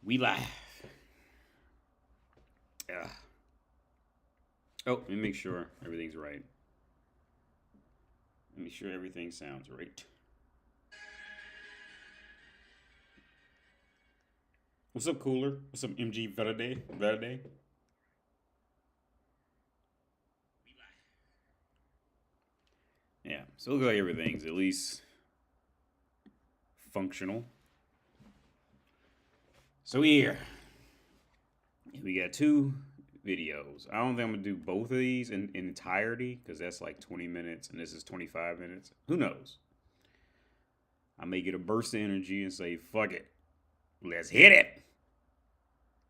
We live. Ugh. Oh, let me make sure everything's right. Let me make sure everything sounds right. What's up, Cooler? What's up, MG Verde? Verde? Yeah, so it looks like everything's at least functional. So here, we got two videos. I don't think I'm gonna do both of these in entirety because that's like 20 minutes and this is 25 minutes. Who knows? I may get a burst of energy and say, fuck it, let's hit it.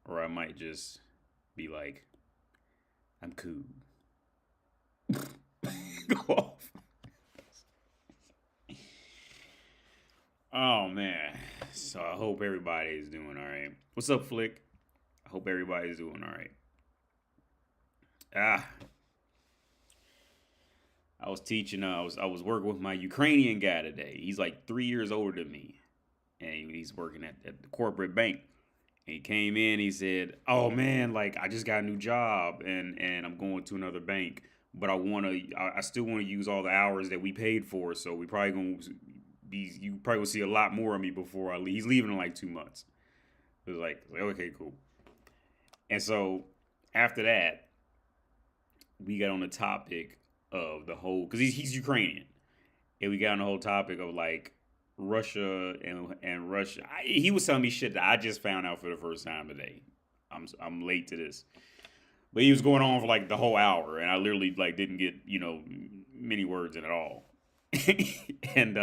Or I might just be like, I'm cool. Go off. Oh man. So I hope everybody's doing all right. What's up, Flick? I hope everybody's doing all right. Ah, I was teaching. I was working with my Ukrainian guy today. He's like 3 years older than me, and he's working at the corporate bank. And he came in. He said, "Oh man, like I just got a new job, and I'm going to another bank, but I still want to use all the hours that we paid for. So we probably gonna be, you probably will see a lot more of me before I leave. He's leaving in like 2 months." It was like okay, cool. And so after that, we got on the topic of the whole because he's Ukrainian, and we got on the whole topic of like Russia and Russia. He was telling me shit that I just found out for the first time today. I'm late to this, but he was going on for like the whole hour, and I literally like didn't get many words in at all. and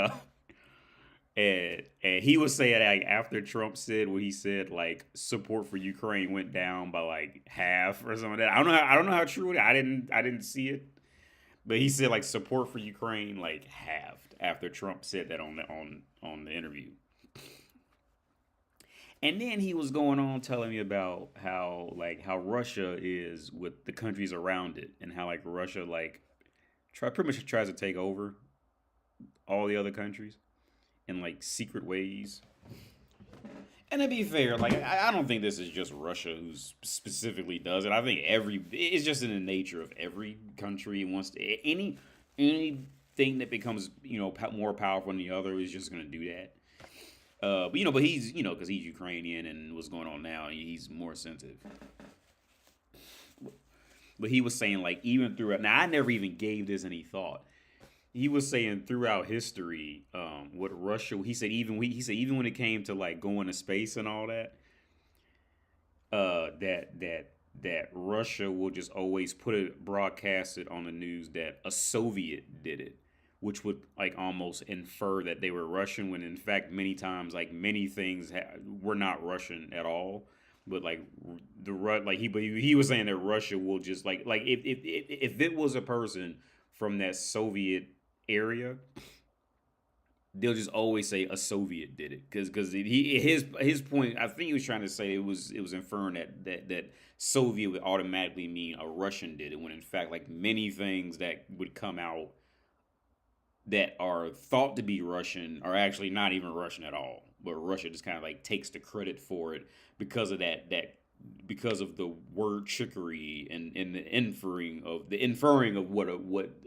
and he was saying like after Trump said what he said, like support for Ukraine went down by like half or something like that. I don't know how true it is. I didn't see it. But he said like support for Ukraine like halved after Trump said that on the interview. And then he was going on telling me about how Russia is with the countries around it and how like Russia like pretty much tries to take over all the other countries in like secret ways. And to be fair, like I don't think this is just Russia who specifically does it. I think it's just in the nature of every country wants to anything that becomes more powerful than the other is just going to do that. But he's because he's Ukrainian and what's going on now, he's more sensitive. But he was saying like even throughout. Now I never even gave this any thought. He was saying throughout history, what Russia. He said even when it came to like going to space and all that, that Russia will just always broadcast it on the news that a Soviet did it, which would like almost infer that they were Russian when in fact many times like many things were not Russian at all. But like he was saying that Russia will just like if it was a person from that Soviet area, they'll just always say a Soviet did it because his point. I think he was trying to say it was inferring that Soviet would automatically mean a Russian did it when in fact like many things that would come out that are thought to be Russian are actually not even Russian at all. But Russia just kind of like takes the credit for it because of that because of the word trickery and the inferring of what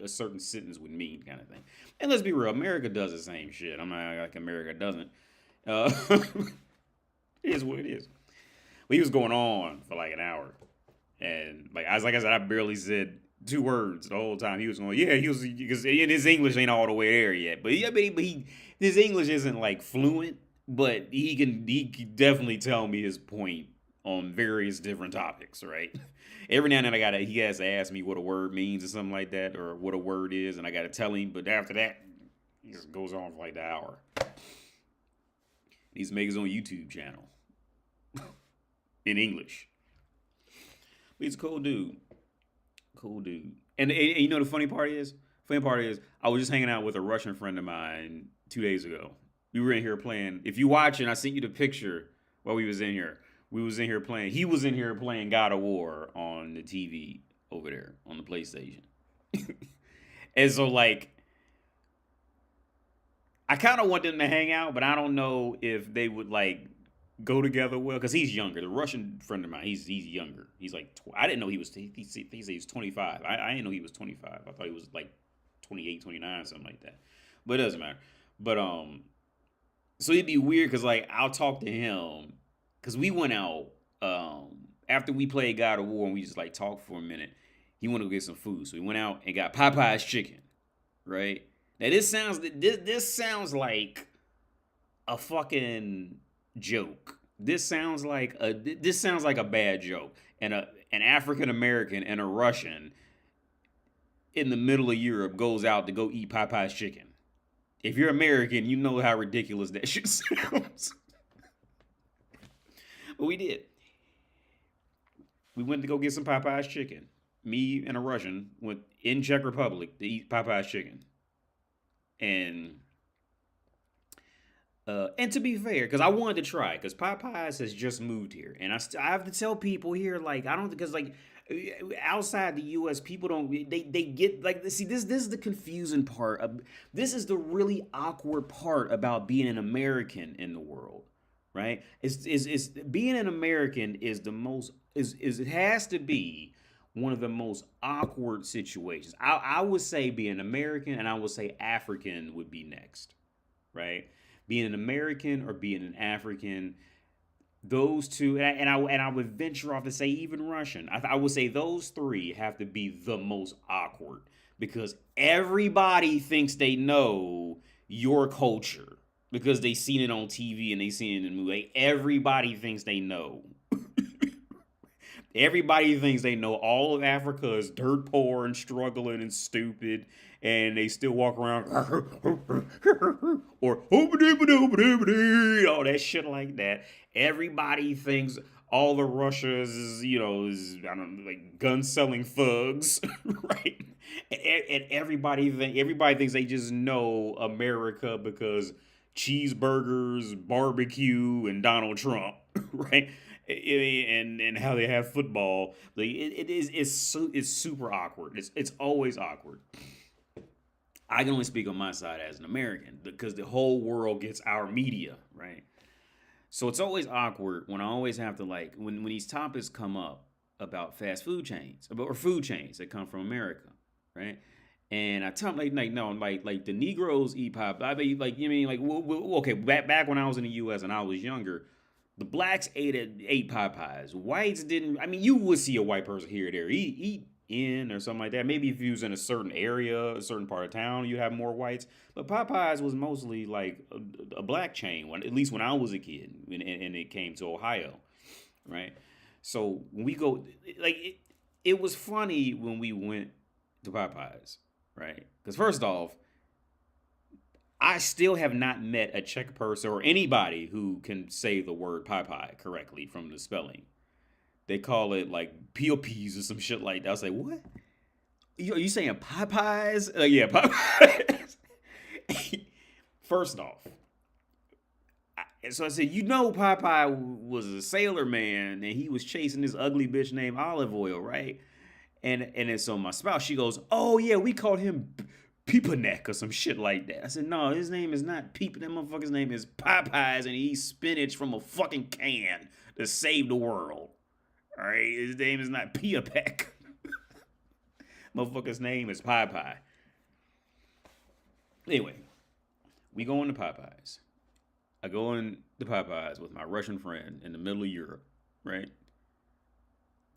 a certain sentence would mean kind of thing. And let's be real, America does the same shit. I'm not like America doesn't. It is what it is. But he was going on for like an hour, and like I said, I barely said two words the whole time. He was going, yeah, he was because his English ain't all the way there yet. But his English isn't like fluent, but he can definitely tell me his point on various different topics, right? Every now and then he has to ask me what a word means or something like that, or what a word is, and I gotta tell him. But after that, he just goes on for like the hour. He needs to make his own YouTube channel in English. But he's a cool dude. Cool dude. And you know the funny part is? Funny part is I was just hanging out with a Russian friend of mine 2 days ago. We were in here playing. If you watching, I sent you the picture while we was in here. We was in here playing. He was in here playing God of War on the TV over there on the PlayStation. And so like I kind of want them to hang out, but I don't know if they would like go together well because he's younger. The Russian friend of mine, he's younger. He's like I didn't know he was. He said he's 25. I didn't know he was 25. I thought he was like 28, 29, something like that. But it doesn't matter. But so it'd be weird because like I'll talk to him because we went out after we played God of War and we just like talked for a minute. He wanted to go get some food, so we went out and got Popeyes chicken. Right now, this sounds like a fucking joke. This sounds like a bad joke. And an African American and a Russian in the middle of Europe goes out to go eat Popeye's chicken. If you're American, you know how ridiculous that shit sounds. But we did. We went to go get some Popeye's chicken. Me and a Russian went in Czech Republic to eat Popeye's chicken. And to be fair, because I wanted to try, because Popeyes has just moved here, and I have to tell people here, like I don't, because like outside the U.S., people don't they get like see this is the confusing part. This is the really awkward part about being an American in the world, right? Is being an American is the most is it has to be one of the most awkward situations. I would say being American, and I would say African would be next, right? Being an American or being an African, those two, and I would venture off to say even Russian. I would say those three have to be the most awkward because everybody thinks they know your culture because they seen it on TV and they seen it in the movie. Everybody thinks they know. Everybody thinks they know all of Africa is dirt poor and struggling and stupid, and they still walk around or all that shit like that. Everybody thinks all of Russia is, I don't know, like gun selling thugs, right? And everybody thinks they just know America because cheeseburgers, barbecue, and Donald Trump, right? And how they have football, like it's super awkward. It's always awkward. I can only speak on my side as an American because the whole world gets our media, right? So it's always awkward when I always have to like when these topics come up about fast food chains or food chains that come from America, right? And I tell them like the Negroes eat pop. I mean okay back when I was in the U.S. and I was younger. The blacks ate Popeyes. Whites didn't. I mean, you would see a white person here or there eat in or something like that. Maybe if you was in a certain area, a certain part of town, you have more whites. But Popeyes was mostly like a black chain, at least when I was a kid, and it came to Ohio, right? So when we go, like, it was funny when we went to Popeyes, right? Because first off, I still have not met a Czech person or anybody who can say the word Popeye correctly from the spelling. They call it like Popeyes or some shit like that. I was like, what? Are you saying Popeyes? Yeah, Popeyes. First off, so I said, Popeye was a sailor man and he was chasing this ugly bitch named Olive Oil, right? And then so my spouse, she goes, oh yeah, we called him Peeper Neck or some shit like that. I said, no, his name is not Peeper. That motherfucker's name is Popeyes, and he eats spinach from a fucking can to save the world. All right, his name is not Pia Peck. Motherfucker's name is Popeye. Anyway, we go into Popeyes. I go into Popeyes with my Russian friend in the middle of Europe, right?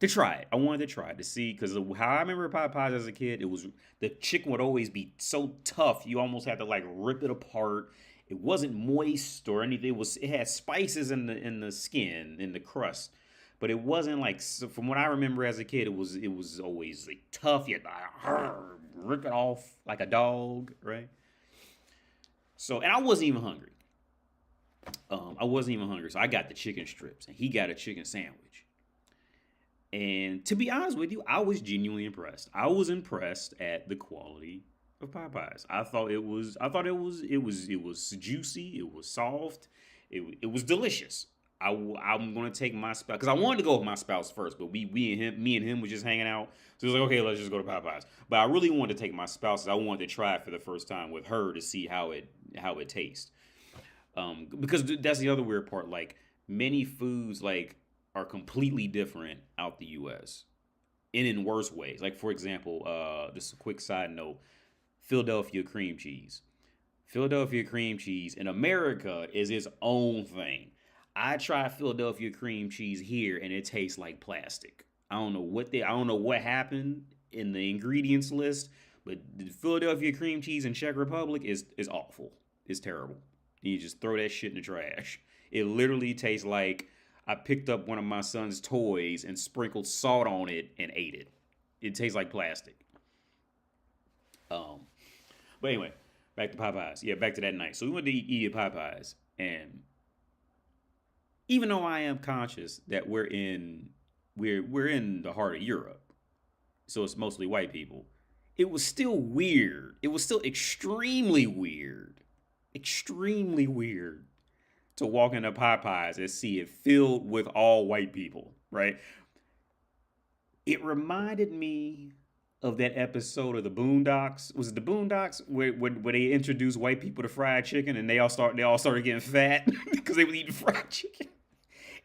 To try it. I wanted to try it to see, because how I remember Popeyes as a kid, it was the chicken would always be so tough you almost had to like rip it apart. It wasn't moist or anything. It had spices in the skin, in the crust, but it wasn't like, from what I remember as a kid, it was always like tough. You had to rip it off like a dog, right? So, and I wasn't even hungry. So I got the chicken strips, and he got a chicken sandwich. And to be honest with you, I was genuinely impressed. I was impressed at the quality of Popeyes. I thought it was juicy. It was soft. It was delicious. I'm gonna take my spouse, because I wanted to go with my spouse first, but me and him was just hanging out. So it was like, okay, let's just go to Popeyes. But I really wanted to take my spouse. I wanted to try it for the first time with her to see how it tastes. Because that's the other weird part. Like, many foods like are completely different out the US and in worse ways. Like for example, just a quick side note, Philadelphia cream cheese. Philadelphia cream cheese in America is its own thing. I tried Philadelphia cream cheese here and it tastes like plastic. I don't know what happened in the ingredients list, but the Philadelphia cream cheese in Czech Republic is awful. It's terrible. You just throw that shit in the trash. It literally tastes like I picked up one of my son's toys and sprinkled salt on it and ate it. It tastes like plastic. Um, but anyway, back to Popeyes. Yeah, back to that night. So we went to eat at Popeyes, and even though I am conscious that we're in the heart of Europe, so it's mostly white people, it was still weird. It was still extremely weird to walk into Popeyes and see it filled with all white people, right? It reminded me of that episode of the Boondocks. Was it the Boondocks where they introduced white people to fried chicken and they all started getting fat because they was eating fried chicken.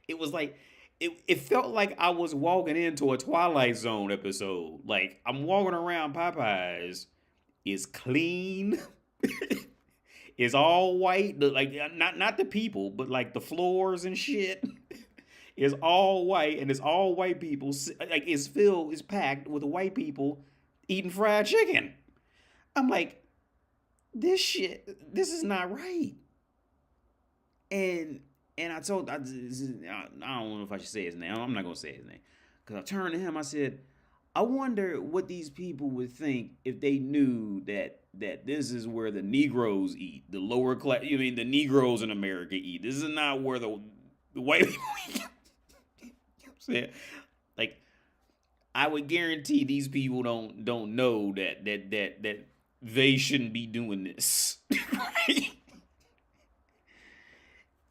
It was like it felt like I was walking into a Twilight Zone episode. Like I'm walking around Popeyes, it's clean. It's all white. Like not the people, but like the floors and shit. It's all white and it's all white people. Like it's packed with white people eating fried chicken. I'm like, this is not right. And I told, I don't know if I should say his name. I'm not gonna say his name because I turned to him. I said, I wonder what these people would think if they knew that this is where the Negroes eat, the lower class. You mean the Negroes in America eat? This is not where the white people eat. You know what I'm saying? Like, I would guarantee these people don't know that they shouldn't be doing this. Right?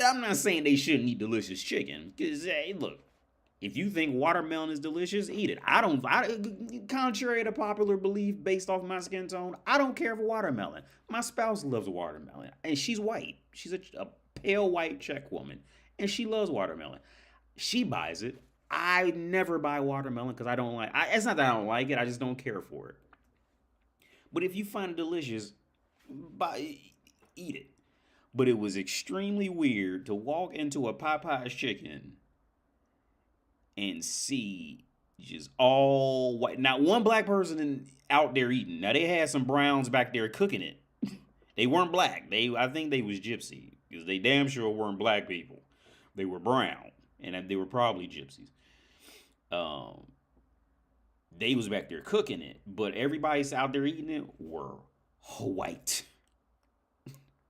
I'm not saying they shouldn't eat delicious chicken, because hey, look, if you think watermelon is delicious, eat it. Contrary to popular belief based off my skin tone, I don't care for watermelon. My spouse loves watermelon, and she's white. She's a pale white Czech woman, and she loves watermelon. She buys it. I never buy watermelon because I don't like. It's not that I don't like it. I just don't care for it. But if you find it delicious, eat it. But it was extremely weird to walk into a Popeyes chicken and see just all white. Not one black person out there eating. Now they had some browns back there cooking it. They weren't black. I think they was gypsy because they damn sure weren't black people. They were brown and they were probably gypsies. They was back there cooking it, but everybody's out there eating it were white.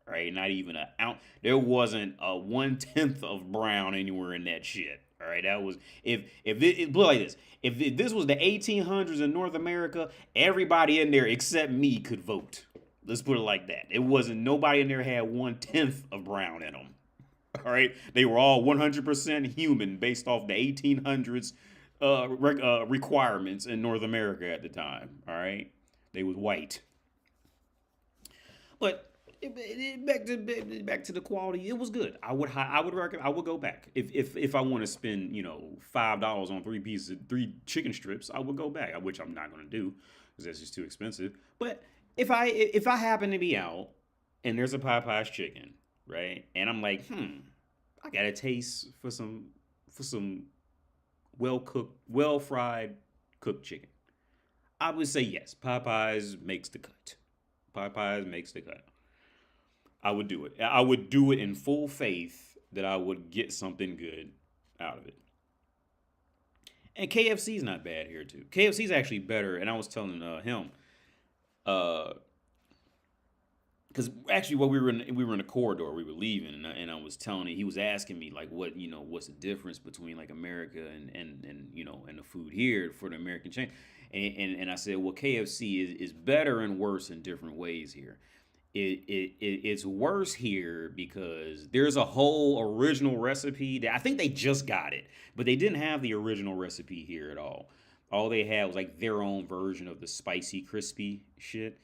Right, not even an ounce. There wasn't a 1/10 of brown anywhere in that shit. All right, that was if it put like this. If this was the 1800s in North America, everybody in there except me could vote. Let's put it like that. It wasn't nobody in there had 1/10 of brown in them. All right, they were all 100% human based off the 1800s requirements in North America at the time. All right, they was white, but. Back to the quality, it was good. I would recommend. I would go back if I want to spend $5 on three chicken strips. I would go back, which I'm not going to do because that's just too expensive. But if I happen to be out and there's a Popeyes chicken, right, and I'm like, I got a taste for some well cooked, well fried cooked chicken, I would say yes. Popeyes makes the cut. Popeyes makes the cut. I would do it. I would do it in full faith that I would get something good out of it. And KFC's not bad here too. KFC's actually better. And I was telling him, because actually, while we were in the corridor, we were leaving, and I was telling him, he was asking me like, what's the difference between like America and the food here for the American chain, and I said, well, KFC is better and worse in different ways here. It's worse here because there's a whole original recipe that I think they just got it, but they didn't have the original recipe here at all. All they had was like their own version of the spicy crispy shit.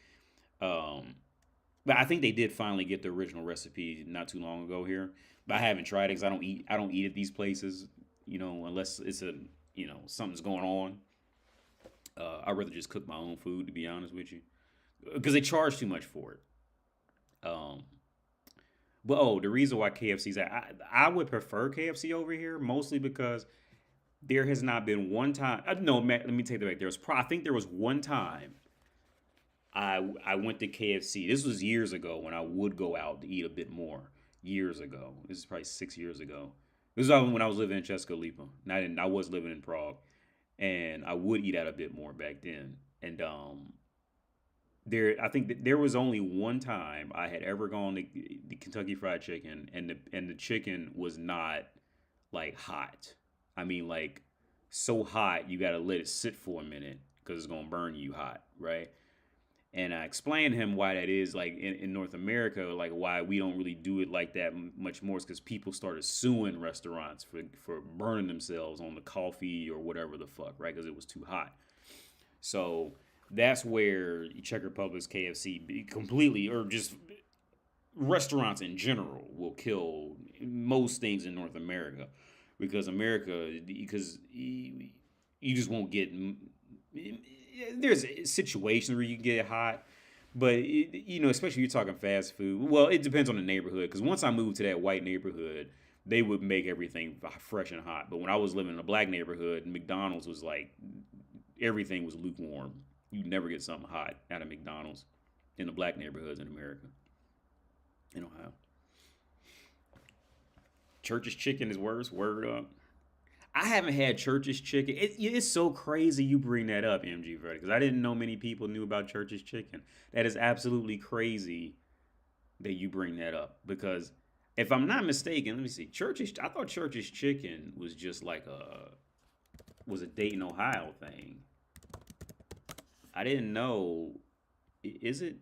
But I think they did finally get the original recipe not too long ago here. But I haven't tried it because I don't eat at these places, unless it's something's going on. I'd rather just cook my own food, to be honest with you, because they charge too much for it. Um, but the reason why KFC's I would prefer KFC over here mostly because there has not been one time. No, Matt, let me take that back. I think there was one time I went to KFC. This was years ago when I would go out to eat a bit more. Years ago. This is probably 6 years ago. This is when I was living in Česká Lípa. I was living in Prague, and I would eat out a bit more back then. And I think that there was only one time I had ever gone to the Kentucky Fried Chicken, and the chicken was not like hot. I mean, like so hot you got to let it sit for a minute because it's gonna burn you hot, right? And I explained to him why that is, like in North America, like why we don't really do it like that much more. Is because people started suing restaurants for burning themselves on the coffee or whatever the fuck, right? Because it was too hot. So that's where Czech Republic's KFC completely, or just restaurants in general, will kill most things in North America, because you just won't get. There's situations where you can get hot, but especially if you're talking fast food. Well, it depends on the neighborhood. Because once I moved to that white neighborhood, they would make everything fresh and hot. But when I was living in a black neighborhood, McDonald's was like everything was lukewarm. You'd never get something hot out of McDonald's in the black neighborhoods in America, in Ohio. Church's Chicken is worse. Word up. I haven't had Church's Chicken. It's so crazy you bring that up, MG Verdi, because I didn't know many people knew about Church's Chicken. That is absolutely crazy that you bring that up, because if I'm not mistaken, let me see. I thought Church's Chicken was just like was a Dayton, Ohio thing. I didn't know. Is it?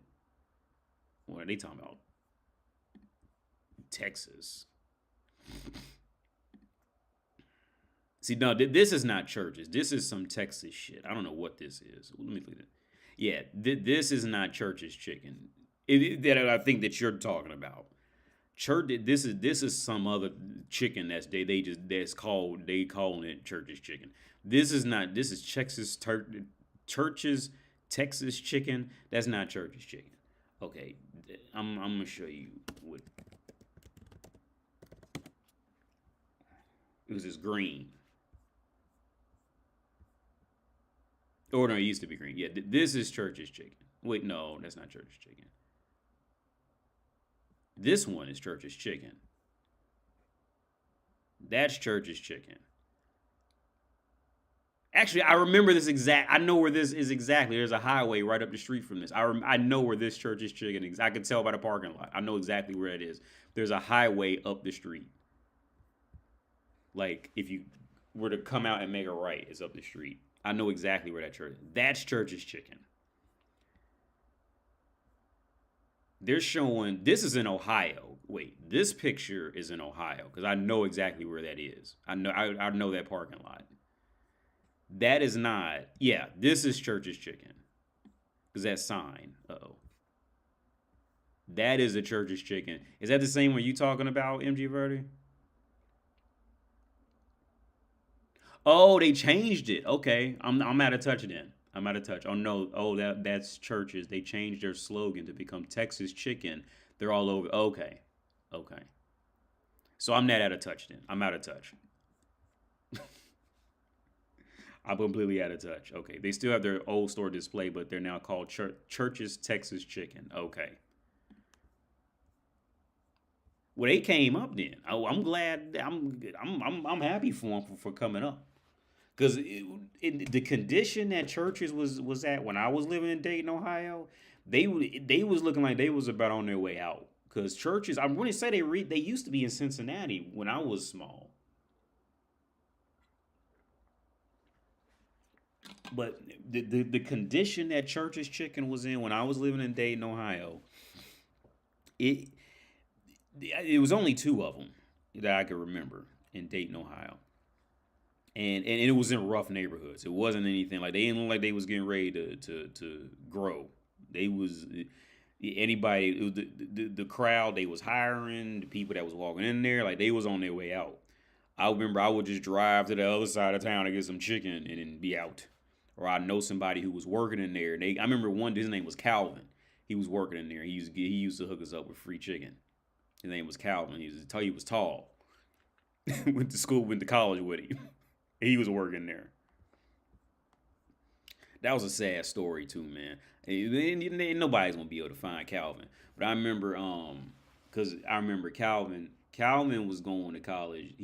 What are they talking about? Texas. See, no, this is not Church's. This is some Texas shit. I don't know what this is. Let me look at it. Yeah, this is not Church's Chicken. That I think that you're talking about. This is some other chicken that's calling it Church's Chicken. This is not. This is Church's Texas Chicken. That's not Church's Chicken. Okay, I'm gonna show you what. It was this green. Or no, it used to be green. Yeah, this is Church's Chicken. Wait, no, that's not Church's Chicken. This one is Church's Chicken. That's Church's Chicken. Actually, I remember this I know where this is exactly. There's a highway right up the street from this. I know where this Church's Chicken is. I can tell by the parking lot. I know exactly where it is. There's a highway up the street. Like, if you were to come out and make a right, it's up the street. I know exactly where that church is. That's Church's Chicken. They're showing, this is in Ohio. Wait, this picture is in Ohio, because I know exactly where that is. I know that parking lot. That is not, yeah, this is Church's Chicken. Because that sign, that is a Church's Chicken. Is that the same one you talking about, MG Verdi? Oh, they changed it. Okay, I'm out of touch then. I'm out of touch. Oh no. Oh, that's Church's. They changed their slogan to become Texas Chicken. They're all over. Okay. So I'm not out of touch then. I'm out of touch. I'm completely out of touch. Okay. They still have their old store display, but they're now called Church's Texas Chicken. Okay. Well, they came up then. I'm glad. I'm happy for them for coming up. Because the condition that Church's was at when I was living in Dayton, Ohio, they was looking like they was about on their way out. Because Church's, I'm going to say they used to be in Cincinnati when I was small. But the condition that Church's Chicken was in when I was living in Dayton, Ohio, it was only two of them that I could remember in Dayton, Ohio. And it was in rough neighborhoods. It wasn't anything like, they didn't look like they was getting ready to grow. Anybody, it was the crowd they was hiring, the people that was walking in there, like they was on their way out. I remember I would just drive to the other side of town to get some chicken and then be out. Or I know somebody who was working in there. I remember one, his name was Calvin. He was working in there. He used to hook us up with free chicken. His name was Calvin. He was tall. Went to school, went to college with him. He was working there. That was a sad story too, man. Nobody's gonna be able to find Calvin. But I remember, cause I remember Calvin. Calvin was going to college.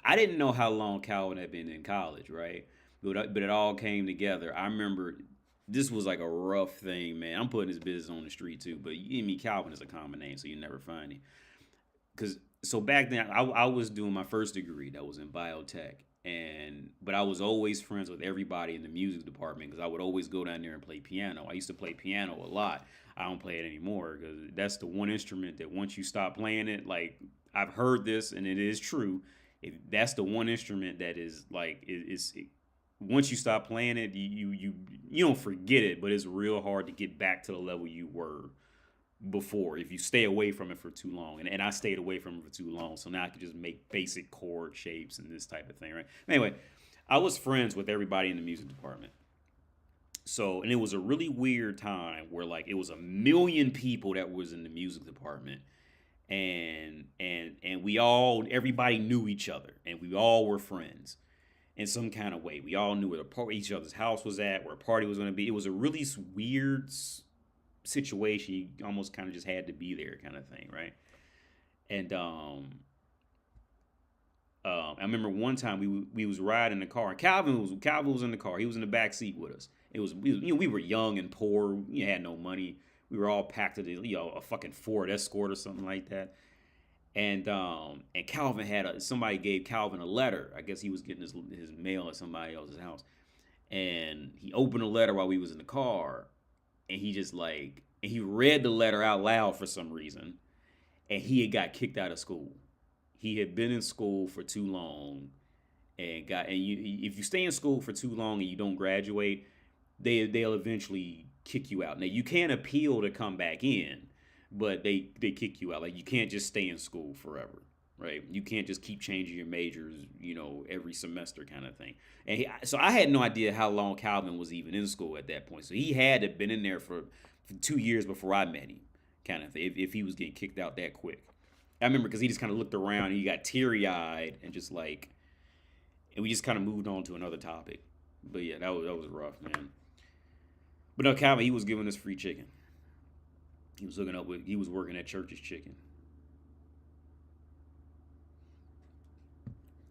I didn't know how long Calvin had been in college, right? But it all came together. I remember this was like a rough thing, man. I'm putting his business on the street too, but Calvin is a common name, so you never find him. So back then, I was doing my first degree that was in biotech, but I was always friends with everybody in the music department because I would always go down there and play piano. I used to play piano a lot. I don't play it anymore because that's the one instrument that once you stop playing it, like I've heard this and it is true. That's the one instrument that is like once you stop playing it, you don't forget it, but it's real hard to get back to the level you were before if you stay away from it for too long. And I stayed away from it for too long, so now I can just make basic chord shapes and this type of thing, right? Anyway, I was friends with everybody in the music department. So, and it was a really weird time where like it was a million people that was in the music department, and everybody knew each other, and we all were friends in some kind of way. We all knew where each other's house was at, where a party was going to be. It was a really weird situation. You almost kind of just had to be there, kind of thing, right? And I remember one time we was riding in the car. Calvin was in the car. He was in the back seat with us. We were young and poor. We had no money. We were all packed to a fucking Ford Escort or something like that. And Calvin somebody gave Calvin a letter. I guess he was getting his mail at somebody else's house, and he opened the letter while we was in the car, and he read the letter out loud for some reason, and he had got kicked out of school. He had been in school for too long, if you stay in school for too long and you don't graduate, they'll eventually kick you out. Now you can't appeal to come back in, but they kick you out. Like you can't just stay in school forever, right? You can't just keep changing your majors, every semester kind of thing. So I had no idea how long Calvin was even in school at that point. So he had to have been in there for 2 years before I met him, kind of thing, if he was getting kicked out that quick. I remember because he just kind of looked around and he got teary-eyed and and we just kind of moved on to another topic. But yeah, that was rough, man. But no, Calvin, he was giving us free chicken. He was working at Church's Chicken.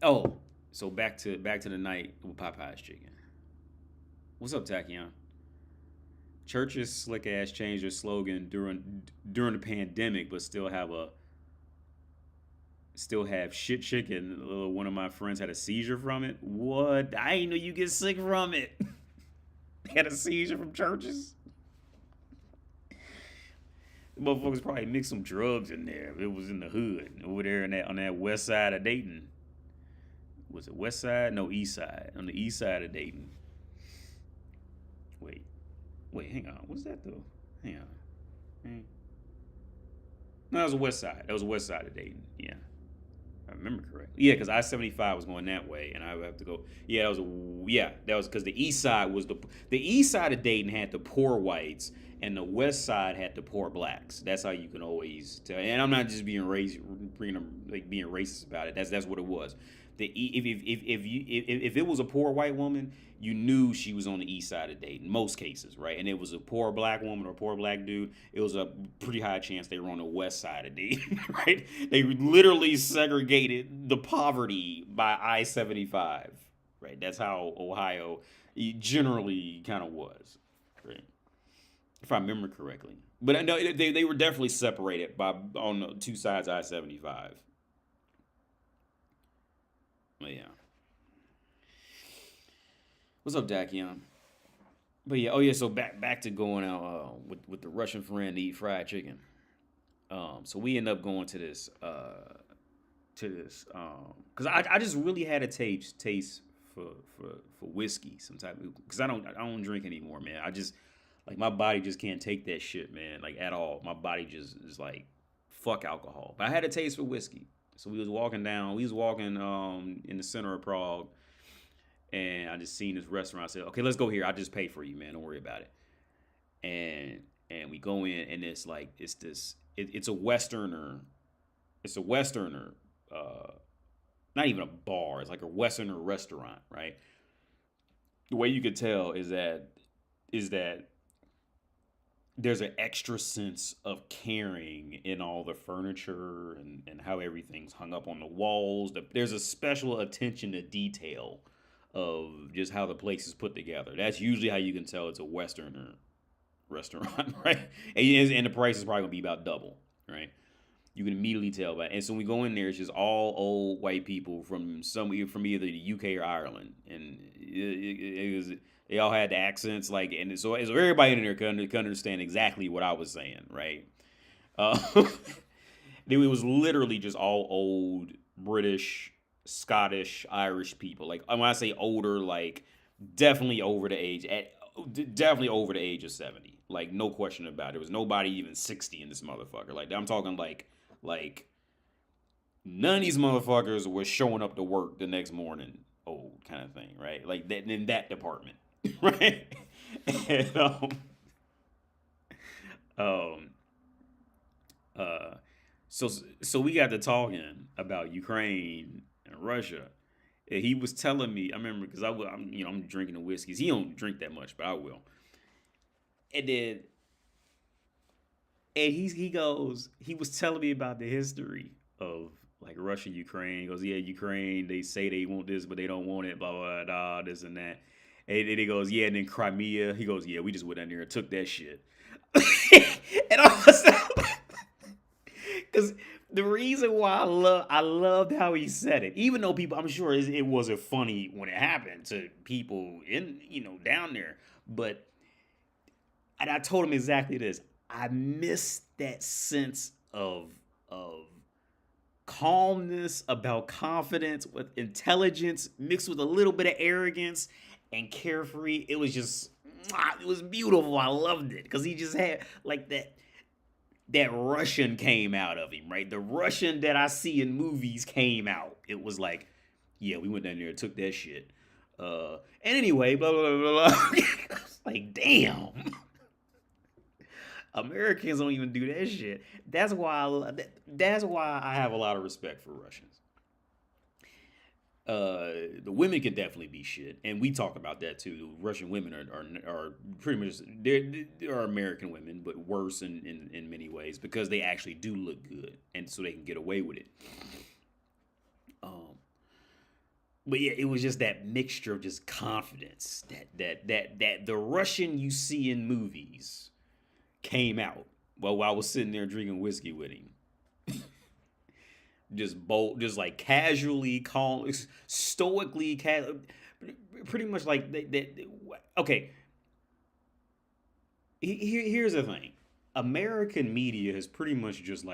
Oh, so back to the night with Popeyes chicken. What's up, Tachyon? Church's slick ass changed their slogan during the pandemic, but still have shit chicken. One of my friends had a seizure from it. What? I didn't know you get sick from it. Had a seizure from Church's. The motherfuckers probably mixed some drugs in there. It was in the hood over there on that west side of Dayton. Was it west side? No, east side. On the east side of Dayton. Wait, hang on. What's that though? Hang on. No, that was the west side. That was the west side of Dayton. Yeah, I remember correctly. Yeah, because I-75 was going that way, and I would have to go. Yeah, that was because the east side was the east side of Dayton had the poor whites, and the west side had the poor blacks. That's how you can always tell. And I'm not just being being racist about it. That's what it was. If it was a poor white woman, you knew she was on the east side of Dayton, most cases, right? And it was a poor black woman or a poor black dude, it was a pretty high chance they were on the west side of Dayton, right? They literally segregated the poverty by I-75, right? That's how Ohio generally kind of was, right? If I remember correctly. But no, they were definitely separated on the two sides of I-75. But yeah. What's up, Dakion? But yeah, so back to going out with the Russian friend to eat fried chicken. So we end up going to this because I just really had a taste for whiskey some type of, because I don't drink anymore, man. I just Like my body just can't take that shit, man. Like at all. My body just is like fuck alcohol. But I had a taste for whiskey. So we was walking down. We was walking in the center of Prague, and I just seen this restaurant. I said, "Okay, let's go here. I'll just pay for you, man. Don't worry about it." And we go in, and it's like it's a westerner. It's a westerner. Not even a bar. It's like a westerner restaurant, right? The way you could tell is that there's an extra sense of caring in all the furniture and how everything's hung up on the walls. There's a special attention to detail of just how the place is put together. That's usually how you can tell it's a Westerner restaurant, right? And the price is probably gonna be about double, right? You can immediately tell by. And so when we go in there, it's just all old white people from either the UK or Ireland, and it was they all had the accents like, and so everybody in there could understand exactly what I was saying, right? Uh, it was literally just all old British, Scottish, Irish people. Like when I say older, like definitely over the age definitely over the age of 70. Like no question about it. There was nobody even 60 in this motherfucker. Like I'm talking like none of these motherfuckers were showing up to work the next morning old kind of thing, right? Like that in that department. Right? And um uh so we got to talking about Ukraine and Russia. And he was telling me, I remember because I'm drinking the whiskeys. He don't drink that much, but I will. And then he was telling me about the history of like Russia, Ukraine. He goes, yeah, Ukraine, they say they want this, but they don't want it, blah, blah, blah, this and that. And then he goes, yeah, and then Crimea. He goes, yeah, we just went down there and took that shit. And I was because the reason why I loved how he said it, even though people, I'm sure it wasn't funny when it happened to people in down there, but and I told him exactly this. I missed that sense of calmness, about confidence with intelligence mixed with a little bit of arrogance and carefree. It was just, it was beautiful. I loved it because he just had like that Russian came out of him, right? The Russian that I see in movies came out. It was like, yeah, we went down there and took that shit. And anyway, blah blah blah blah. I was like, damn. Americans don't even do that shit. That's why I have a lot of respect for Russians. The women can definitely be shit, and we talk about that too. Russian women are pretty much they're American women, but worse in many ways because they actually do look good, and so they can get away with it. Um, but yeah, it was just that mixture of just confidence that the Russian you see in movies came out while I was sitting there drinking whiskey with him. Just bold, just like casually, calm, stoically, pretty much like that. Okay, here's the thing: American media has pretty much just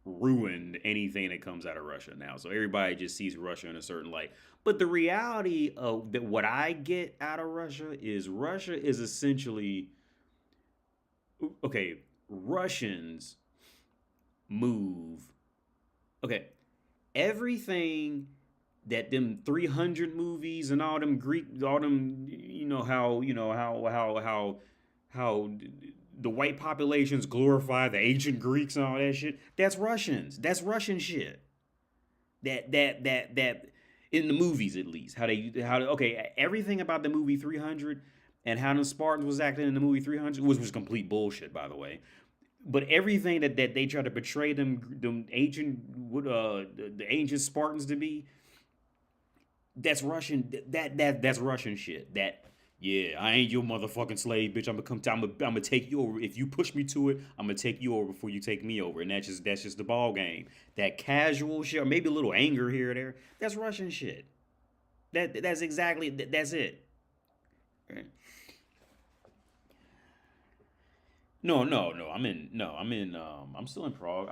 ruined anything that comes out of Russia now. So everybody just sees Russia in a certain light. But the reality of that, what I get out of Russia is essentially okay. Russians move. Okay, everything that them 300 movies and all them Greek, all them, how the white populations glorify the ancient Greeks and all that shit. That's Russians. That's Russian shit. That in the movies at least okay, everything about the movie 300 and how the Spartans was acting in the movie 300, which was complete bullshit by the way. But everything that they try to portray them ancient the ancient Spartans to be, that's Russian. That's Russian shit. That yeah, I ain't your motherfucking slave, bitch. I'm gonna take you over. If you push me to it, I'm gonna take you over before you take me over. And that's just the ball game. That casual shit, or maybe a little anger here or there. That's Russian shit. That's exactly that's it. Right. No, no, no. I'm still in Prague.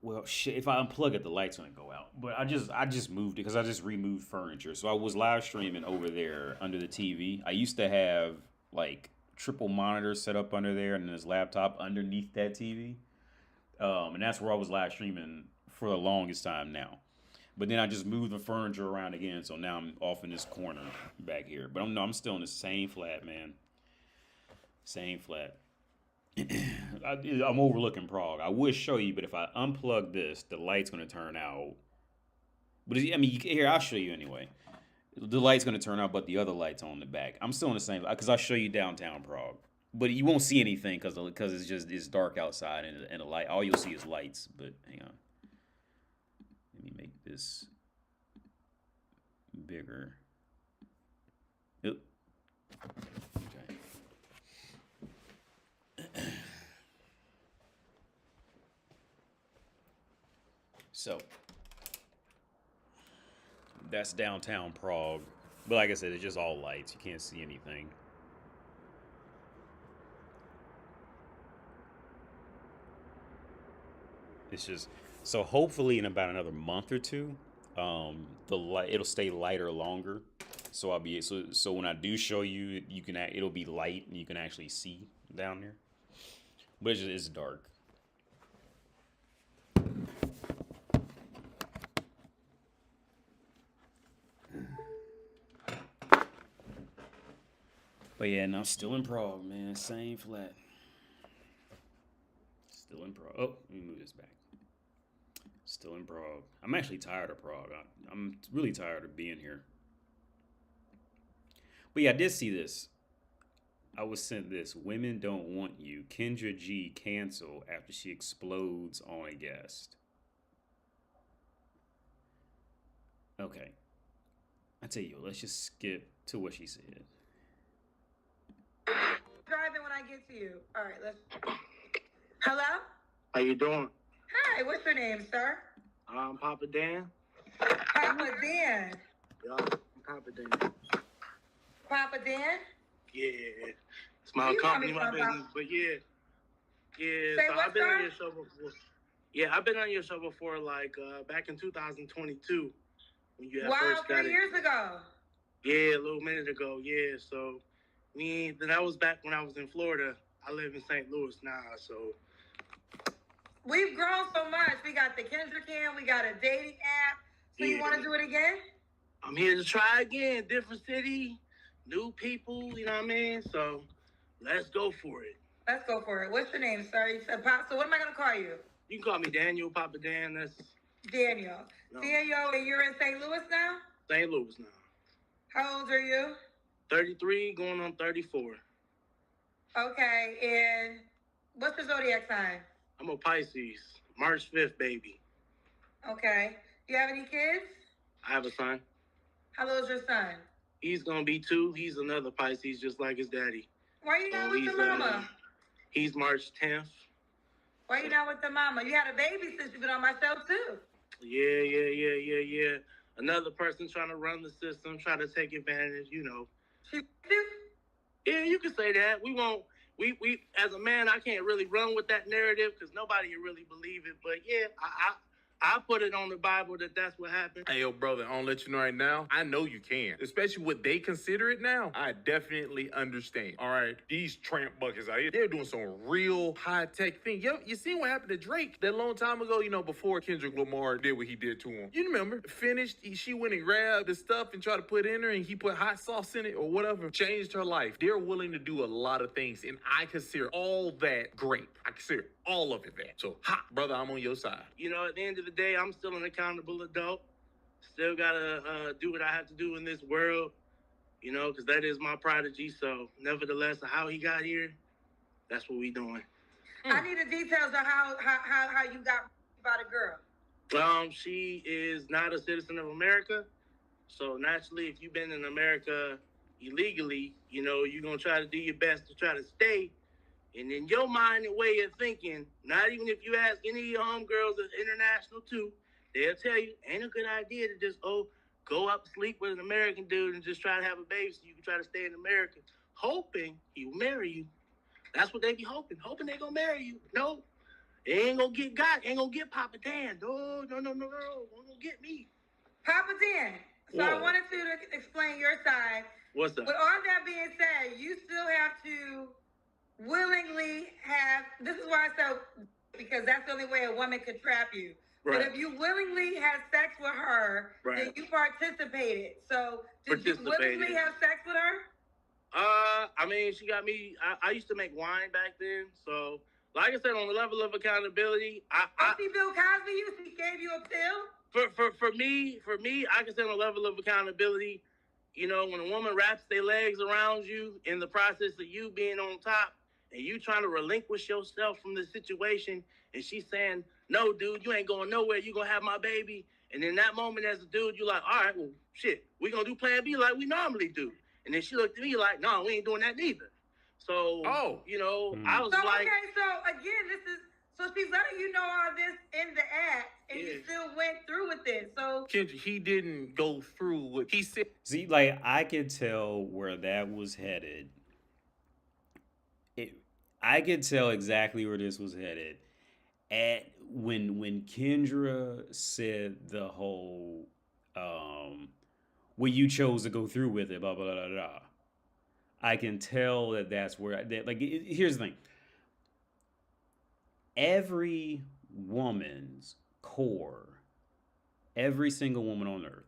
Well, shit. If I unplug it, the light's gonna go out. But I just moved it because I just removed furniture. So I was live streaming over there under the TV. I used to have like triple monitor set up under there, and then his laptop underneath that TV. And that's where I was live streaming for the longest time now. But then I just moved the furniture around again, so now I'm off in this corner back here. But I'm still in the same flat, man. Same flat. I'm overlooking Prague. I would show you, but if I unplug this, the light's gonna turn out. But I mean, here I'll show you anyway. The light's gonna turn out, but the other light's on the back. I'm still in the same because I'll show you downtown Prague, but you won't see anything because it's dark outside and the light. All you'll see is lights. But hang on, let me make this bigger. Oop. Okay. So that's downtown Prague. But like I said, it's just all lights. You can't see anything. It's just so hopefully in about another month or two, the light it'll stay lighter longer. So so when I do show you, it'll be light and you can actually see down there. But it's dark. But yeah, no, still in Prague, man. Same flat. Still in Prague. Oh, let me move this back. Still in Prague. I'm actually tired of Prague. I'm really tired of being here. But yeah, I did see this. I was sent this. Women don't want you. Kendra G cancel after she explodes on a guest. Okay. I tell you, let's just skip to what she said. Driving when I get to you. All right, let's. Hello? How you doing? Hi, what's your name, sir? I'm Papa Dan. Papa Dan. Yeah, I'm Papa Dan. Papa Dan? Yeah. It's my company, my business, Papa? But yeah. Yeah, Say so what, I've been sir? on your show before. Yeah, I've been on your show before, like back in 2022 when you had first got 3 years ago. Yeah, a little minute ago. Yeah, so that was back when I was in Florida. I live in St. Louis now, so we've grown so much. We got the Kendra Cam, we got a dating app. So you want to do it again? I'm here to try again. Different city, new people, you know what I mean? So let's go for it. Let's go for it. What's your name, sir? You said Pop. So what am I going to call you? You can call me Daniel, Papa Dan. That's Daniel. No. Daniel, and you're in St. Louis now? St. Louis now. How old are you? 33, going on 34. Okay, and what's your zodiac sign? I'm a Pisces, March 5th, baby. Okay. Do you have any kids? I have a son. How old is your son? He's going to be 2. He's another Pisces, just like his daddy. Why are you not with the mama? He's March 10th. Why are you not with the mama? You had a baby since you've been on my show, too. Yeah. Another person trying to run the system, trying to take advantage, you know. She do? Yeah, you can say that. We as a man, I can't really run with that narrative because nobody will really believe it. But yeah, I put it on the Bible that's what happened. Hey, yo, brother, I'm gonna let you know right now, I know you can. Especially what they consider it now, I definitely understand. All right, these tramp buckets out here, they're doing some real high-tech thing. Yo, you seen what happened to Drake that long time ago, you know, before Kendrick Lamar did what he did to him. You remember, she went and grabbed the stuff and tried to put it in her, and he put hot sauce in it or whatever, changed her life. They're willing to do a lot of things, and I consider all that great. I consider all of it that. So, brother, I'm on your side. You know, at the end of the day, I'm still an accountable adult. Still gotta do what I have to do in this world, you know, because that is my prodigy. So, nevertheless, how he got here, that's what we doing. I need the details of how you got by the girl. She is not a citizen of America. So, naturally, if you've been in America illegally, you know, you're going to try to do your best to try to stay. And in your mind and way of thinking, not even if you ask any of your homegirls that's international too, they'll tell you, ain't a good idea to just, go up sleep with an American dude and just try to have a baby so you can try to stay in America, hoping he will marry you. That's what they be hoping they gonna marry you. No, they ain't gonna get God, ain't gonna get Papa Dan. No, won't gonna get me. Papa Dan. So Whoa. I wanted you to explain your side. What's up? With all that being said, you still have to willingly have. This is why I said, because that's the only way a woman could trap you. Right. But if you willingly have sex with her, Right. then you participated. So did you willingly have sex with her? I mean, she got me. I used to make wine back then, so like I said, on the level of accountability, see Bill Cosby used to gave you a pill. For me, I can say on the level of accountability, you know, when a woman wraps their legs around you in the process of you being on top and you trying to relinquish yourself from the situation, and she's saying, "No, dude, you ain't going nowhere. You gonna have my baby." And in that moment, as a dude, you're like, "All right, well, shit, we gonna do Plan B like we normally do." And then she looked at me like, "No, we ain't doing that neither." So, you know, I was like... Okay, so again, so she's letting you know all this in the act, and you still went through with it. So Kendra, he didn't go through what he said. See, like, I could tell where that was headed. I could tell exactly where this was headed. When Kendra said the whole, well, you chose to go through with it, blah, blah, blah, blah, blah. I can tell that's where, here's the thing. Every woman's core, every single woman on earth,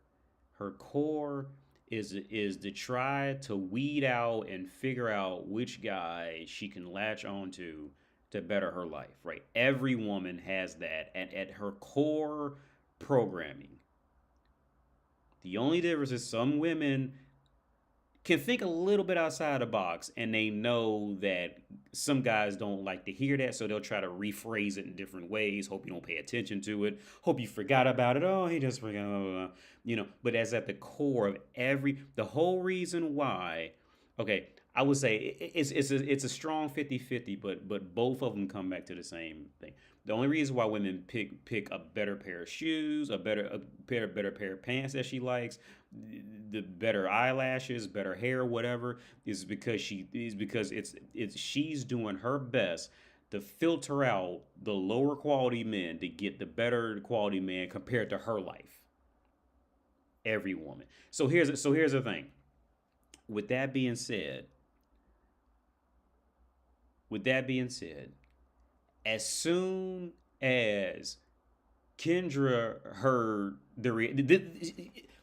her core is to try to weed out and figure out which guy she can latch onto to better her life, right? Every woman has that at her core programming. The only difference is some women can think a little bit outside the box, and they know that some guys don't like to hear that, so they'll try to rephrase it in different ways. Hope you don't pay attention to it. Hope you forgot about it. Oh, he just forgot, blah, blah, blah. You know. But that's at the core of the whole reason why. Okay, I would say it's a strong 50-50, but both of them come back to the same thing. The only reason why women pick a better pair of shoes, a better pair of pants that she likes, the better eyelashes, better hair, whatever, is because she's doing her best to filter out the lower quality men to get the better quality man compared to her life. Every woman. So here's the thing. With that being said, as soon as Kendra heard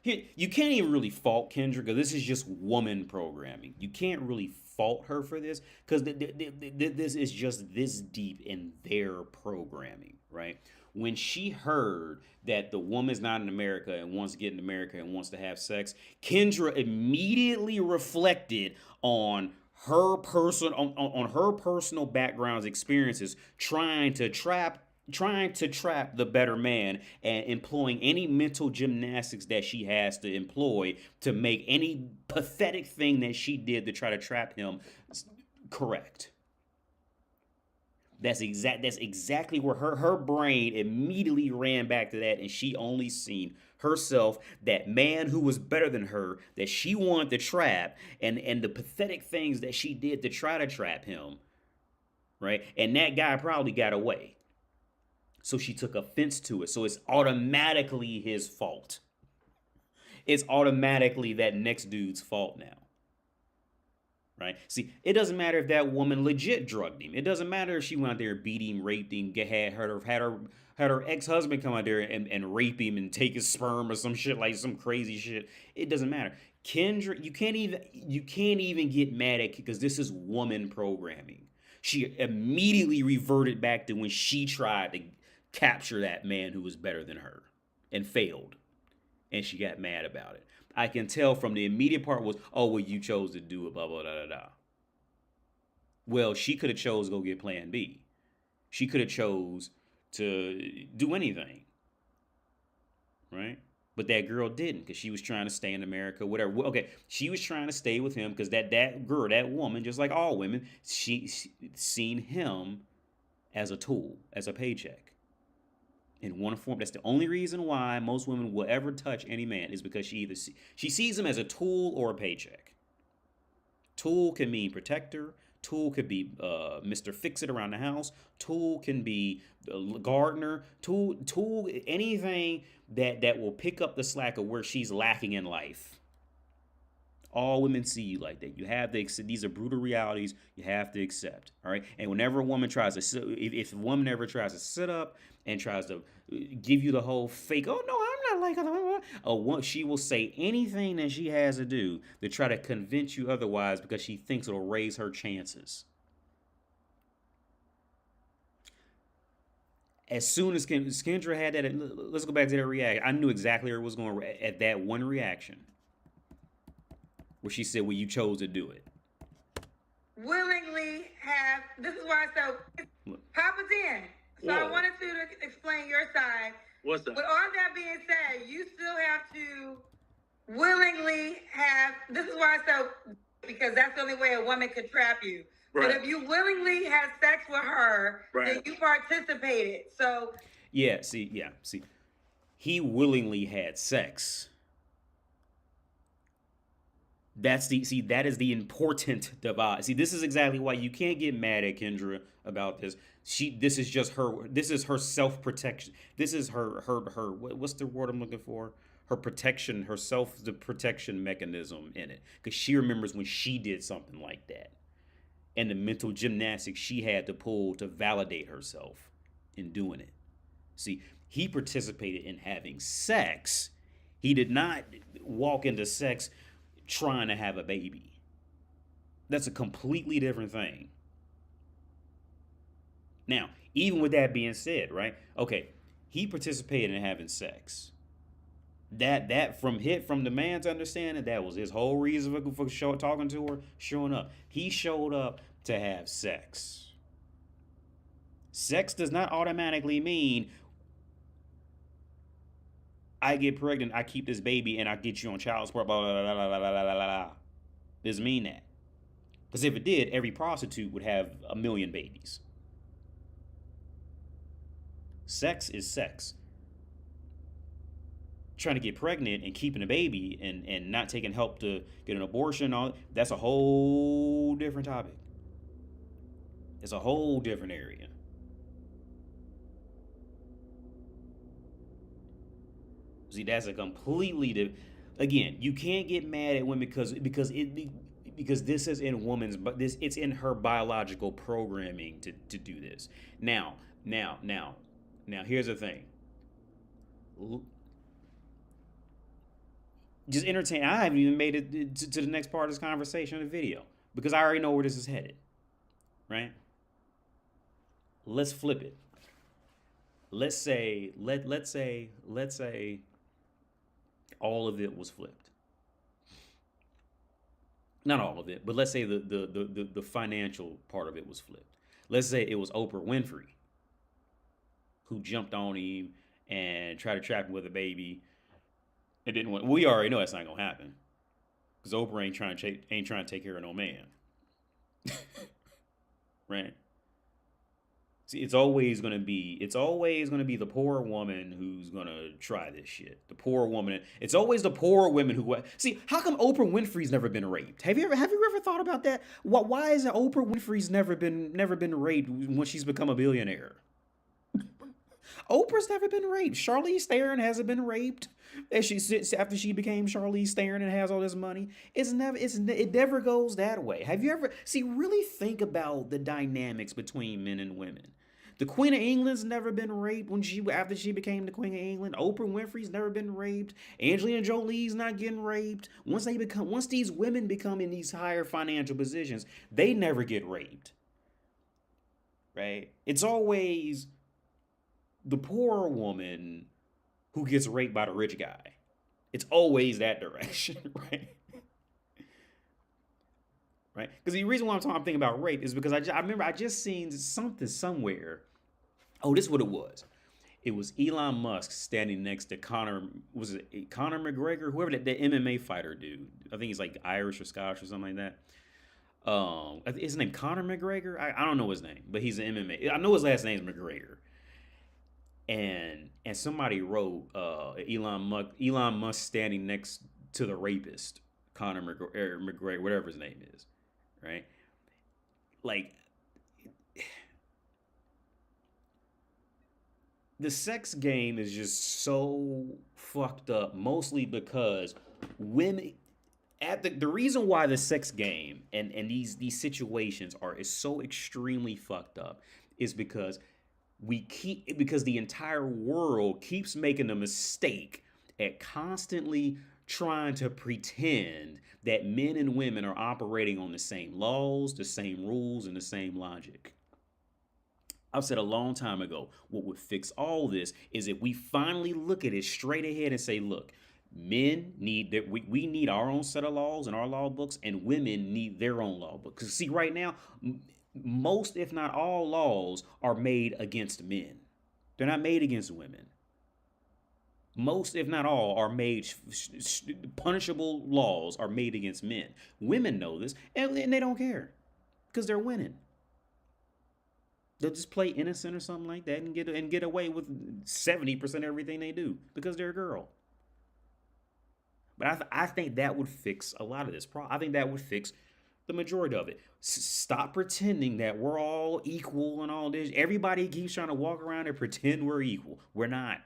you can't even really fault Kendra because this is just woman programming. You can't really fault her for this because this is just this deep in their programming, right? When she heard that the woman's not in America and wants to get in America and wants to have sex, Kendra immediately reflected on her personal background's experiences trying to trap the better man and employing any mental gymnastics that she has to employ to make any pathetic thing that she did to try to trap him correct. That's exactly where her brain immediately ran back to that, and she only seen herself, that man who was better than her, that she wanted to trap, and the pathetic things that she did to try to trap him, right? And that guy probably got away. So she took offense to it. So it's automatically his fault. It's automatically that next dude's fault now. Right? See, it doesn't matter if that woman legit drugged him. It doesn't matter if she went out there, beat him, raped him, had her ex-husband come out there and rape him and take his sperm or some shit, like some crazy shit. It doesn't matter. Kendra, you can't even get mad at, because this is woman programming. She immediately reverted back to when she tried to capture that man who was better than her and failed. And she got mad about it. I can tell from the immediate part was, oh, well, you chose to do it, blah, blah, blah, blah, blah. Well, she could have chose to go get Plan B. She could have chose to do anything, right? But that girl didn't, because she was trying to stay in America, whatever. Okay, she was trying to stay with him because that girl, that woman, just like all women, she seen him as a tool, as a paycheck. In one form. That's the only reason why most women will ever touch any man, is because she sees him as a tool or a paycheck. Tool can mean protector. Tool could be Mr. Fix-It around the house. Tool can be gardener. Tool, anything that will pick up the slack of where she's lacking in life. all women see you like that. You have to accept, these are brutal realities you have to accept. All right. And whenever a woman tries to, if a woman ever tries to sit up and tries to give you the whole fake, oh no, I'm not like, she will say anything that she has to do to try to convince you otherwise because she thinks it'll raise her chances. As soon as Kendra had that, let's go back to that reaction. I knew exactly where it was going at that one reaction where she said, well, you chose to do it. Willingly have, this is why, so Papa's in. So I wanted to explain your side. What's up? With all that being said, you still have to willingly have, this is why, so, because that's the only way a woman could trap you. Right. But if you willingly had sex with her, then you participated. So see, he willingly had sex. That is the important divide. See, this is exactly why you can't get mad at Kendra about this. This is her self-protection. This is her what's the word I'm looking for? Her protection, the protection mechanism in it. Because she remembers when she did something like that. And the mental gymnastics she had to pull to validate herself in doing it. See, he participated in having sex. He did not walk into sex trying to have a baby. That's a completely different thing. Now, even with that being said, right? Okay, he participated in having sex. That from the man's understanding, that was his whole reason for talking to her, showing up. He showed up to have sex. Sex does not automatically mean I get pregnant, I keep this baby, and I get you on child support, blah, blah, blah, blah, blah, blah, blah, blah. Doesn't mean that. Because if it did, every prostitute would have 1 million babies. Sex is sex. Trying to get pregnant and keeping a baby and not taking help to get an abortion, that's a whole different topic. It's a whole different area. See, that's a completely different. Again, you can't get mad at women because this is in woman's, but it's in her biological programming to do this. Now, here's the thing. Just entertain. I haven't even made it to the next part of this conversation in the video because I already know where this is headed. Right? Let's flip it. Let's say all of it was flipped. Not all of it, but let's say the financial part of it was flipped. Let's say it was Oprah Winfrey who jumped on him and tried to trap him with a baby. It didn't want. We already know that's not gonna happen because Oprah ain't trying to take care of no man. Right? See, it's always gonna be the poor woman who's gonna try this shit. The poor woman. It's always the poor women who. See, how come Oprah Winfrey's never been raped? Have you ever thought about that? Why is it Oprah Winfrey's never been raped when she's become a billionaire? Oprah's never been raped. Charlize Theron hasn't been raped. As she sits after she became Charlize Theron and has all this money. It never goes that way. Have you ever really think about the dynamics between men and women? The Queen of England's never been raped after she became the Queen of England. Oprah Winfrey's never been raped. Angelina Jolie's not getting raped. Once these women become in these higher financial positions, they never get raped. Right? It's always the poor woman who gets raped by the rich guy. It's always that direction, right? Right? Because the reason why I'm thinking about rape is because I remember I just seen something somewhere. Oh, this is what it was. It was Elon Musk standing next to Conor McGregor, whoever that MMA fighter dude. I think he's like Irish or Scottish or something like that. His name Conor McGregor? I don't know his name, but he's an MMA. I know his last name is McGregor. And somebody wrote Elon Musk standing next to the rapist, Conor McGregor, whatever his name is, right? Like, the sex game is just so fucked up, mostly because women, at the reason why the sex game and these situations is so extremely fucked up is because because the entire world keeps making the mistake at constantly trying to pretend that men and women are operating on the same laws, the same rules, and the same logic. I've said a long time ago, what would fix all this is if we finally look at it straight ahead and say, look, men need that we need our own set of laws and our law books, and women need their own law book. Because see, right now, most, if not all, laws are made against men. They're not made against women. Most, if not all, are made punishable laws are made against men. Women know this, and they don't care because they're winning. They'll just play innocent or something like that and get away with 70% of everything they do because they're a girl. But I think that would fix a lot of this problem. I think that would fix the majority of it. Stop pretending that we're all equal and all this. Everybody keeps trying to walk around and pretend we're equal. We're not.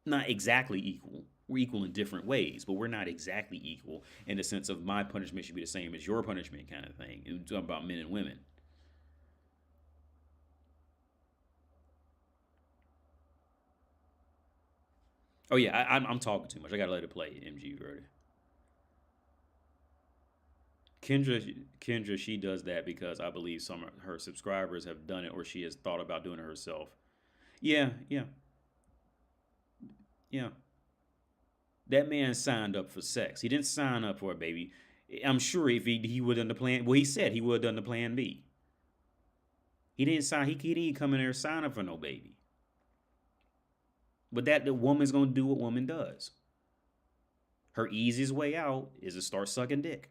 Not exactly equal. We're equal in different ways, but we're not exactly equal in the sense of my punishment should be the same as your punishment kind of thing. We're talking about men and women. Oh yeah, I'm talking too much. I gotta let it play. MG Verdi. Kendra, she does that because I believe some of her subscribers have done it, or she has thought about doing it herself. Yeah, yeah, yeah. That man signed up for sex. He didn't sign up for a baby. I'm sure if he would have done the plan, well, he said he would have done the plan B. He didn't sign. He didn't come in there and sign up for no baby. But that the woman's gonna do what woman does. Her easiest way out is to start sucking dick.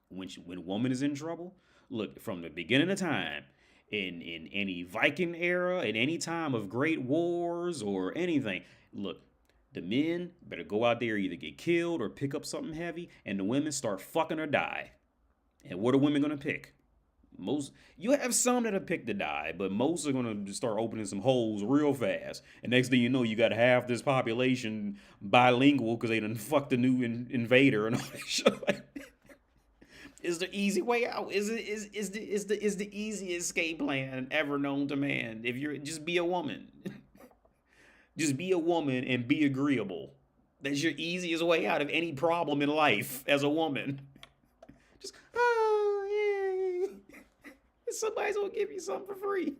When a woman is in trouble, look, from the beginning of time, in any Viking era, in any time of great wars or anything, look, the men better go out there, either get killed or pick up something heavy, and the women start fucking or die. And what are women gonna pick? Most, you have some that have picked to die, but most are gonna start opening some holes real fast. And next thing you know, you got half this population bilingual because they done fucked a new invader and all that shit. Is the easy way out? Is the easy escape plan ever known to man? If you're just be a woman, just be a woman and be agreeable. That's your easiest way out of any problem in life as a woman. Just oh yeah. Somebody's gonna give you something for free.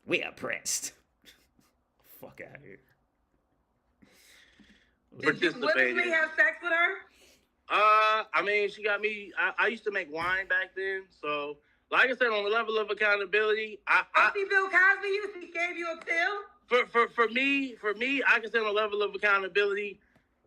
We oppressed. Fuck out of here. Did you willingly have sex with her? I mean, she got me. I used to make wine back then, so like I said, on the level of accountability, See Bill Cosby, he gave you a pill. For me, I can say on the level of accountability,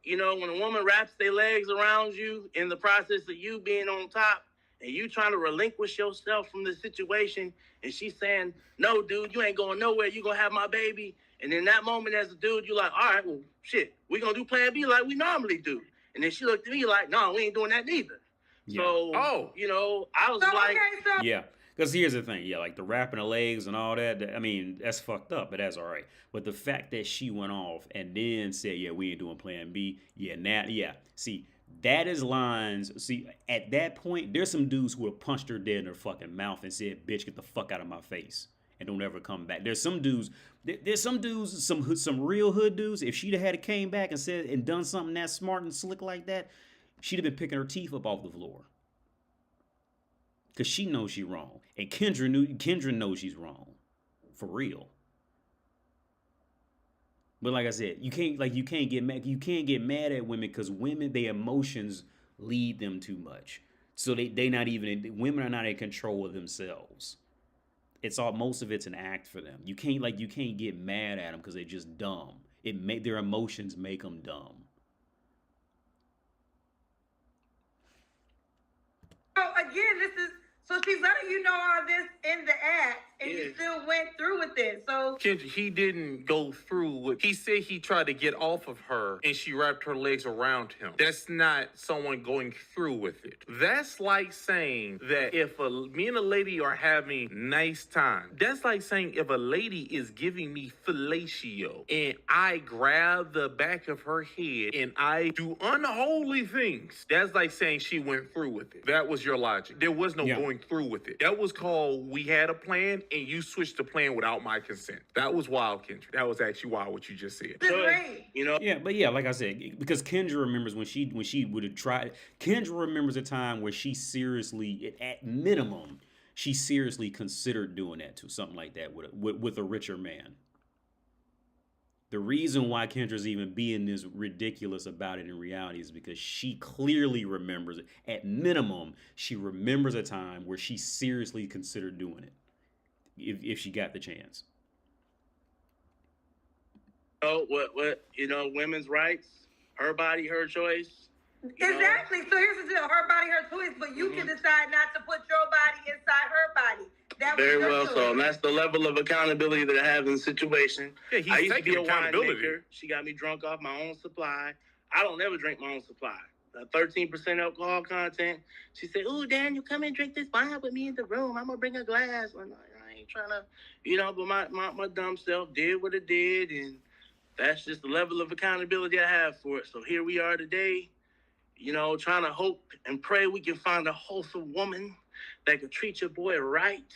you know, when a woman wraps their legs around you in the process of you being on top and you trying to relinquish yourself from the situation, and she's saying, "No, dude, you ain't going nowhere. You gonna have my baby." And in that moment, as a dude, you're like, "All right, well, shit, we gonna do Plan B like we normally do." And then she looked at me like, "No, we ain't doing that neither." Yeah. So, you know, I was like, yeah. Because here's the thing, yeah, like the wrapping the legs and all that, I mean, that's fucked up, but that's all right. But the fact that she went off and then said, yeah, we ain't doing Plan B, yeah, now, yeah. See, that is lines. See, at that point, there's some dudes who have punched her dead in her fucking mouth and said, bitch, get the fuck out of my face and don't ever come back. There's some dudes, some real hood dudes, if she'd have had came back and said and done something that smart and slick like that, she'd have been picking her teeth up off the floor. Because she knows she's wrong. And Kendra knows she's wrong. For real. But like I said, you can't get mad at women because women, their emotions lead them too much. So women are not in control of themselves. Most of it's an act for them. You can't get mad at them because they're just dumb. Their emotions make them dumb. So again, so she's letting you know all this in the act, and you still went through with it. So Kendra, he didn't go through with. He said he tried to get off of her, and she wrapped her legs around him. That's not someone going through with it. That's like saying that if me and a lady are having nice time, that's like saying if a lady is giving me fellatio and I grab the back of her head and I do unholy things, that's like saying she went through with it. That was your logic. There was no going through with it. That was called we had a plan and you switched the plan without my consent. That was wild, Kendra. That was actually wild what you just said. great. You know? Yeah, but like I said, because Kendra remembers when she would have tried. Kendra remembers a time where she seriously, at minimum, she seriously considered doing that to something like that with a richer man. The reason why Kendra's even being this ridiculous about it in reality is because she clearly remembers it. At minimum, she remembers a time where she seriously considered doing it, if she got the chance. Oh, what women's rights, her body, her choice. Exactly. So here's the deal: her body, her choice. But you can decide not to put your body inside her body. That was very your well choice. so. And that's the level of accountability that I have in the situation. Yeah, he's I used to be taking a accountability. winemaker. She got me drunk off my own supply. I don't never drink my own supply. 13% alcohol content. She said, "Ooh, Daniel, come and drink this wine with me in the room. I'm gonna bring a glass." Well, I ain't trying to, but my dumb self did what it did, and that's just the level of accountability I have for it. So here we are today, trying to hope and pray we can find a wholesome woman that could treat your boy right.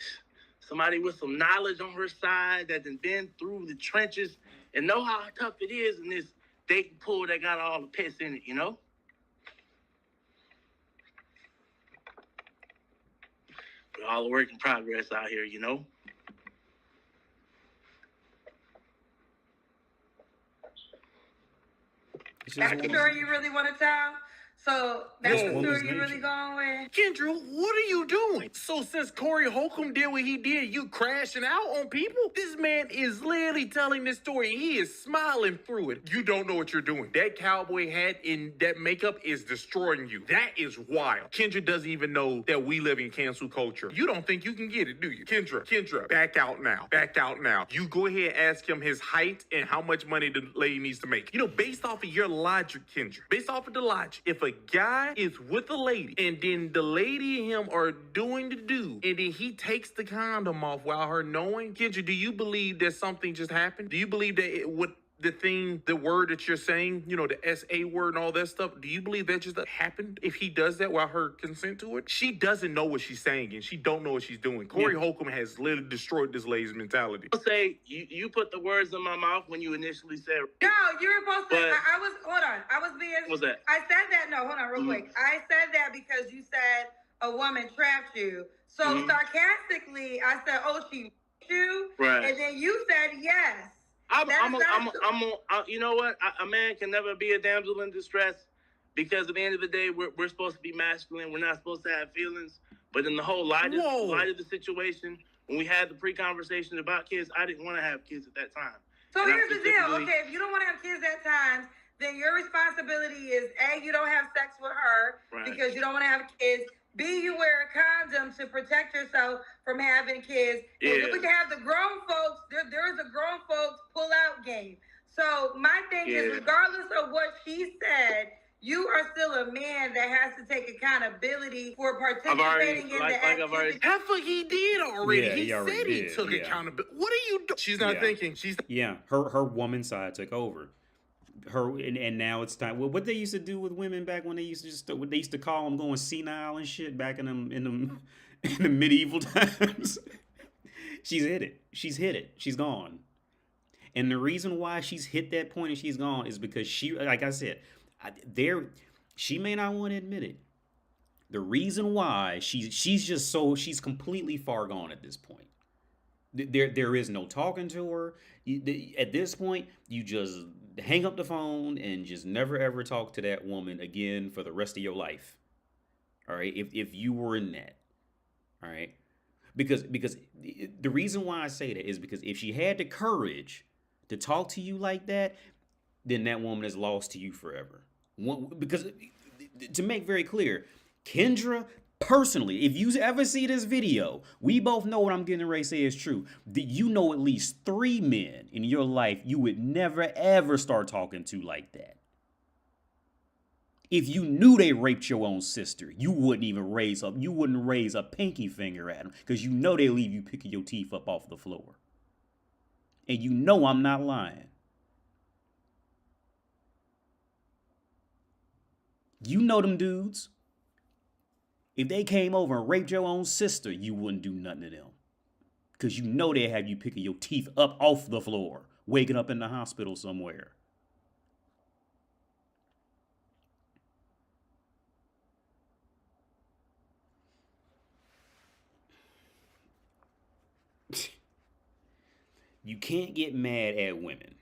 Somebody with some knowledge on her side that has been through the trenches and know how tough it is in this dating pool that got all the piss in it, We're all a work in progress out here, That's the story you really want to tell? So that's the woman's story you really nature. going with? Kendra, what are you doing? So since Corey Holcomb did what he did, you crashing out on people? This man is literally telling this story and he is smiling through it. You don't know what you're doing. That cowboy hat and that makeup is destroying you. That is wild. Kendra doesn't even know that we live in cancel culture. You don't think you can get it, do you? Kendra, back out now. Back out now. You go ahead and ask him his height and how much money the lady needs to make. Based off of your logic, Kendra, based off of the logic, if a guy is with a lady and then the lady and him are doing the do and then he takes the condom off without her knowing, Kendra, do you believe that something just happened? Do you believe that the word that you're saying, the SA word and all that stuff, do you believe that just happened if he does that without her consent to it? She doesn't know what she's saying and she don't know what she's doing. Corey Holcomb has literally destroyed this lady's mentality. I'll say you put the words in my mouth when you initially said. No, you were supposed to. Hold on. I was being. What's that? I said that. No, hold on, real quick. I said that because you said a woman trapped you. So sarcastically, I said, "Oh, she raped you," right? And then you said yes. You know what? A man can never be a damsel in distress because at the end of the day, we're supposed to be masculine. We're not supposed to have feelings. But in the whole light of the situation, when we had the pre-conversation about kids, I didn't want to have kids at that time. So here's the deal. Okay, if you don't want to have kids at times, then your responsibility is A, you don't have sex with her because you don't want to have kids. B, you wear a condom to protect yourself from having kids. Yeah. And then we can have the grown folks. There's a grown folks pull-out game. So my thing is, regardless of what she said, you are still a man that has to take accountability for participating in the activity. Heifer, he did already. Yeah, he said he took accountability. What are you doing? She's not thinking. Her woman side took over. And now it's time. Well, what they used to do with women back when they used to call them going senile and shit back in the medieval times. She's hit it. She's gone. And the reason why she's hit that point and she's gone is because she, like I said, she may not want to admit it. The reason why she's completely far gone at this point. There is no talking to her. At this point, you just hang up the phone and just never ever talk to that woman again for the rest of your life. All right, if you were in that, all right, because the reason why I say that is because if she had the courage to talk to you like that, then that woman is lost to you forever. Because to make very clear, Kendra Personally, if you ever see this video, we both know what I'm getting ready to say is true. You know at least 3 men in your life you would never ever start talking to like that. If you knew they raped your own sister, you wouldn't raise a pinky finger at them because you know they leave you picking your teeth up off the floor. And you know I'm not lying. You know them dudes. If they came over and raped your own sister, you wouldn't do nothing to them. Because you know they have you picking your teeth up off the floor, waking up in the hospital somewhere. You can't get mad at women.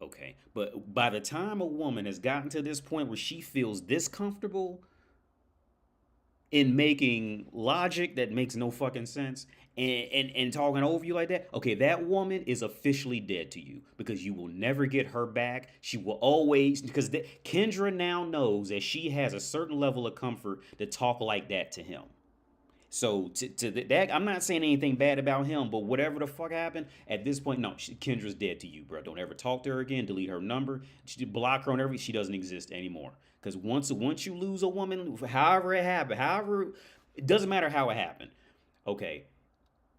Okay. But by the time a woman has gotten to this point where she feels this comfortable in making logic that makes no fucking sense and talking over you like that, okay, that woman is officially dead to you because you will never get her back. She will always, because Kendra now knows that she has a certain level of comfort to talk like that to him. So to that, I'm not saying anything bad about him, but whatever the fuck happened at this point, no, Kendra's dead to you, bro. Don't ever talk to her again. Delete her number. Block her on everything. She doesn't exist anymore. Because once you lose a woman, however it happened, it doesn't matter how it happened. Okay,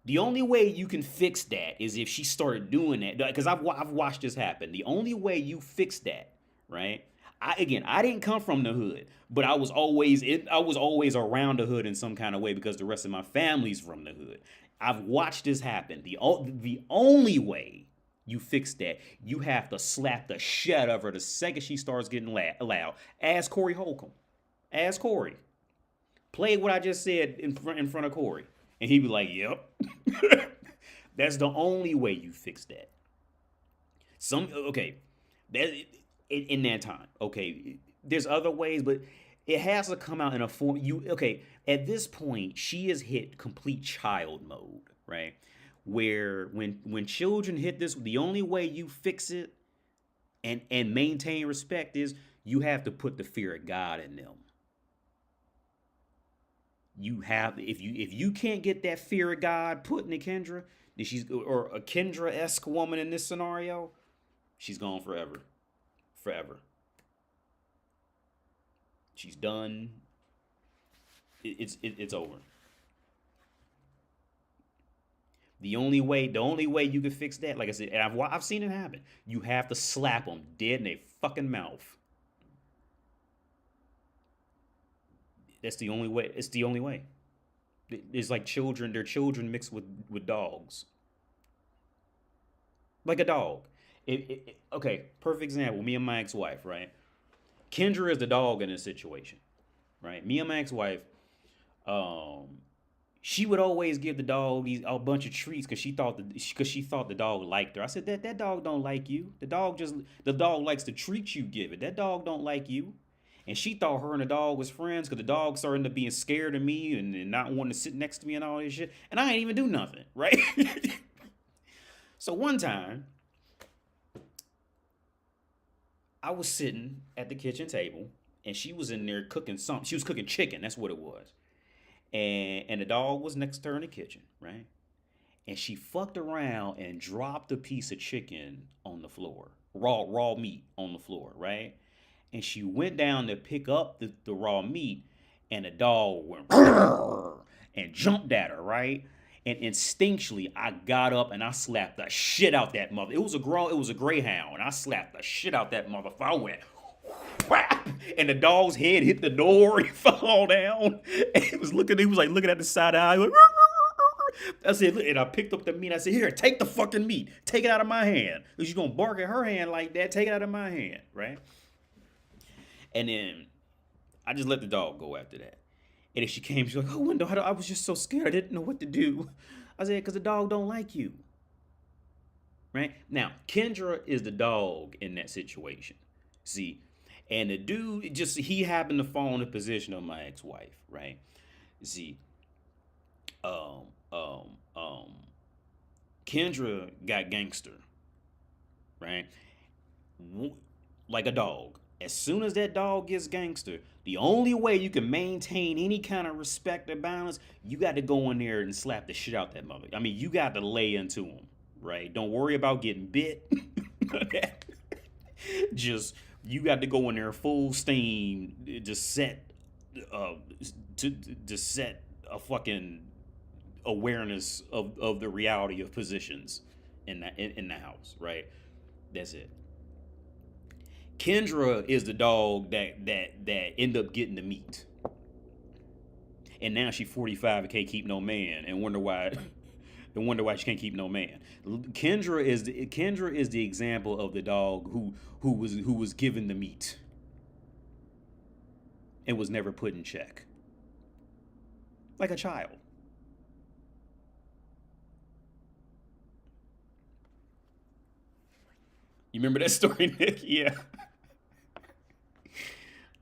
the only way you can fix that is if she started doing that. Because I've watched this happen. The only way you fix that, right? I didn't come from the hood, but I was always around the hood in some kind of way because the rest of my family's from the hood. I've watched this happen. The only way you fix that, you have to slap the shit out of her the second she starts getting loud. Ask Corey Holcomb. Ask Corey. Play what I just said in front of Corey, and he'd be like, "Yep." That's the only way you fix that. In that time, okay, there's other ways, but it has to come out in a form. At this point, she has hit complete child mode, right? Where when children hit this, the only way you fix it and maintain respect is you have to put the fear of God in them. You have, if you can't get that fear of God put in Kendra, then or a Kendra-esque woman in this scenario, she's gone forever. Forever. She's done. It's over. The only way you can fix that, like I said, and I've seen it happen. You have to slap them dead in their fucking mouth. That's the only way. It's the only way. It's like children. They're children mixed with dogs. Like a dog. Okay, perfect example. Me and my ex-wife, right? Kendra is the dog in this situation, right? Me and my ex-wife, she would always give the dog a bunch of treats because she thought the dog liked her. I said that dog don't like you. The dog likes the treats you give it. That dog don't like you. And she thought her and the dog was friends because the dog started up being scared of me and not wanting to sit next to me and all this shit. And I ain't even do nothing, right? So one time, I was sitting at the kitchen table and she was in there cooking something. She was cooking chicken. That's what it was. And the dog was next to her in the kitchen, right? And she fucked around and dropped a piece of chicken on the floor. Raw meat on the floor, right? And she went down to pick up the raw meat and the dog went and jumped at her, right? And instinctually, I got up and I slapped the shit out that mother. It was a greyhound, and I slapped the shit out that motherfucker. I went whap, and the dog's head hit the door. He fell down. And he was looking at the side eye. Like, I said, and I picked up the meat. I said, "Here, take the fucking meat. Take it out of my hand. Because you're gonna bark at her hand like that. Take it out of my hand, right?" And then I just let the dog go after that. And if she came, she's like, "Oh, Wendell, I was just so scared. I didn't know what to do." I said, "Because the dog don't like you." Right? Now, Kendra is the dog in that situation. See? And the dude, he happened to fall in the position of my ex-wife, right? See? Kendra got gangster, right? Like a dog. As soon as that dog gets gangster, the only way you can maintain any kind of respect or balance, you got to go in there and slap the shit out that mother. I mean, you got to lay into him, right? Don't worry about getting bit. Just you got to go in there full steam, just set, uh, to set a fucking awareness of the reality of positions in the house, right? That's it. Kendra is the dog that end up getting the meat, and now she's 45 and can't keep no man, and wonder why. And wonder why she can't keep no man. Kendra is the example of the dog who was given the meat and was never put in check, like a child. You remember that story, Nick? Yeah.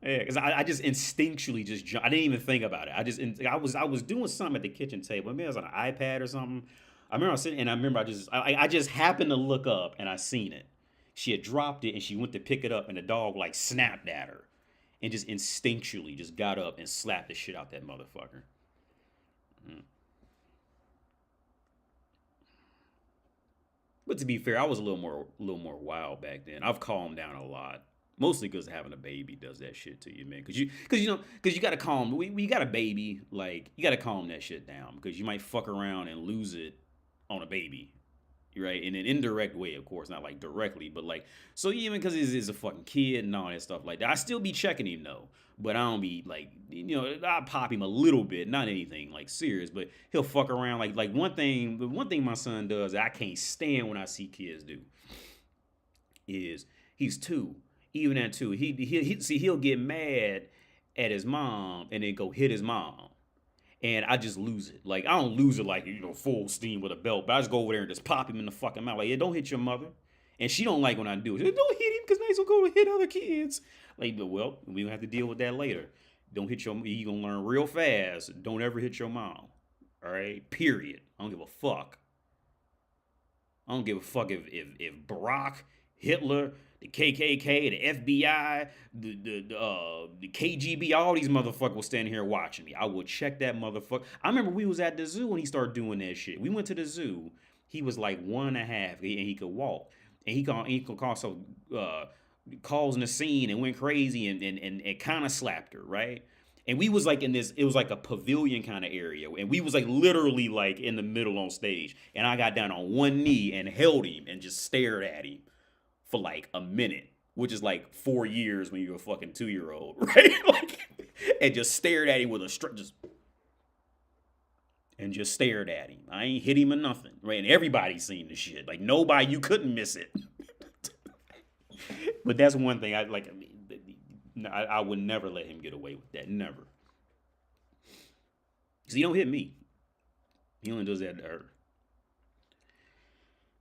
Yeah, because I just instinctually just jumped. I didn't even think about it. I was doing something at the kitchen table. Maybe it was on an iPad or something. I remember I was sitting and I remember I just happened to look up and I seen it. She had dropped it and she went to pick it up and the dog like snapped at her and just instinctually just got up and slapped the shit out that motherfucker. Mm. But to be fair, I was a little more wild back then. I've calmed down a lot. Mostly because having a baby does that shit to you, man. Because you gotta calm. When you got a baby, like you gotta calm that shit down because you might fuck around and lose it on a baby, right? In an indirect way, of course, not like directly, but like so even because he's a fucking kid and all that stuff like that. I still be checking him though, but I don't be like I pop him a little bit, not anything like serious, but he'll fuck around like one thing my son does that I can't stand when I see kids do is he's 2. Even at 2, he'll get mad at his mom and then go hit his mom, and I just lose it. Like I don't lose it like full steam with a belt, but I just go over there and just pop him in the fucking mouth. Like yeah, don't hit your mother, and she don't like when I do it. She like, don't hit him because now he's gonna go hit other kids. Like well, we gonna have to deal with that later. Don't hit your. You gonna learn real fast. Don't ever hit your mom. All right. Period. I don't give a fuck. I don't give a fuck if Barack, Hitler, the KKK, the FBI, the KGB, all these motherfuckers were standing here watching me. I would check that motherfucker. I remember we was at the zoo when he started doing that shit. We went to the zoo. He was like 1.5 and he could walk. And he could call some causing a scene and went crazy and kind of slapped her, right? And we was like in this, it was like a pavilion kind of area. And we was like literally like in the middle on stage. And I got down on one knee and held him and just stared at him for like a minute, which is like 4 years when you're a fucking 2-year-old, right? Like, and just stared at him with just stared at him. I ain't hit him or nothing, right? And everybody seen the shit. Like nobody, you couldn't miss it. But that's one thing I like. I would never let him get away with that. Never. Because he don't hit me. He only does that to her.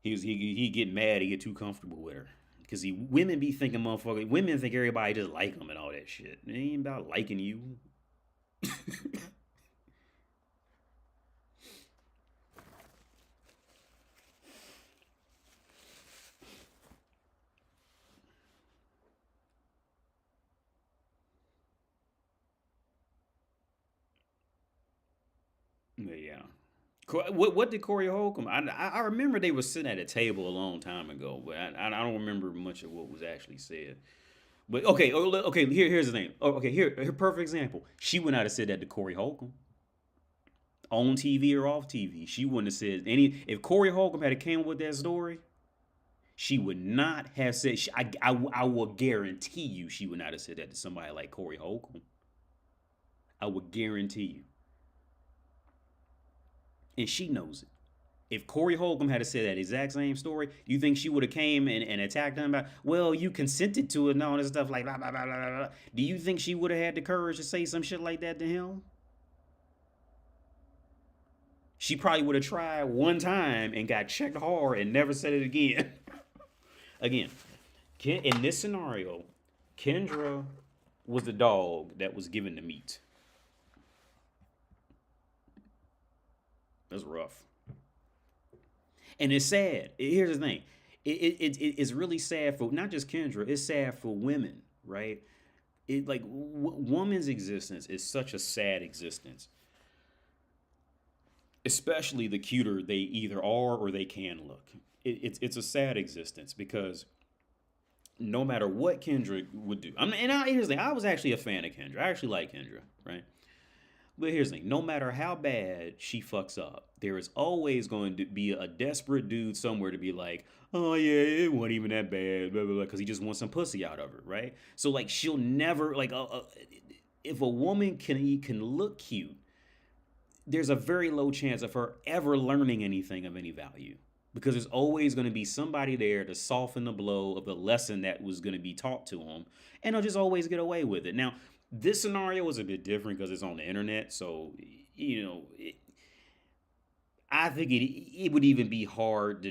He get mad. He get too comfortable with her. Because women be thinking motherfucker. Women think everybody just like them and all that shit. It ain't about liking you. Yeah. What did Corey Holcomb? I remember they were sitting at a table a long time ago, but I don't remember much of what was actually said. But okay, here's the thing. Okay, here perfect example. She would not have said that to Corey Holcomb on TV or off TV. She wouldn't have said any. If Corey Holcomb had came with that story, she would not have said. I will guarantee you, she would not have said that to somebody like Corey Holcomb. I would guarantee you. And she knows it. If Corey Holcomb had said that exact same story, you think she would have came and attacked him about, well, you consented to it and all this stuff like blah, blah, blah, blah, blah. Do you think she would have had the courage to say some shit like that to him? She probably would have tried one time and got checked hard and never said it again. Again, in this scenario, Kendra was the dog that was given the meat. That's rough. And it's sad. Here's the thing. It's really sad for not just Kendra. It's sad for women right? It like woman's existence is such a sad existence, especially the cuter they either are or they can look. It's a sad existence because no matter what Kendra would do, here's the thing: I was actually a fan of Kendra. I actually like Kendra, right? But here's the thing: no matter how bad she fucks up, there is always going to be a desperate dude somewhere to be like, "Oh yeah, it wasn't even that bad," blah blah blah, because he just wants some pussy out of her, right? So like, she'll never like, if a woman can look cute, there's a very low chance of her ever learning anything of any value. Because there's always going to be somebody there to soften the blow of the lesson that was going to be taught to them, and they'll just always get away with it. Now, this scenario was a bit different because it's on the internet, so I think it would even be hard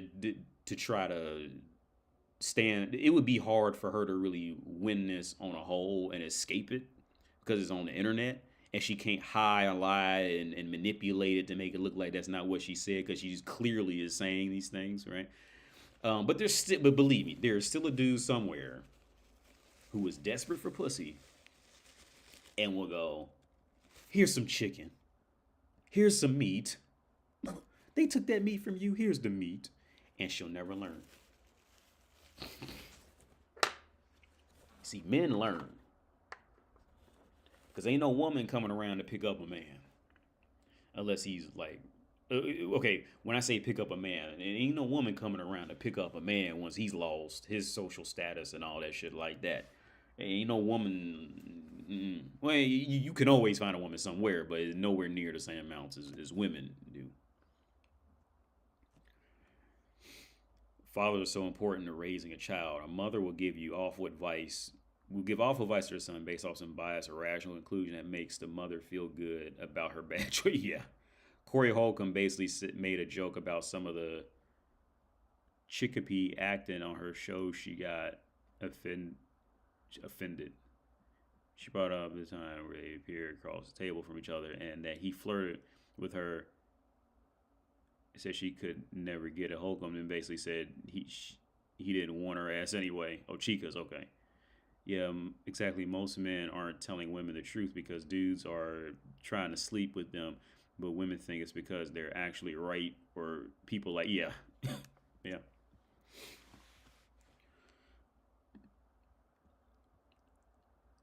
to try to stand. It would be hard for her to really win this on a whole and escape it because it's on the internet. And she can't hide and lie and manipulate it to make it look like that's not what she said, because she clearly is saying these things, right? But believe me, there is still a dude somewhere who is desperate for pussy and will go, "Here's some chicken. Here's some meat. They took that meat from you. Here's the meat," and she'll never learn. See, men learn. Because ain't no woman coming around to pick up a man. Unless he's like, okay, when I say pick up a man, ain't no woman coming around to pick up a man once he's lost his social status and all that shit like that. Ain't no woman, well, you can always find a woman somewhere, but it's nowhere near the same amounts as women do. Fathers are so important to raising a child. A mother will give awful advice to her son based off some bias or rational conclusion that makes the mother feel good about her bad choice. Yeah. Corey Holcomb basically made a joke about some of the Chicopee acting on her show. She got offended. She brought up the time where they appeared across the table from each other and that he flirted with her. Said she could never get it. Holcomb then basically said he didn't want her ass anyway. Oh, Chica's okay. Yeah, exactly. Most men aren't telling women the truth because dudes are trying to sleep with them, but women think it's because they're actually right, or people like, yeah. Yeah.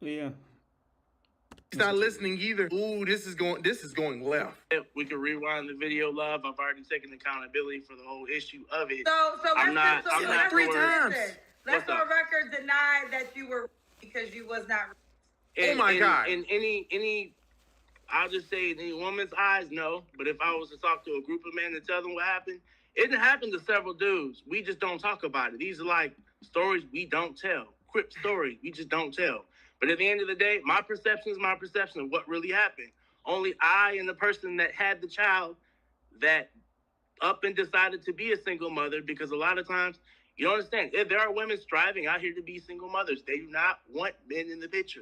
Yeah. He's not listening either. Ooh, this is going left. We can rewind the video, love. I've already taken accountability for the whole issue of it. So I'm not three times. Let's go record deny that you were because you was not. Oh my God. In any, I'll just say in any woman's eyes, no. But if I was to talk to a group of men and tell them what happened, it happened to several dudes. We just don't talk about it. These are like stories we don't tell. Crip stories we just don't tell. But at the end of the day, my perception is my perception of what really happened. Only I and the person that had the child that up and decided to be a single mother, because a lot of times, you don't understand, if there are women striving out here to be single mothers, they do not want men in the picture.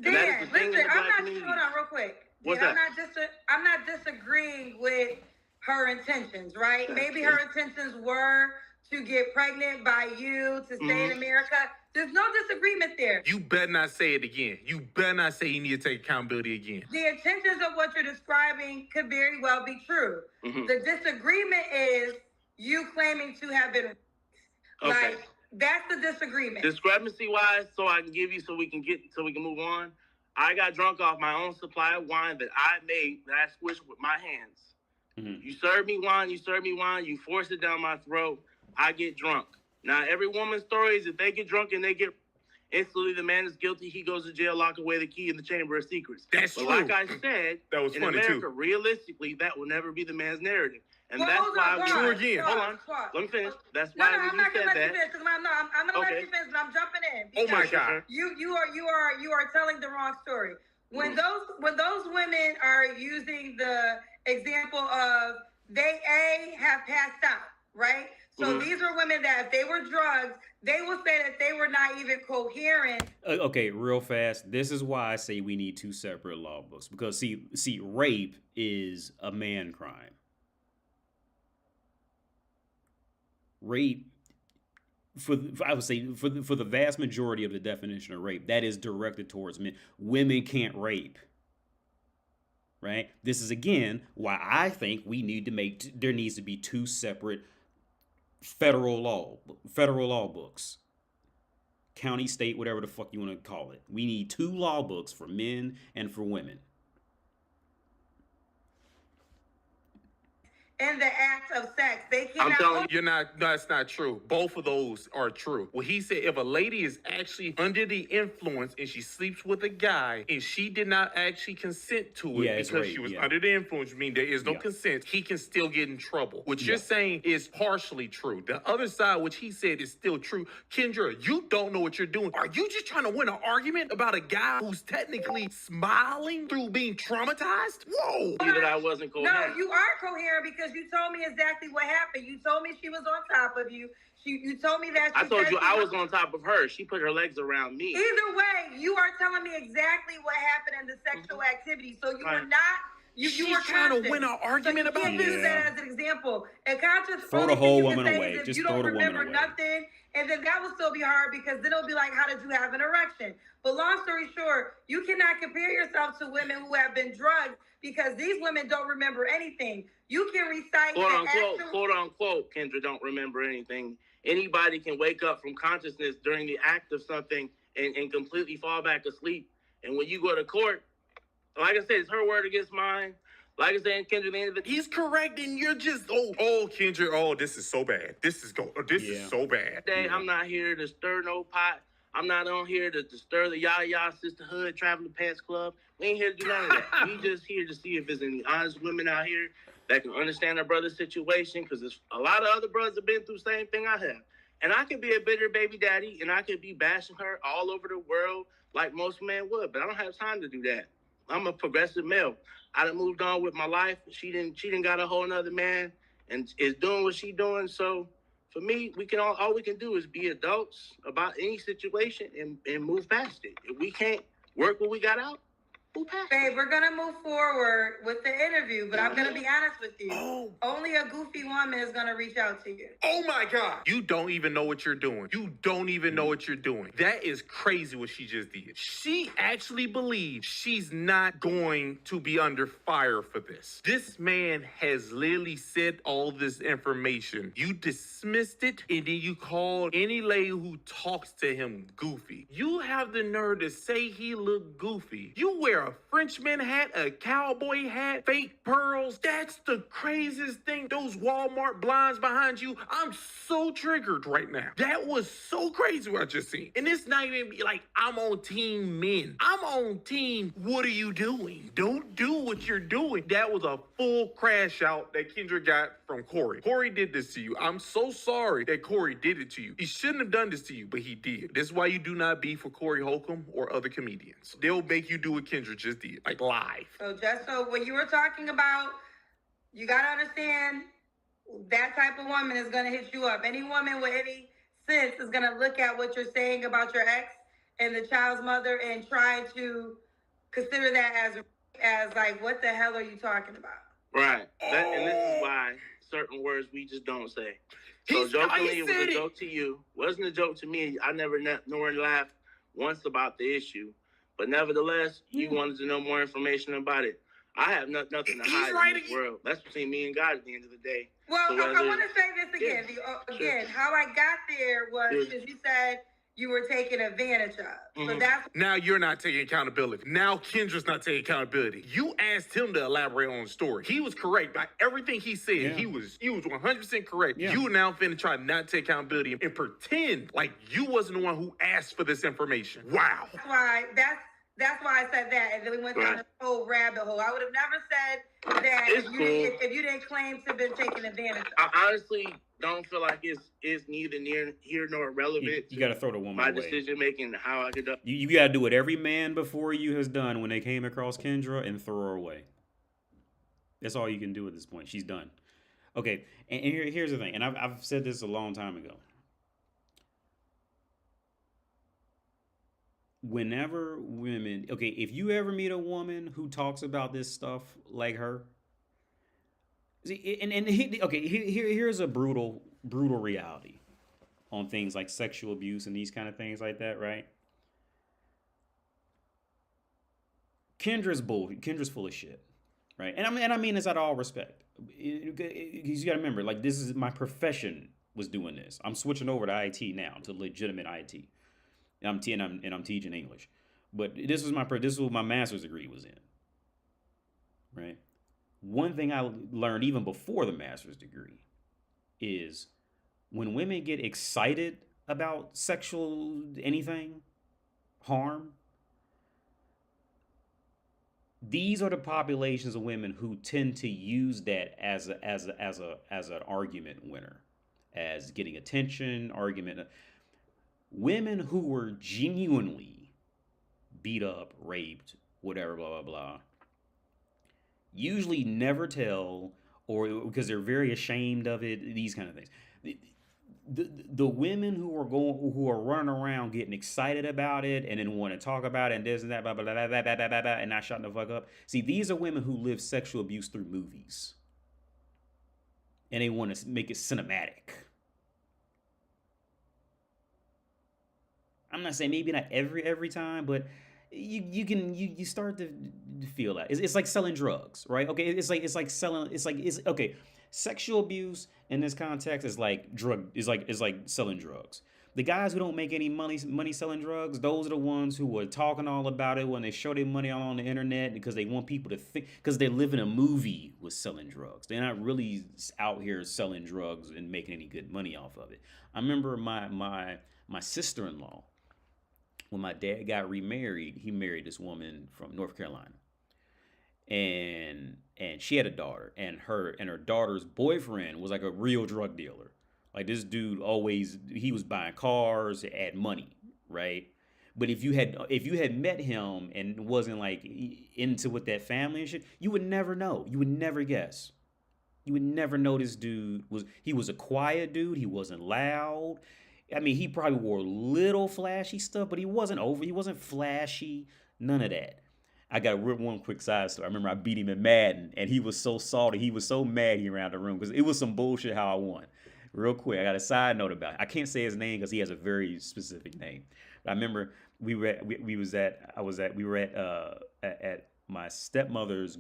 And that is the thing in the Black community. Hold on real quick. What's that? that? I'm not disagreeing with her intentions, right? Maybe her intentions were to get pregnant by you, to stay in America. There's no disagreement there. You better not say it again. You better not say you need to take accountability again. The intentions of what you're describing could very well be true. The disagreement is you claiming to have been like, that's the disagreement. Discrepancy wise, so we can move on. I got drunk off my own supply of wine that I made, that I squished with my hands. You serve me wine, you force it down my throat, I get drunk. Now, every woman's story is if they get drunk and they get instantly, the man is guilty, he goes to jail, lock away the key in the chamber of secrets. That's true. Like I said, that was in funny America, too. realistically, that will never be the man's narrative. And well, that's why True again. Hold on. Let me finish. That's why I'm not when you said that. I'm gonna let you finish, but I'm jumping in. Oh my God. You are telling the wrong story. When those women are using the example of they have passed out, right? So these are women that if they were drugged, they will say that they were not even coherent. Okay, real fast. This is why I say we need two separate law books. Because see, rape is a man crime. Rape I would say for the vast majority of the definition of rape, that is directed towards men. Women can't rape. Right? This is again why I think there needs to be two separate federal law books. County, state, whatever the fuck you want to call it. We need two law books for men and for women. In the act of sex, they cannot. I'm telling you, that's not true. Both of those are true. Well, he said if a lady is actually under the influence and she sleeps with a guy and she did not actually consent to it because she was under the influence, I mean there is no consent, he can still get in trouble. What you're saying is partially true. The other side, which he said is still true. Kendra, you don't know what you're doing. Are you just trying to win an argument about a guy who's technically smiling through being traumatized? Whoa! That I wasn't coherent. No, you are coherent because you told me exactly what happened. You told me she was on top of you. You told me that. I told you I was on top of her. She put her legs around me. Either way, you are telling me exactly what happened in the sexual activity. So you were not. You were trying to win an argument about this. You can't use that as an example. And conscious throw the whole woman away. Just you don't remember nothing, and then that will still be hard because then it'll be like, how did you have an erection? But long story short, you cannot compare yourself to women who have been drugged because these women don't remember anything. You can recite quote unquote, Kendra don't remember anything. Anybody can wake up from consciousness during the act of something and completely fall back asleep. And when you go to court, like I said, it's her word against mine. Like I said, Kendra, the end of the he's correct, and you're just Kendra, this is so bad. This is so bad. I'm not here to stir no pot. I'm not on here to stir the yah sisterhood, traveling pants club. We ain't here to do none of that. We just here to see if there's any honest women out here that can understand their brother's situation, because there's a lot of other brothers have been through the same thing I have. And I could be a bitter baby daddy, and I could be bashing her all over the world like most men would, but I don't have time to do that. I'm a progressive male. I done moved on with my life. She didn't got a whole nother man and is doing what she doing. So for me, all we can do is be adults about any situation and move past it. If we can't work what we got out, move past it. Babe, we're gonna move forward with the interview, but I'm gonna be honest with you. Only a goofy woman is gonna reach out to you. Oh my God. You don't even know what you're doing. That is crazy what she just did. She actually believes she's not going to be under fire for this. This man has literally said all this information. You dismissed it, and then you called any lady who talks to him goofy. You have the nerve to say he looked goofy. You wear a Frenchman hat, a cowboy hat, fake pearls. That's the craziest thing. Those Walmart blinds behind you. I'm so triggered right now. That was so crazy what I just seen. And it's not even like I'm on team men. I'm on team, what are you doing? Don't do what you're doing. That was a full crash out that Kendra got from Corey. Corey did this to you. I'm so sorry that Corey did it to you. He shouldn't have done this to you, but he did. This is why you do not beef with Corey Holcomb or other comedians. They'll make you do what Kendra just did, like live. So when you were talking about, you got to understand that type of woman is going to hit you up. Any woman with any sense is going to look at what you're saying about your ex and the child's mother and try to consider that as like, what the hell are you talking about? Right. And this is why certain words we just don't say. So jokingly, it was a joke to you. Wasn't a joke to me. I never laughed once about the issue. But nevertheless, you wanted to know more information about it. I have nothing to hide in this world. That's between me and God at the end of the day. Well, so I want to say this again. How I got there was because you said you were taken advantage of. Mm-hmm. So that's now you're not taking accountability. Now Kendra's not taking accountability. You asked him to elaborate on the story. He was correct by everything he said. Yeah. He was 100% correct. Yeah. You now finna try not to take accountability and pretend like you wasn't the one who asked for this information. Wow. That's why I said that, and then we went down this whole rabbit hole. I would have never said that if you didn't claim to have been taken advantage of. I honestly don't feel like it's neither near here nor relevant. You got to throw the woman away. My decision making, how I could. You got to do what every man before you has done when they came across Kendra and throw her away. That's all you can do at this point. She's done. Okay, and here's the thing, and I've said this a long time ago. Whenever women, if you ever meet a woman who talks about this stuff like her, see, here's a brutal reality on things like sexual abuse and these kind of things like that, right? Kendra's full of shit, right? And I mean this out of all respect. You got to remember, like, this is my profession was doing this. I'm switching over to IT now, to legitimate IT. I'm teaching English, but this was what my master's degree was in, right? One thing I learned even before the master's degree is when women get excited about sexual anything, harm, these are the populations of women who tend to use that as an argument winner, as getting attention, argument. Women who were genuinely beat up, raped, whatever, blah, blah, blah, usually never tell, or because they're very ashamed of it, these kind of things. The women who are running around getting excited about it and then want to talk about it and this and that, blah, blah, blah, blah, blah, blah, blah, blah, and not shutting the fuck up. See, these are women who live sexual abuse through movies. And they want to make it cinematic. I'm not saying maybe not every time, but you start to feel that. It's like selling drugs, right? Okay, it's like okay. Sexual abuse in this context is like selling drugs. The guys who don't make any money selling drugs, those are the ones who are talking all about it when they show their money all on the internet because they want people to think, because they're living a movie with selling drugs. They're not really out here selling drugs and making any good money off of it. I remember my sister-in-law, when my dad got remarried, he married this woman from North Carolina. And she had a daughter, and her daughter's boyfriend was like a real drug dealer. Like, this dude he was buying cars, had money, right? But if you had met him and wasn't like into with that family and shit, you would never know. You would never guess. You would never know this dude was a quiet dude. He wasn't loud. I mean, he probably wore little flashy stuff, but he wasn't flashy, none of that. I got one quick side story. I remember I beat him in Madden, and he was so salty. He was so mad he ran the room because it was some bullshit how I won. Real quick, I got a side note about it. I can't say his name because he has a very specific name. But I remember we were at my stepmother's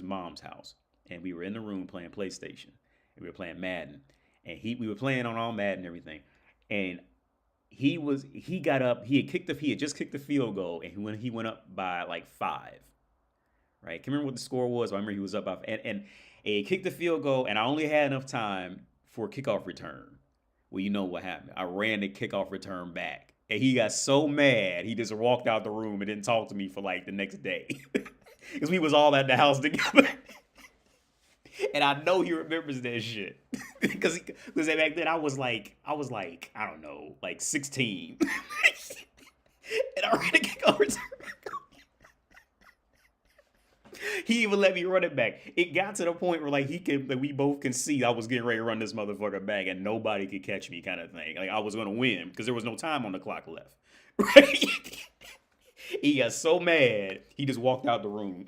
mom's house, and we were in the room playing PlayStation, and we were playing Madden, and we were playing on all Madden and everything, and he got up. He had just kicked the field goal, and when he went up by like 5, right? Can't remember what the score was, but I remember he was up by, and he kicked the field goal, and I only had enough time for a kickoff return. Well, you know what happened? I ran the kickoff return back, and he got so mad he just walked out the room and didn't talk to me for like the next day, because we was all at the house together. And I know he remembers that shit because back then I was like, I don't know, like 16. And I ran a kickoff return. He even let me run it back. It got to the point where like we both can see I was getting ready to run this motherfucker back and nobody could catch me, kind of thing. Like I was gonna win because there was no time on the clock left. Right? He got so mad he just walked out the room.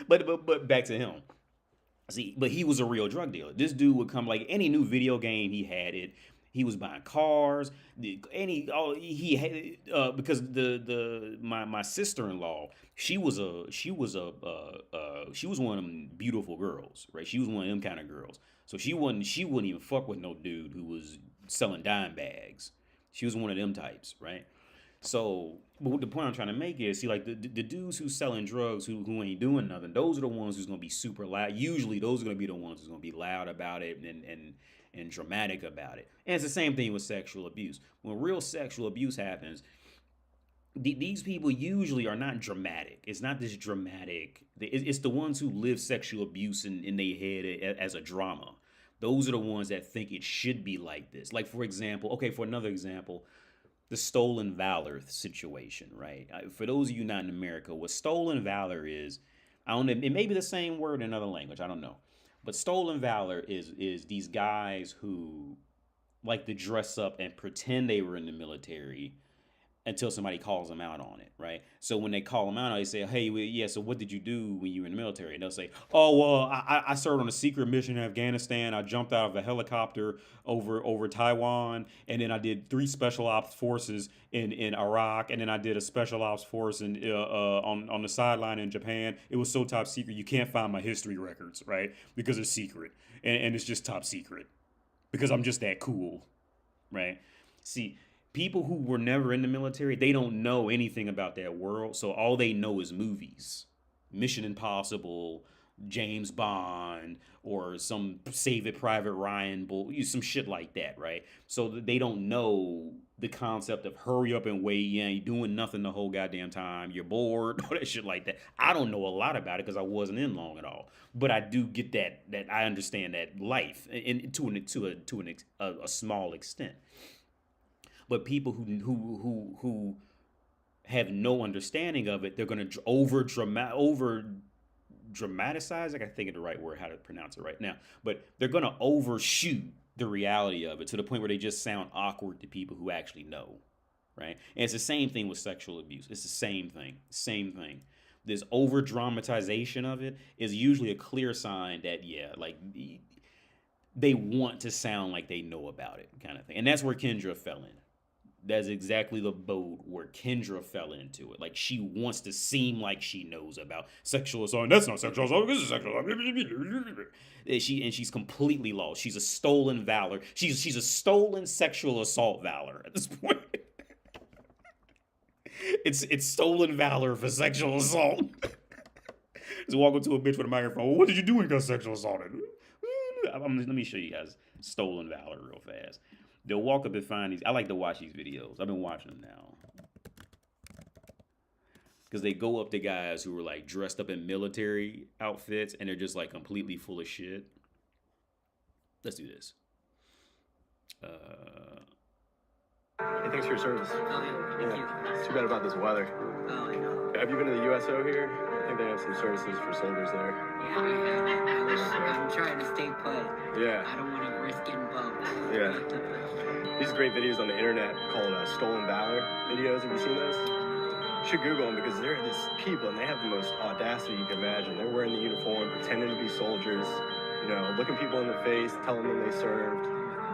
But back to him. See, but he was a real drug dealer. This dude would come, like any new video game, he had it. He was buying cars. Because my sister-in-law, she was one of them beautiful girls, right? She was one of them kind of girls. So she wouldn't even fuck with no dude who was selling dime bags. She was one of them types, right? So, but the point I'm trying to make is, see, like the dudes who selling drugs who ain't doing nothing, those are the ones who's gonna be super loud. Usually, those are gonna be the ones who's gonna be loud about it and dramatic about it. And it's the same thing with sexual abuse. When real sexual abuse happens, these people usually are not dramatic. It's not this dramatic. It's the ones who live sexual abuse in their head as a drama. Those are the ones that think it should be like this. Like, for example, for another example, the stolen valor situation, right? For those of you not in America, what stolen valor is, I don't know, it may be the same word in another language, I don't know. But stolen valor is these guys who like to dress up and pretend they were in the military until somebody calls them out on it, right? So when they call them out, they say, hey, well, yeah, so what did you do when you were in the military? And they'll say, oh, well, I served on a secret mission in Afghanistan. I jumped out of a helicopter over Taiwan, and then I did 3 special ops forces in Iraq, and then I did a special ops force on the sideline in Japan. It was so top secret, you can't find my history records, right? Because it's secret, and it's just top secret because I'm just that cool, right? See, people who were never in the military, they don't know anything about that world. So all they know is movies, Mission Impossible, James Bond, or some Save It Private Ryan, some shit like that, right? So they don't know the concept of hurry up and wait. Yeah, you're doing nothing the whole goddamn time. You're bored, all that shit like that. I don't know a lot about it because I wasn't in long at all. But I do get that I understand that life, and to a small extent. But people who have no understanding of it, they're going to over dramatize. I got to think of the right word, how to pronounce it right now. But they're going to overshoot the reality of it to the point where they just sound awkward to people who actually know, right? And it's the same thing with sexual abuse. It's the same thing. This over dramatization of it is usually a clear sign that, yeah, like they want to sound like they know about it, kind of thing. And that's where Kendra fell in. That's exactly the boat where Kendra fell into it. Like, she wants to seem like she knows about sexual assault. That's not sexual assault. This is sexual assault. And she's completely lost. She's a stolen valor. She's a stolen sexual assault valor at this point. It's stolen valor for sexual assault. Just walk up to a bitch with a microphone. Well, what did you do when you got sexual assaulted? Let me show you guys stolen valor real fast. They'll walk up and find these. I like to watch these videos. I've been watching them now. Because they go up to guys who are like dressed up in military outfits and they're just like completely full of shit. Let's do this. Hey, thanks for your service. Oh, yeah. Thank you. It's too bad about this weather. Oh, I know. Have you been to the USO here? I think they have some services for soldiers there. Yeah, I have. I'm trying to stay put. Yeah. I don't want to risk getting bumped. Yeah. These great videos on the internet called Stolen Valor videos. Have you seen those? You should Google them because they're these people and they have the most audacity you can imagine. They're wearing the uniform, pretending to be soldiers, looking people in the face, telling them they served.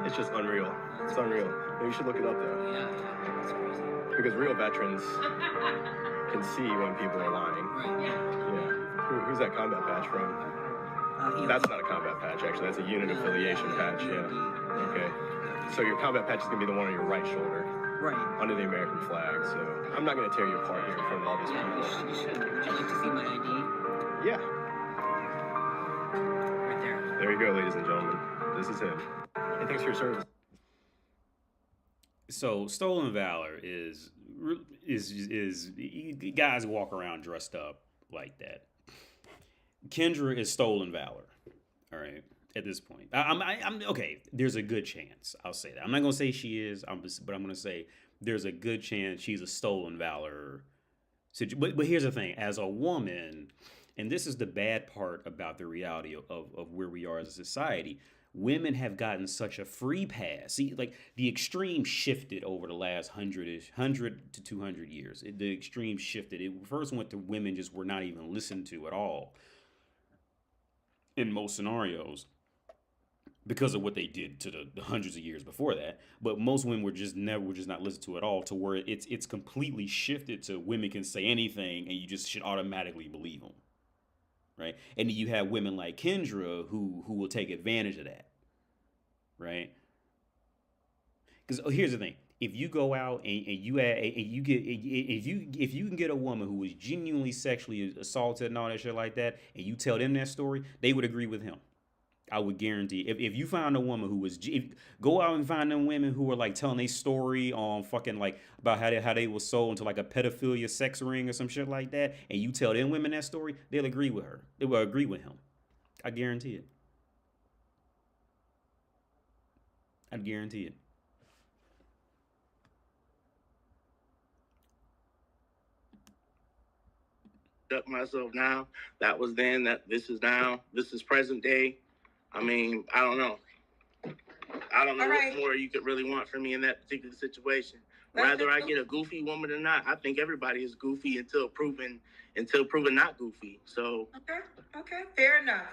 It's just unreal. It's unreal. Maybe you should look it up though. Yeah, that's crazy. Because real veterans can see when people are lying. Right. Yeah. Who's that combat patch from? That's not a combat patch, actually. That's a unit affiliation patch. Yeah. Okay. So your combat patch is going to be the one on your right shoulder. Right. Under the American flag. So I'm not going to tear you apart here in front of all these people. You should. Would you like to see my ID? Yeah. Right there. There you go, ladies and gentlemen. This is him. Hey, thanks for your service. So stolen valor is guys walk around dressed up like that. Kendra is stolen valor. All right. At this point, I'm okay. There's a good chance. I'll say that. I'm not gonna say she is. But I'm gonna say there's a good chance she's a stolen valor. But here's the thing: as a woman, and this is the bad part about the reality of where we are as a society. Women have gotten such a free pass. See, like the extreme shifted over the last 100 to 200 years. The extreme shifted. It first went to women just were not even listened to at all in most scenarios because of what they did to the hundreds of years before that. But most women were just not listened to at all, to where it's completely shifted to women can say anything and you just should automatically believe them. Right. And you have women like Kendra who will take advantage of that. Right. Because here's the thing. If you go out and you can get a woman who was genuinely sexually assaulted and all that shit like that, and you tell them that story, they would agree with him. I would guarantee. If you find a woman who was, go out and find them women who are like telling their story on fucking like about how they was sold into like a pedophilia sex ring or some shit like that, and you tell them women that story, they'll agree with her. They will agree with him. I guarantee it. I guarantee it. Up myself now. That was then. This is now. This is present day. I mean, I don't know. I don't know All right. what more you could really want from me in that particular situation. Let's Whether I just- get a goofy woman or not, I think everybody is goofy until proven not goofy. So Okay. Fair enough.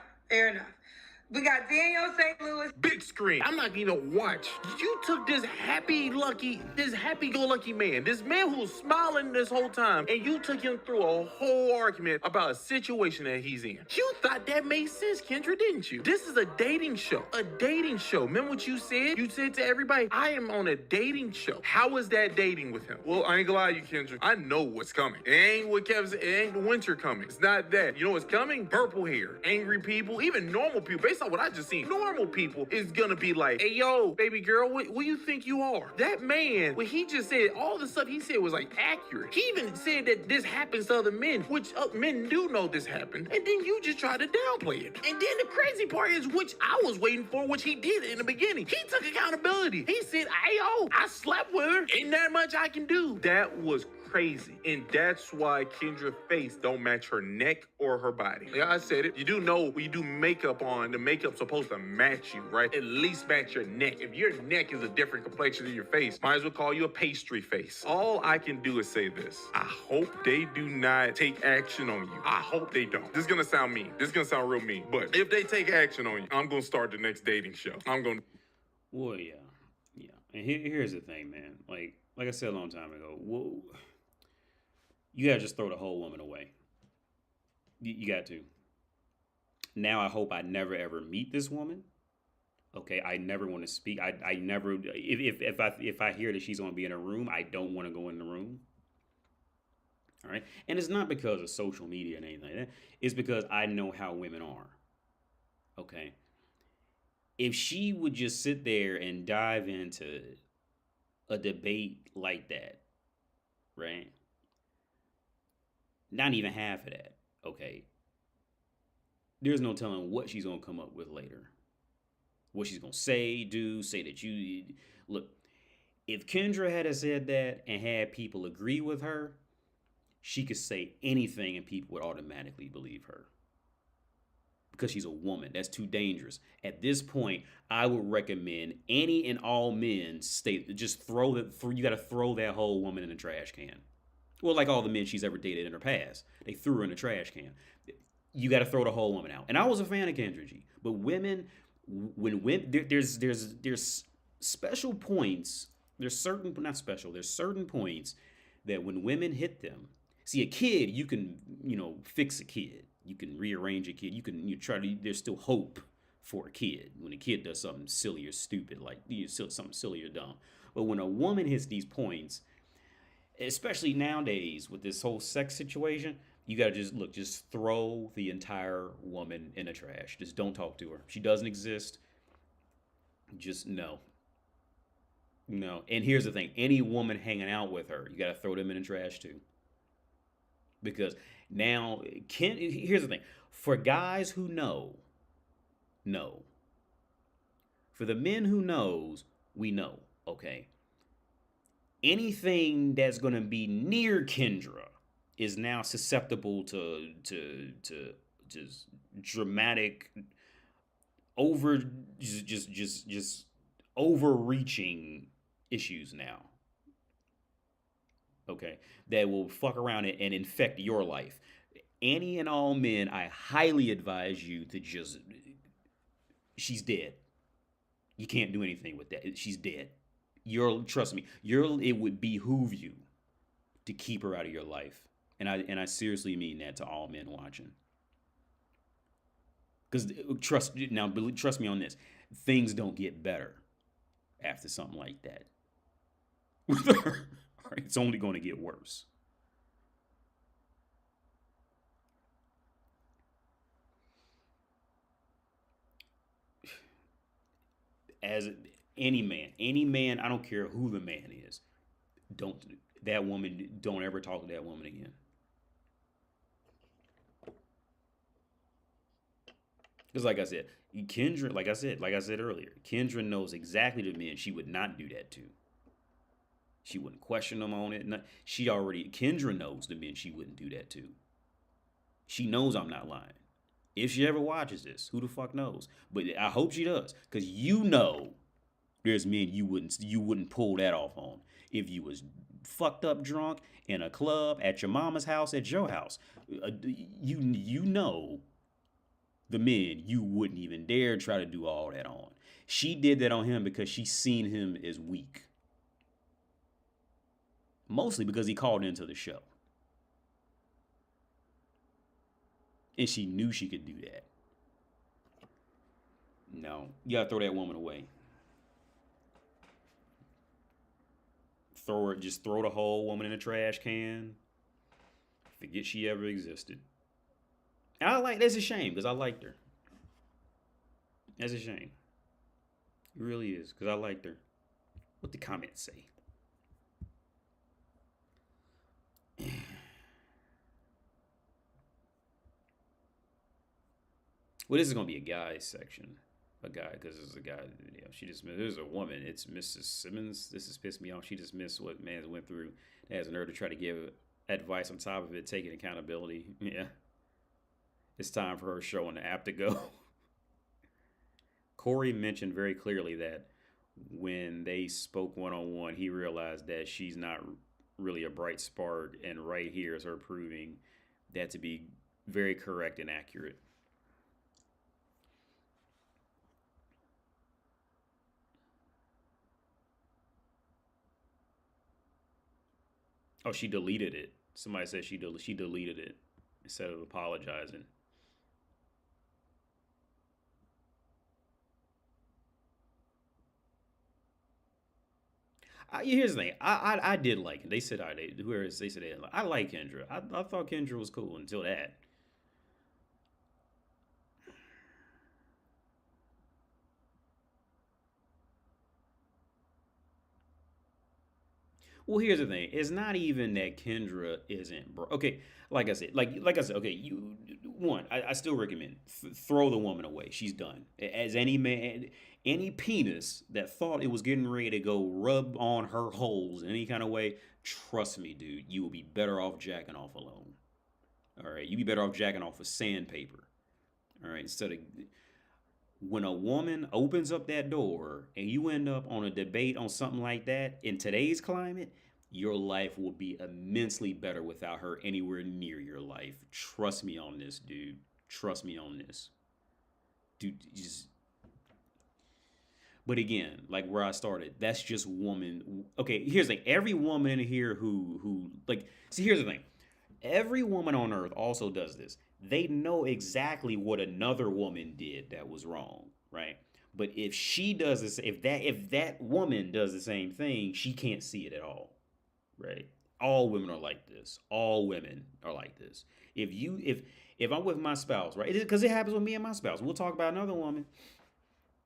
We got Daniel St. Louis. Big screen. I'm not gonna watch. You took this happy-go-lucky man, this man who was smiling this whole time, and you took him through a whole argument about a situation that he's in. You thought that made sense, Kendra, didn't you? This is a dating show. A dating show. Remember what you said? You said to everybody, I am on a dating show. How is that dating with him? Well, I ain't gonna lie to you, Kendra. I know what's coming. It ain't what Kevin said. It ain't the winter coming. It's not that. You know what's coming? Purple hair. Angry people. Even normal people. Based on what I just seen, normal people is gonna be like, hey, yo, baby girl, what you think you are? That man, when he just said, all the stuff he said was like accurate. He even said that this happens to other men, which men do know this happened. And then you just try to downplay it. And then the crazy part is, which I was waiting for, which he did in the beginning. He took accountability. He said, hey, yo, I slept with her. Ain't that much I can do. That was crazy. And that's why Kendra's face don't match her neck or her body. Like I said it, you do know when you do makeup on, the makeup's supposed to match you, right? At least match your neck. If your neck is a different complexion than your face, might as well call you a pastry face. All I can do is say this. I hope they do not take action on you. I hope they don't. This is gonna sound mean. This is gonna sound real mean. But if they take action on you, I'm gonna start the next dating show. Well, yeah. And here's the thing, man. Like I said a long time ago, you gotta just throw the whole woman away. You got to. Now I hope I never ever meet this woman. Okay, I never want to speak. I never. If I hear that she's gonna be in a room, I don't want to go in the room. All right, and it's not because of social media and anything like that. It's because I know how women are. Okay. If she would just sit there and dive into a debate like that, right? Not even half of that, okay? There's no telling what she's going to come up with later. What she's going to say that you... Look, if Kendra had said that and had people agree with her, she could say anything and people would automatically believe her. Because she's a woman. That's too dangerous. At this point, I would recommend any and all men just you got to throw that whole woman in the trash can. Well, like all the men she's ever dated in her past. They threw her in the trash can. You got to throw the whole woman out. And I was a fan of Kendra G. But women, there's special points. There's certain points that when women hit them. See, a kid, you can, fix a kid. You can rearrange a kid. There's still hope for a kid when a kid does something silly or stupid, like something silly or dumb. But when a woman hits these points, especially nowadays with this whole sex situation, you got to just throw the entire woman in the trash. Just don't talk to her. She doesn't exist. Just no. No. And here's the thing. Any woman hanging out with her, you got to throw them in the trash too. Because now, here's the thing. For guys who know. For the men who knows, we know, okay? Anything that's going to be near Kendra is now susceptible to just dramatic, just overreaching issues now. Okay, that will fuck around and infect your life. Any and all men, I highly advise you to she's dead. You can't do anything with that. She's dead. Trust me, it would behoove you to keep her out of your life. And I seriously mean that to all men watching. Because trust me on this. Things don't get better after something like that. It's only going to get worse. As any man, I don't care who the man is, don't ever talk to that woman again. Because like I said, Kendra, like I said earlier, Kendra knows exactly the men she would not do that to. She wouldn't question them on it. Kendra knows the men she wouldn't do that to. She knows I'm not lying. If she ever watches this, who the fuck knows? But I hope she does. Because you know There's men you wouldn't pull that off on if you was fucked up drunk in a club, at your mama's house, at your house. You know the men you wouldn't even dare try to do all that on. She did that on him because she seen him as weak. Mostly because he called into the show. And she knew she could do that. No, you gotta throw that woman away. Just throw the whole woman in a trash can. Forget she ever existed. And that's a shame because I liked her. That's a shame. It really is because I liked her. What the comments say? Well, this is gonna be a guy's section. A guy, because this is a guy. You know, she dismissed. There's a woman. It's Mrs. Simmons. This has pissed me off. She dismissed what man went through. Has a nerve to try to give advice on top of it, taking accountability. Yeah, it's time for her show on the app to go. Corey mentioned very clearly that when they spoke one-on-one, he realized that she's not really a bright spark, and right here is her proving that to be very correct and accurate. Oh, she deleted it. Somebody said she deleted it instead of apologizing. Here's the thing. I did like it. They said they said I like Kendra. I thought Kendra was cool until that. Well, here's the thing. It's not even that Kendra isn't okay. Like I said, okay. I still recommend throw the woman away. She's done. As any man, any penis that thought it was getting ready to go rub on her holes in any kind of way, trust me, dude, you will be better off jacking off alone. All right, you be better off jacking off with sandpaper. All right, instead of when a woman opens up that door and you end up on a debate on something like that in today's climate, your life will be immensely better without her anywhere near your life. Trust me on this, dude. Trust me on this. Dude, just. But again, like where I started, that's just woman. Okay, here's the thing. Every woman in here who like, see, here's the thing. Every woman on earth also does this. They know exactly what another woman did that was wrong, right? But if she does this, if that woman does the same thing, she can't see it at all, right? All women are like this. All women are like this. If I'm with my spouse, right? Because it happens with me and my spouse. We'll talk about another woman,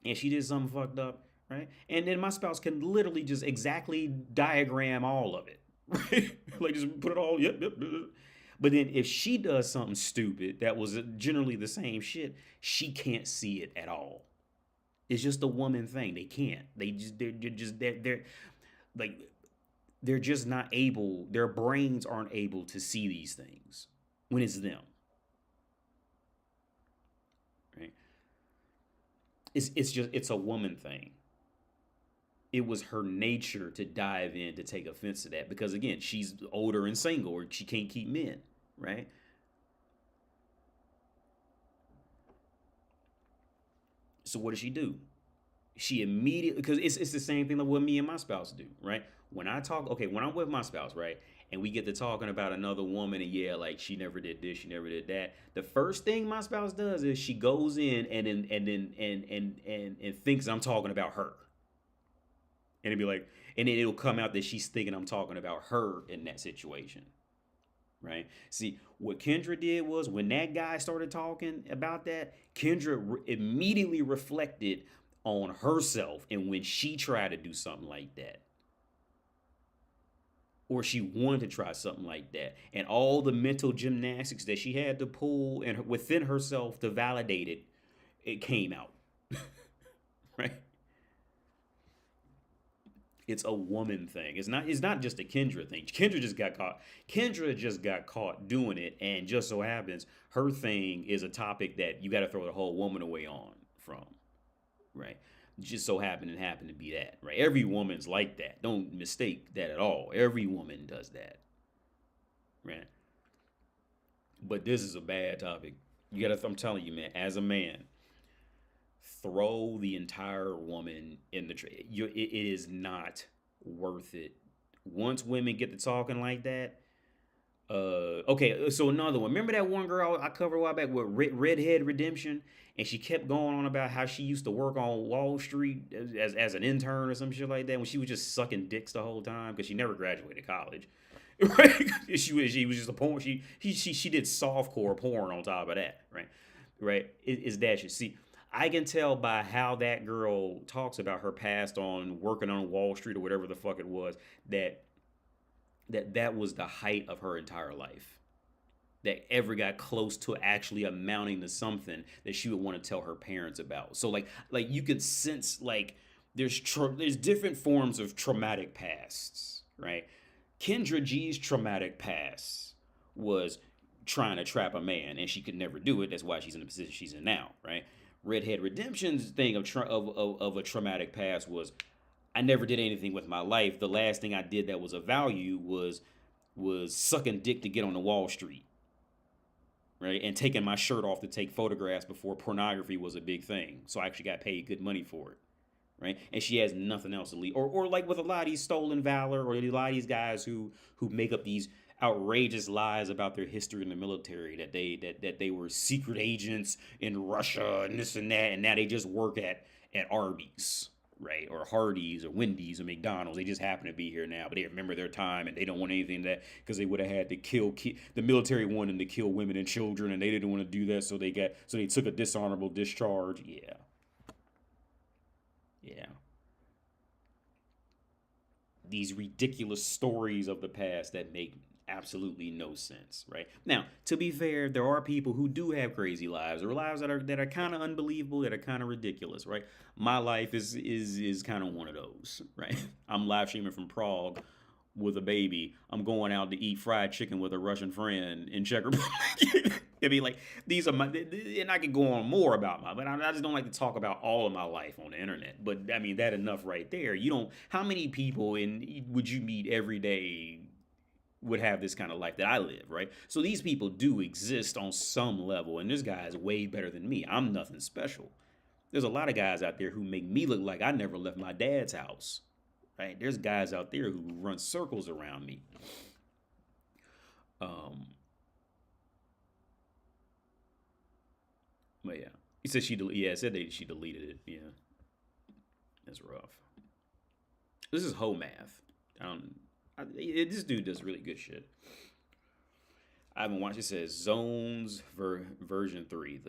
and she did something fucked up, right? And then my spouse can literally just exactly diagram all of it, right? Like just put it all, yep. But then if she does something stupid that was generally the same shit, she can't see it at all. It's just a woman thing. They can't. They're just not able. Their brains aren't able to see these things when it's them. Right? It's a woman thing. It was her nature to dive in to take offense to that because again, she's older and single, or she can't keep men, right? So what does she do? She immediately, because it's the same thing that what me and my spouse do, right? When I'm with my spouse, right, and we get to talking about another woman, and yeah, like she never did this, she never did that. The first thing my spouse does is she goes in and thinks I'm talking about her. And it'd be like, and then it'll come out that she's thinking I'm talking about her in that situation, right? See, what Kendra did was when that guy started talking about that, Kendra immediately reflected on herself and when she tried to do something like that. Or she wanted to try something like that. And all the mental gymnastics that she had to pull and within herself to validate it, it came out, right? It's a woman thing. It's not just a Kendra thing. Kendra just got caught doing it, and just so happens her thing is a topic that you got to throw the whole woman away on from, right? Just so happened to be that, right? Every woman's like that. Don't mistake that at all. Every woman does that, right? But this is a bad topic. You gotta, I'm telling you, man, as a man, throw the entire woman in the it is not worth it. Once women get to talking like that, okay, so another one. Remember that one girl I covered a while back with Redhead Redemption, and she kept going on about how she used to work on Wall Street as an intern or some shit like that, when she was just sucking dicks the whole time because she never graduated college. Right? She was just a porn. She did softcore porn on top of that. Right. It's that shit. See, I can tell by how that girl talks about her past on working on Wall Street or whatever the fuck it was, that was the height of her entire life, that ever got close to actually amounting to something that she would want to tell her parents about. So like you could sense like there's different forms of traumatic pasts, right? Kendra G's traumatic past was trying to trap a man, and she could never do it. That's why she's in the position she's in now, right? Redhead Redemption's thing of a traumatic past was, I never did anything with my life. The last thing I did that was of value was sucking dick to get on the Wall Street, right? And taking my shirt off to take photographs before pornography was a big thing. So I actually got paid good money for it, right? And she has nothing else to leave. Or like with a lot of these stolen valor, or a lot of these guys who make up these outrageous lies about their history in the military, that they were secret agents in Russia and this and that, and now they just work at Arby's, right? Or Hardee's or Wendy's or McDonald's. They just happen to be here now, but they remember their time and they don't want anything that, because they would have had to kill the military wanted to kill women and children, and they didn't want to do that, so they took a dishonorable discharge. Yeah. These ridiculous stories of the past that make absolutely no sense, right? Now, to be fair, there are people who do have crazy lives, or lives that are kind of unbelievable, that are kind of ridiculous, right? My life is kind of one of those, right? I'm live streaming from Prague with a baby. I'm going out to eat fried chicken with a Russian friend in Czech Republic. I mean, like, these are my, and I could go on more about but I just don't like to talk about all of my life on the internet. But I mean, that enough right there. How many people would you meet every day would have this kind of life that I live, right? So these people do exist on some level, and this guy is way better than me. I'm nothing special. There's a lot of guys out there who make me look like I never left my dad's house, right? There's guys out there who run circles around me. But yeah, he said she deleted it. Yeah, that's rough. This is hoe math. This dude does really good shit. I haven't watched. It says Zones version 3,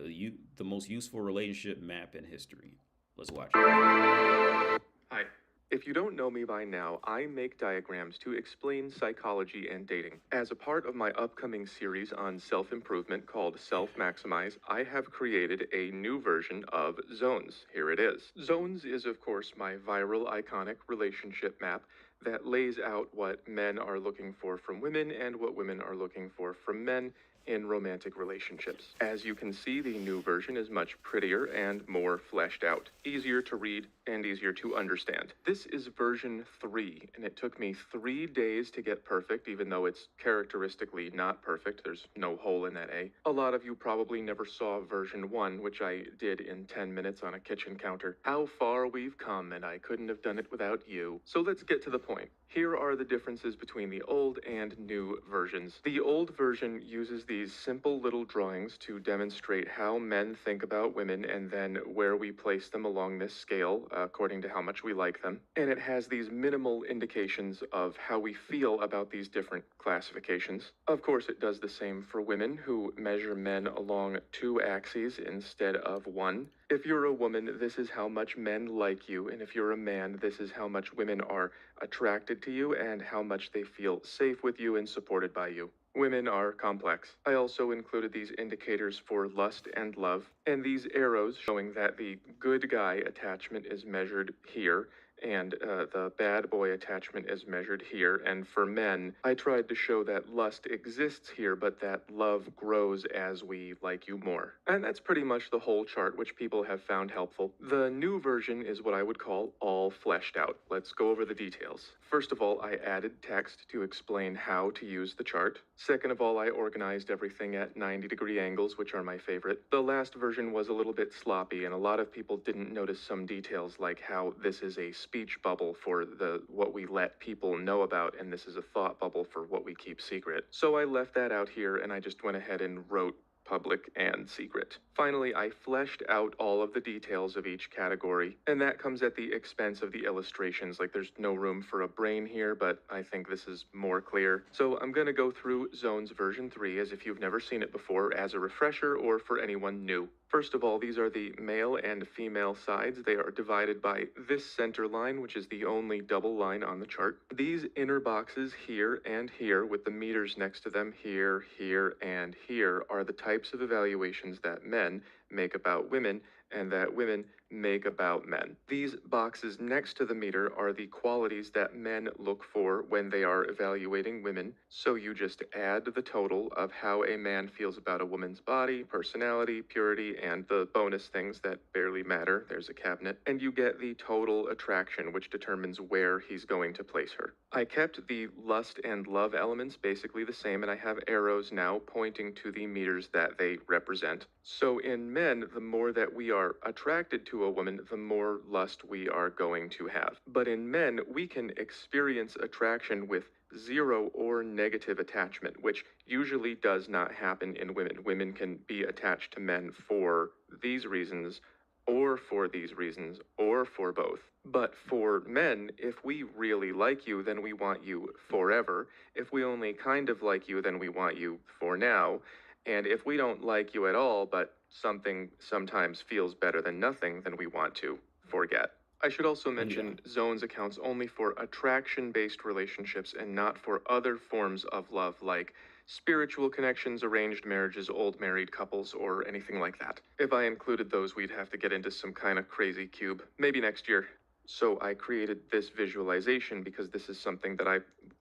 the most useful relationship map in history. Let's watch it. Hi. If you don't know me by now, I make diagrams to explain psychology and dating. As a part of my upcoming series on self-improvement called Self-Maximize, I have created a new version of Zones. Here it is. Zones is, of course, my viral iconic relationship map that lays out what men are looking for from women and what women are looking for from men in romantic relationships. As you can see, the new version is much prettier and more fleshed out, easier to read and easier to understand. This is version 3, and it took me 3 days to get perfect, even though it's characteristically not perfect. There's no hole in that A. A lot of you probably never saw version 1, which I did in 10 minutes on a kitchen counter. How far we've come, and I couldn't have done it without you. So let's get to the point. Here are the differences between the old and new versions. The old version uses these simple little drawings to demonstrate how men think about women and then where we place them along this scale according to how much we like them. And it has these minimal indications of how we feel about these different classifications. Of course, it does the same for women, who measure men along 2 axes instead of 1. If you're a woman, this is how much men like you, and if you're a man, this is how much women are attracted to you and how much they feel safe with you and supported by you. Women are complex. I also included these indicators for lust and love, and these arrows showing that the good guy attachment is measured here, and the bad boy attachment is measured here. And for men, I tried to show that lust exists here, but that love grows as we like you more. And that's pretty much the whole chart, which people have found helpful. The new version is what I would call all fleshed out. Let's go over the details. First of all, I added text to explain how to use the chart. Second of all, I organized everything at 90-degree angles, which are my favorite. The last version was a little bit sloppy, and a lot of people didn't notice some details, like how this is a speech bubble for what we let people know about, and this is a thought bubble for what we keep secret. So I left that out here, and I just went ahead and wrote public and secret. Finally, I fleshed out all of the details of each category, and that comes at the expense of the illustrations. Like, there's no room for a brain here, but I think this is more clear. So I'm gonna go through Zones version 3 as if you've never seen it before, as a refresher or for anyone new. First of all, these are the male and female sides. They are divided by this center line, which is the only double line on the chart. These inner boxes here and here, with the meters next to them here, here, and here, are the types of evaluations that men make about women and that women make about men. These boxes next to the meter are the qualities that men look for when they are evaluating women. So you just add the total of how a man feels about a woman's body, personality, purity, and the bonus things that barely matter. There's a cabinet. And you get the total attraction, which determines where he's going to place her. I kept the lust and love elements basically the same, and I have arrows now pointing to the meters that they represent. So in men, the more that we are attracted to a woman, the more lust we are going to have. But in men, we can experience attraction with zero or negative attachment, which usually does not happen in women. Women can be attached to men for these reasons, or for these reasons, or for both. But for men, if we really like you, then we want you forever. If we only kind of like you, then we want you for now. And if we don't like you at all, but something sometimes feels better than nothing, then we want to forget. I should also mention Zones accounts only for attraction-based relationships and not for other forms of love, like spiritual connections, arranged marriages, old married couples, or anything like that. If I included those, we'd have to get into some kind of crazy cube. Maybe next year. So I created this visualization because this is something that I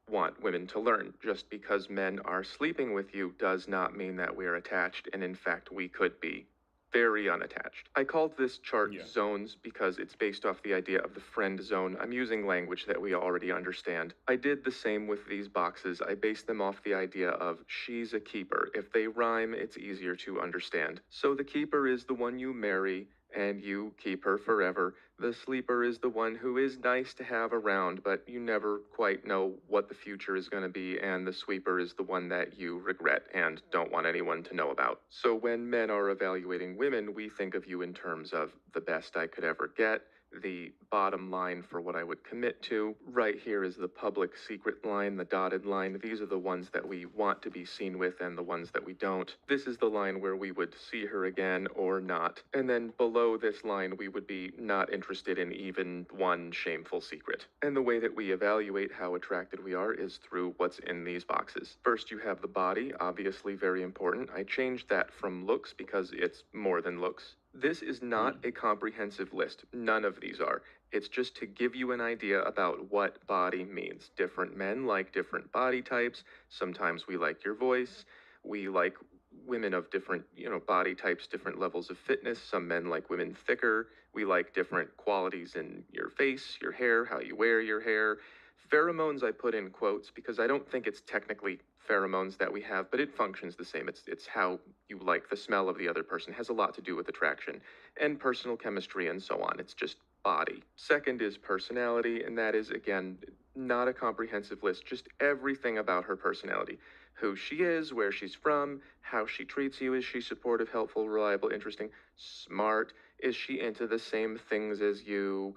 want women to learn. Just because men are sleeping with you does not mean that we're attached, and in fact, we could be very unattached. I called this chart Zones because it's based off the idea of the friend zone. I'm using language that we already understand. I did the same with these boxes. I based them off the idea of she's a keeper. If they rhyme, it's easier to understand. So the keeper is the one you marry, and you keep her forever. The sleeper is the one who is nice to have around, but you never quite know what the future is going to be, and the sweeper is the one that you regret and don't want anyone to know about. So when men are evaluating women, we think of you in terms of the best I could ever get, the bottom line for what I would commit to. Right here is the public secret line, the dotted line. These are the ones that we want to be seen with and the ones that we don't. This is the line where we would see her again or not. And then below this line, we would be not interested in even one shameful secret. And the way that we evaluate how attracted we are is through what's in these boxes. First, you have the body, obviously very important. I changed that from looks because it's more than looks. This is not a comprehensive list. None of these are. It's just to give you an idea about what body means. Different men like different body types. Sometimes we like your voice. We like women of different, body types, different levels of fitness. Some men like women thicker. We like different qualities in your face, your hair, how you wear your hair. Pheromones I put in quotes because I don't think it's technically pheromones that we have, but it functions the same. It's how you like the smell of the other person. It has a lot to do with attraction and personal chemistry and so on. It's just body. Second is personality, and that is, again, not a comprehensive list, just everything about her personality. Who she is, where she's from, how she treats you. Is she supportive, helpful, reliable, interesting, smart? Is she into the same things as you?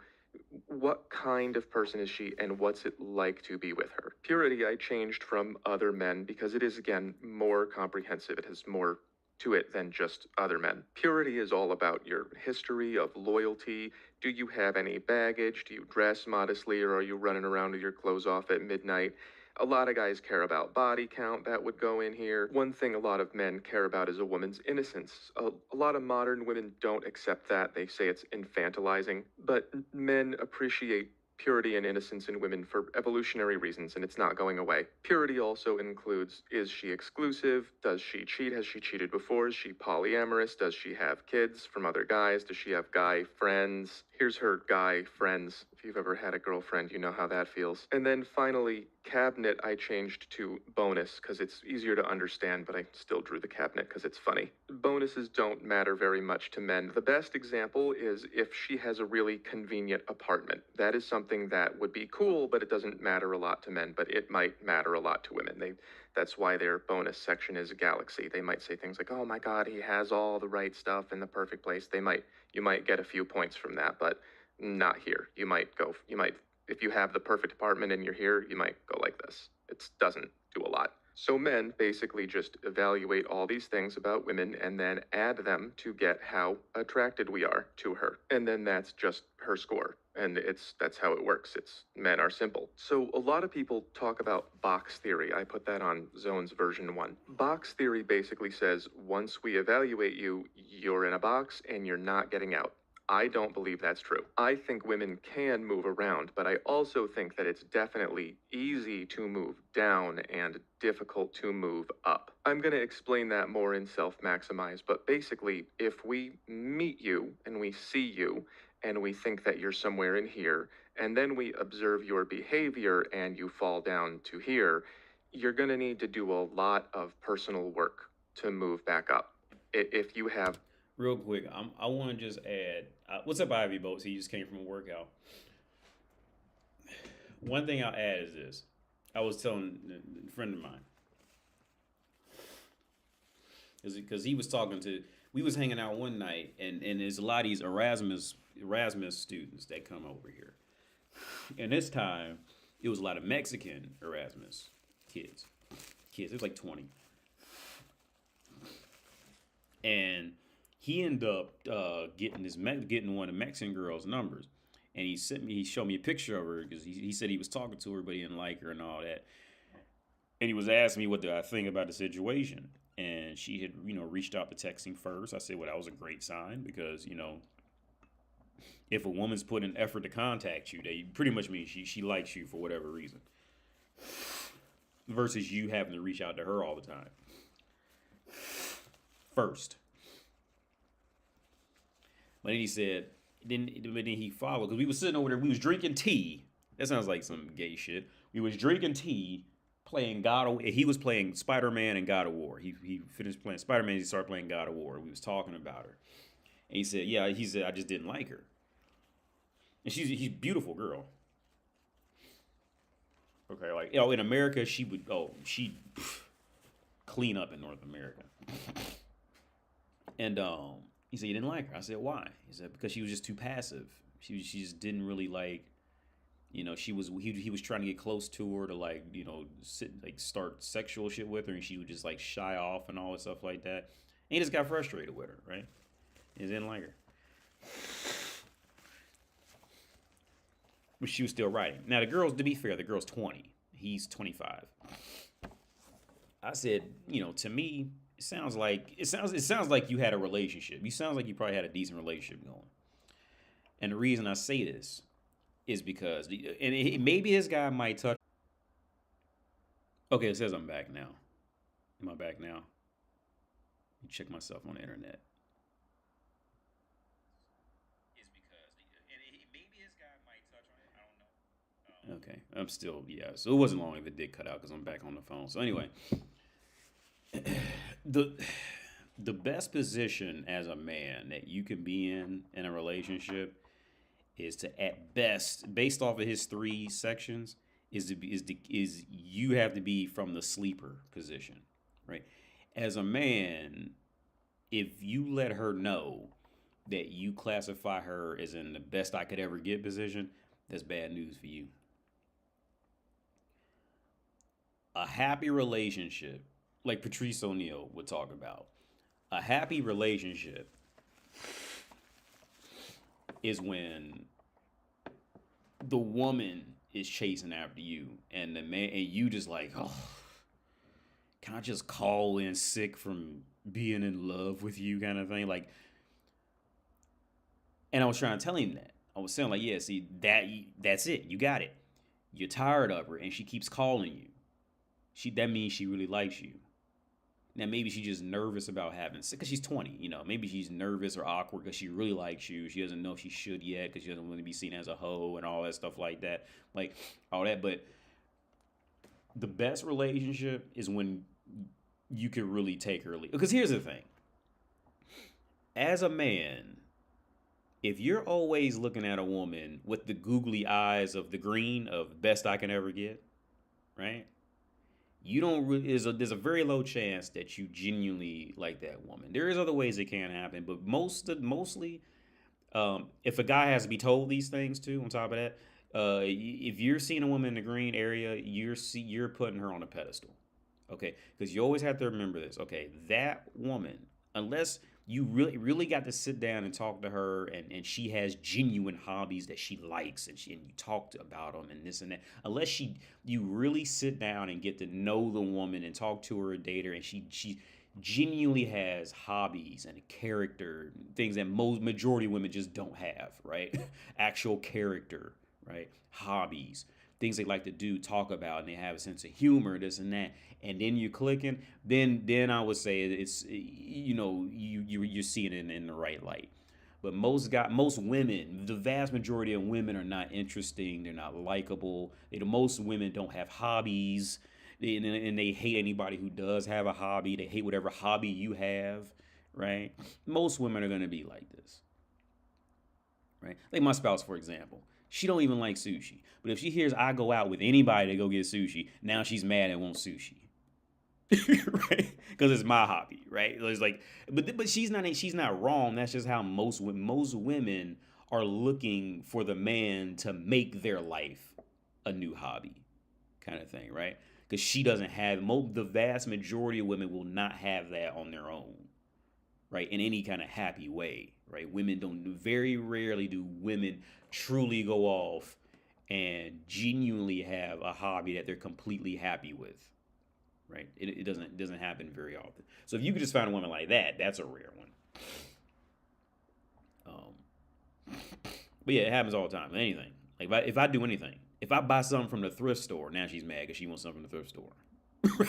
What kind of person is she, and what's it like to be with her? Purity I changed from other men because it is, again, more comprehensive. It has more to it than just other men. Purity is all about your history of loyalty. Do you have any baggage? Do you dress modestly, or are you running around with your clothes off at midnight? A lot of guys care about body count. That would go in here. One thing a lot of men care about is a woman's innocence. A lot of modern women don't accept that. They say it's infantilizing. But men appreciate purity and innocence in women for evolutionary reasons, and it's not going away. Purity also includes, is she exclusive? Does she cheat? Has she cheated before? Is she polyamorous? Does she have kids from other guys? Does she have guy friends? Here's her guy friends. If you've ever had a girlfriend, you know how that feels. And then finally, cabinet I changed to bonus because it's easier to understand, but I still drew the cabinet because it's funny. Bonuses don't matter very much to men. The best example is if she has a really convenient apartment. That is something that would be cool, but it doesn't matter a lot to men, but it might matter a lot to women. That's why their bonus section is a galaxy. They might say things like, oh my God, he has all the right stuff in the perfect place. You might get a few points from that, but not here. If you have the perfect apartment and you're here, you might go like this. It doesn't do a lot. So men basically just evaluate all these things about women and then add them to get how attracted we are to her. And then that's just her score. And that's how it works. Men are simple. So a lot of people talk about box theory. I put that on Zone's version 1. Box theory basically says once we evaluate you, you're in a box and you're not getting out. I don't believe that's true. I think women can move around, but I also think that it's definitely easy to move down and difficult to move up. I'm going to explain that more in Self-Maximize, but basically, if we meet you and we see you and we think that you're somewhere in here, and then we observe your behavior and you fall down to here, you're going to need to do a lot of personal work to move back up. If you have... Real quick, I want to just add, what's up, Ivy Boats? He just came from a workout. One thing I'll add is this. I was telling a friend of mine, because he was talking to, we was hanging out one night, and there's a lot of these Erasmus students that come over here. And this time, it was a lot of Mexican Erasmus kids. It was like 20. And he ended up getting one of the Mexican girl's numbers, and he showed me a picture of her because he said he was talking to her, but he didn't like her and all that. And he was asking me what did I think about the situation, and she had reached out to texting first. I said, well, that was a great sign because if a woman's putting effort to contact you, they pretty much mean she likes you for whatever reason, versus you having to reach out to her all the time first. But then he said, then he followed, because we was sitting over there, we was drinking tea. That sounds like some gay shit. We was drinking tea, playing he was playing Spider-Man and God of War. He finished playing Spider-Man, he started playing God of War. We was talking about her. And he said, I just didn't like her. And she's a beautiful girl. Okay, like, in America, she'd clean up in North America. And, he said, you didn't like her. I said, why? He said, because she was just too passive. She just didn't really like, he was trying to get close to her to start sexual shit with her, and she would just shy off and all that stuff like that. And he just got frustrated with her, right? He didn't like her. But she was still writing. Now to be fair, the girl's 20. He's 25. I said, to me, It sounds like you had a relationship. You sounds like you probably had a decent relationship going. And the reason I say this is because, maybe this guy might touch. Okay, it says I'm back now. Am I back now? Let me check myself on the internet. It's because, maybe this guy might touch on it. I don't know. Okay, I'm still, so it wasn't long if it did cut out because I'm back on the phone. So anyway. The best position as a man that you can be in a relationship is to, at best, based off of his 3 sections, is you have to be from the sleeper position, right? As a man, if you let her know that you classify her as in the best I could ever get position, that's bad news for you. A happy relationship, like Patrice O'Neal would talk about, a happy relationship is when the woman is chasing after you and the man, and you just can I just call in sick from being in love with you kind of thing? And I was trying to tell him that. I was saying, like, yeah, see, that's it. You got it. You're tired of her, and she keeps calling you. That means she really likes you. Now, maybe she's just nervous about having sex, because she's 20, you know. Maybe she's nervous or awkward because she really likes you. She doesn't know if she should yet because she doesn't want to be seen as a hoe and all that stuff like that. Like, all that. But the best relationship is when you can really take her lead. Because here's the thing. As a man, if you're always looking at a woman with the googly eyes of the green of best I can ever get, right? You don't really, there's a very low chance that you genuinely like that woman. There is other ways it can happen, but mostly, if a guy has to be told these things too, on top of that, if you're seeing a woman in the green area, you're putting her on a pedestal, okay? Because you always have to remember this, okay? That woman, unless you really got to sit down and talk to her, and she has genuine hobbies that she likes, and you talked about them and this and that. Unless you really sit down and get to know the woman and talk to her and date her, and she genuinely has hobbies and a character, things that majority of women just don't have, right? Actual character, right? Hobbies, things they like to do, talk about, and they have a sense of humor, this and that. And then you're clicking, then I would say it's, you know, you're seeing it in the right light. But most women, the vast majority of women are not interesting. They're not likable. Most women don't have hobbies, and they hate anybody who does have a hobby. They hate whatever hobby you have, right? Most women are gonna be like this, right? Like my spouse, for example. She don't even like sushi. But if she hears I go out with anybody to go get sushi, now she's mad and wants sushi. Right? Because it's my hobby, right? It's like, but she's not wrong. That's just how most women are looking for the man to make their life a new hobby, kind of thing, right? Because she doesn't have, the vast majority of women will not have that on their own, right? In any kind of happy way, right? Very rarely do women truly go off and genuinely have a hobby that they're completely happy with. Right? It doesn't happen very often. So if you could just find a woman like that, that's a rare one. But yeah, it happens all the time. Anything. Like if I do anything, if I buy something from the thrift store, now she's mad because she wants something from the thrift store.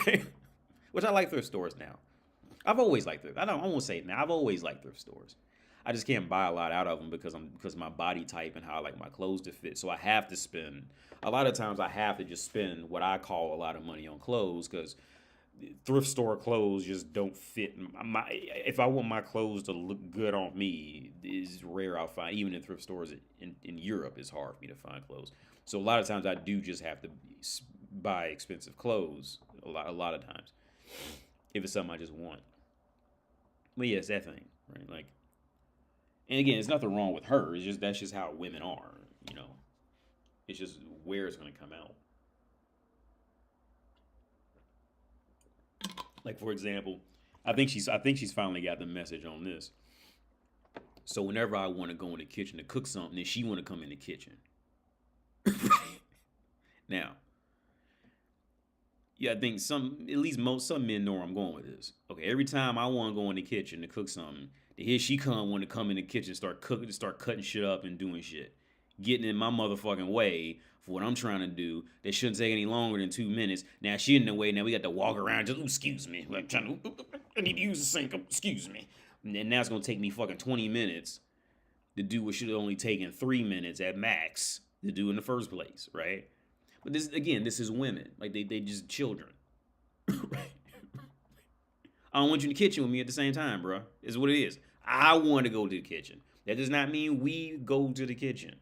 Right? Which I like thrift stores now. I've always liked thrift. I won't say it now. I've always liked thrift stores. I just can't buy a lot out of them because of my body type and how I like my clothes to fit. So I have to spend, a lot of times I have to just spend what I call a lot of money on clothes, because thrift store clothes just don't fit. If I want my clothes to look good on me, it's rare I'll find. Even in thrift stores in Europe, it's hard for me to find clothes. So a lot of times I do just have to buy expensive clothes a lot of times if it's something I just want. But yeah, it's that thing, right? Like, and again, there's nothing wrong with her. That's just how women are, you know. It's just where it's going to come out. Like, for example, I think she's finally got the message on this. So whenever I want to go in the kitchen to cook something, then she want to come in the kitchen. Now, yeah, I think some men know where I'm going with this. Okay, every time I want to go in the kitchen to cook something, here she want to come in the kitchen, start cutting shit up and doing shit, getting in my motherfucking way for what I'm trying to do. That shouldn't take any longer than 2 minutes. Now she in the way. Now we got to walk around. Just excuse me. Like I need to use the sink. Excuse me. And now it's gonna take me fucking 20 minutes to do what should have only taken 3 minutes at max to do in the first place, right? But this is women. Like they just children. Right? I don't want you in the kitchen with me at the same time, bro. Is what it is. I want to go to the kitchen. That does not mean we go to the kitchen.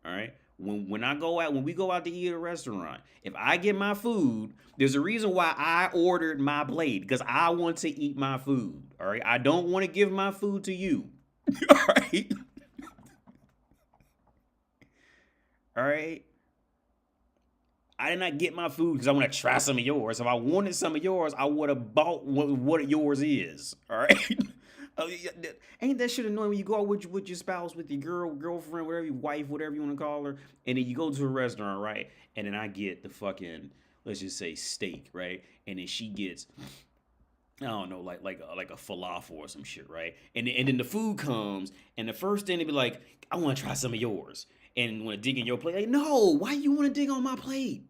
All right? When we go out to eat at a restaurant, if I get my food, there's a reason why I ordered my plate, because I want to eat my food. All right? I don't want to give my food to you. All right? All right? I did not get my food because I want to try some of yours. If I wanted some of yours, I would have bought what yours is. All right? Ain't that shit annoying when you go out with your spouse, with your girlfriend, whatever, your wife, whatever you want to call her, and then you go to a restaurant, right? And then I get the fucking, let's just say, steak, right? And then she gets I don't know, like a falafel or some shit, right? And then the food comes, and the first thing they be like, I want to try some of yours, and want to dig in your plate. Like, no, why you want to dig on my plate?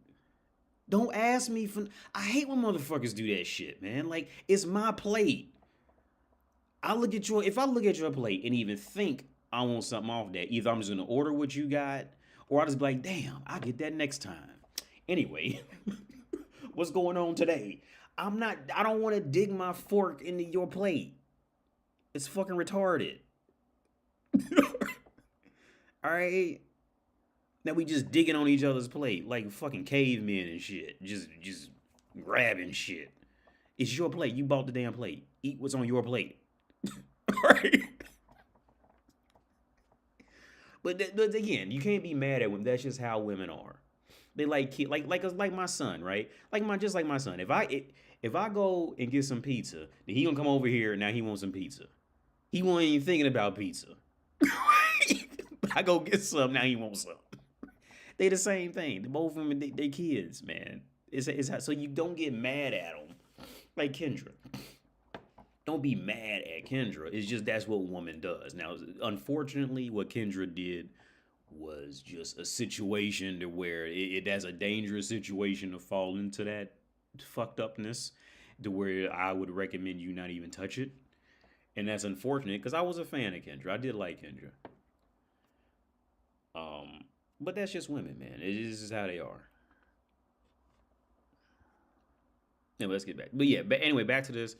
Don't ask me for. I hate when motherfuckers do that shit, man. Like, it's my plate. If I look at your plate and even think I want something off that, either I'm just gonna order what you got, or I'll just be like, damn, I'll get that next time. Anyway, what's going on today? I don't want to dig my fork into your plate. It's fucking retarded. All right? Now we just digging on each other's plate like fucking cavemen and shit. Just grabbing shit. It's your plate. You bought the damn plate. Eat what's on your plate. All right? But again, you can't be mad at women. That's just how women are. They like my son, right? Just like my son. If I go and get some pizza, then he gonna come over here and now he wants some pizza. He wasn't even thinking about pizza. But I go get some, now he wants some. They the same thing. Both of them, they kids, man. So you don't get mad at them. Like Kendra. Don't be mad at Kendra. It's just that's what a woman does. Now, unfortunately, what Kendra did was just a situation to where that's a dangerous situation to fall into that fucked upness to where I would recommend you not even touch it. And that's unfortunate because I was a fan of Kendra. I did like Kendra. But that's just women, man. This is how they are. Anyway, let's get back. But anyway, back to this.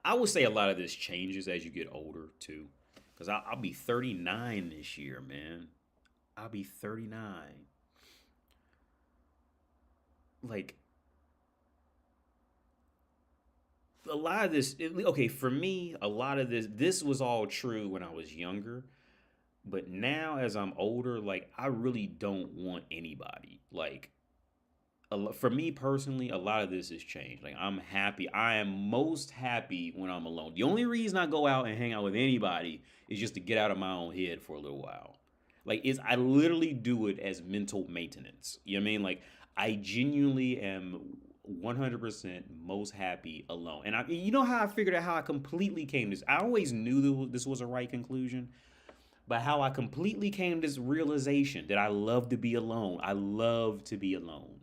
I would say a lot of this changes as you get older too. Because I'll be 39 this year, man. I'll be 39. Like, a lot of this, okay, for me, a lot of this was all true when I was younger. But now as I'm older, like, I really don't want anybody. Like, for me personally, a lot of this has changed. Like, I'm happy. I am most happy when I'm alone. The only reason I go out and hang out with anybody is just to get out of my own head for a little while. Like, I literally do it as mental maintenance. You know what I mean? Like, I genuinely am 100% most happy alone. And you know how I figured out how I completely came to this? I always knew this was a right conclusion. But how I completely came to this realization that I love to be alone. I love to be alone.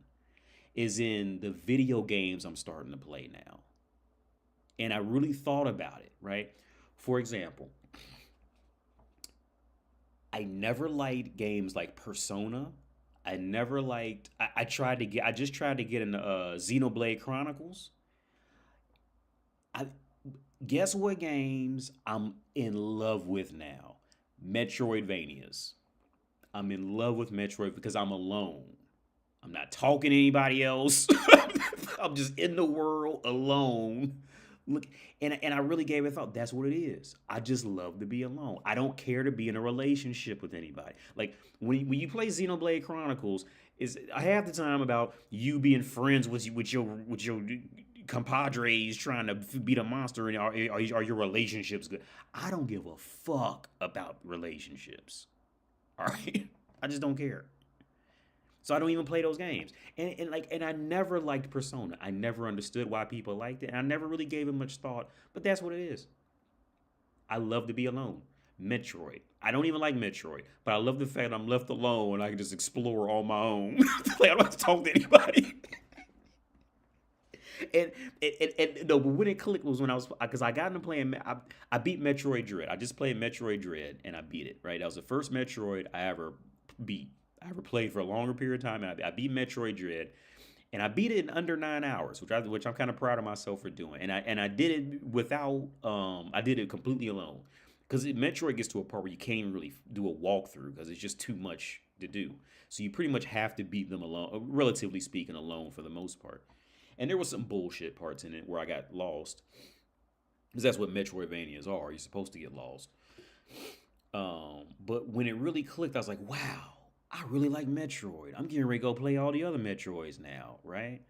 Is in the video games I'm starting to play now. And I really thought about it, right? For example, I never liked games like Persona. I never liked, I just tried to get into Xenoblade Chronicles. Guess what games I'm in love with now? Metroidvanias. I'm in love with Metroid because I'm alone. I'm not talking to anybody else. I'm just in the world alone. Look, and I really gave it thought. That's what it is. I just love to be alone. I don't care to be in a relationship with anybody. Like when you play Xenoblade Chronicles, is half the time about you being friends with your compadres trying to beat a monster, and are your relationships good? I don't give a fuck about relationships. All right, I just don't care. So I don't even play those games. And I never liked Persona. I never understood why people liked it. And I never really gave it much thought. But that's what it is. I love to be alone. Metroid. I don't even like Metroid. But I love the fact that I'm left alone and I can just explore on my own. Like, I don't have to talk to anybody. And no, but when it clicked was when because I got into playing, I beat Metroid Dread. I just played Metroid Dread and I beat it, right? That was the first Metroid I ever beat. I ever played for a longer period of time, and I beat Metroid Dread, and I beat it in under 9 hours, which I'm kind of proud of myself for doing. And I did it without, I did it completely alone, because Metroid gets to a part where you can't even really do a walkthrough because it's just too much to do. So you pretty much have to beat them alone, relatively speaking, alone for the most part. And there was some bullshit parts in it where I got lost, because that's what Metroidvanias are. You're supposed to get lost. But when it really clicked, I was like, wow. I really like Metroid. I'm getting ready to go play all the other Metroids now, right?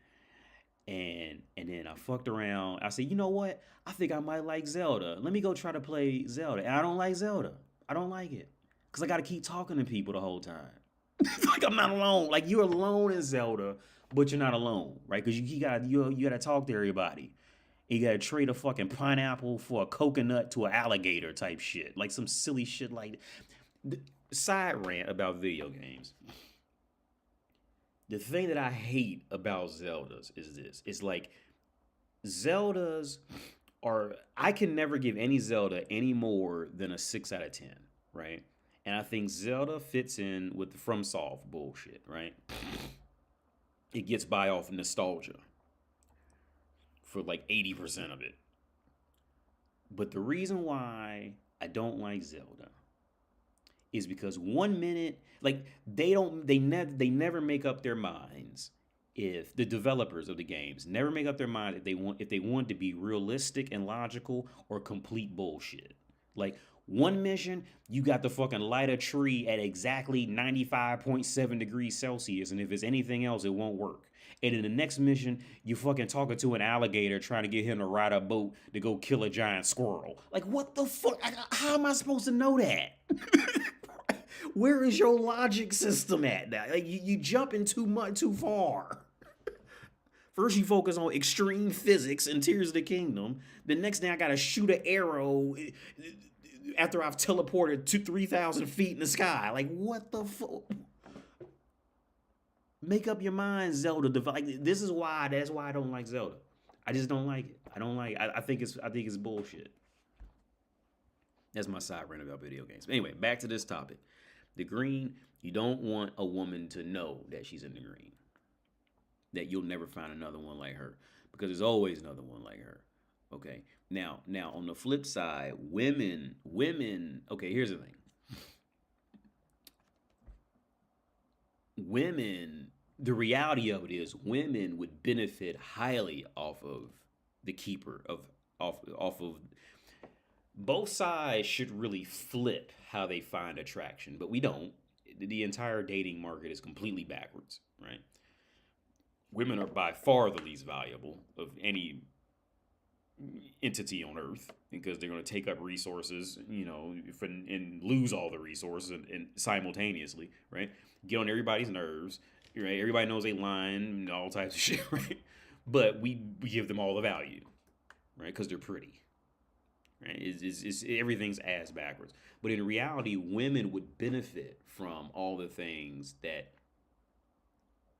And then I fucked around. I said, you know what? I think I might like Zelda. Let me go try to play Zelda. And I don't like Zelda. I don't like it. Because I got to keep talking to people the whole time. Like, I'm not alone. Like, you're alone in Zelda but you're not alone, right? Because you gotta talk to everybody. You gotta trade a fucking pineapple for a coconut to an alligator type shit, like some silly shit like. Side rant about video games. The thing that I hate about Zeldas is this: it's like Zeldas are. I can never give any Zelda any more than a 6 out of 10, right? And I think Zelda fits in with the FromSoft bullshit, right? It gets by off nostalgia for like 80% of it. But the reason why I don't like Zelda is because 1 minute, like they never make up their minds. If the developers of the games never make up their mind if they want to be realistic and logical or complete bullshit. Like one mission, you got to fucking light a tree at exactly 95.7 degrees Celsius, and if it's anything else, it won't work. And in the next mission, you fucking talking to an alligator trying to get him to ride a boat to go kill a giant squirrel. Like, what the fuck? How am I supposed to know that? Where is your logic system at now? Like, you jumping too far. First, you focus on extreme physics and Tears of the Kingdom. The next thing, I gotta shoot an arrow after I've teleported to 3,000 feet in the sky. Like, what the fuck? Make up your mind, Zelda. Like, that's why I don't like Zelda. I just don't like it. I think it's bullshit. That's my side rant about video games. Anyway, back to this topic. The green, you don't want a woman to know that she's in the green. That you'll never find another one like her. Because there's always another one like her. Okay? Now on the flip side, women, okay, here's the thing. Women, the reality of it is women would benefit highly off of the keeper off of both sides should really flip how they find attraction, but we don't. The entire dating market is completely backwards, right? Women are by far the least valuable of any entity on earth because they're going to take up resources, and lose all the resources and simultaneously, right? Get on everybody's nerves, right? Everybody knows they lying and all types of shit, right? But we give them all the value, right? Because they're pretty, right? It's everything's ass backwards. But in reality, women would benefit from all the things that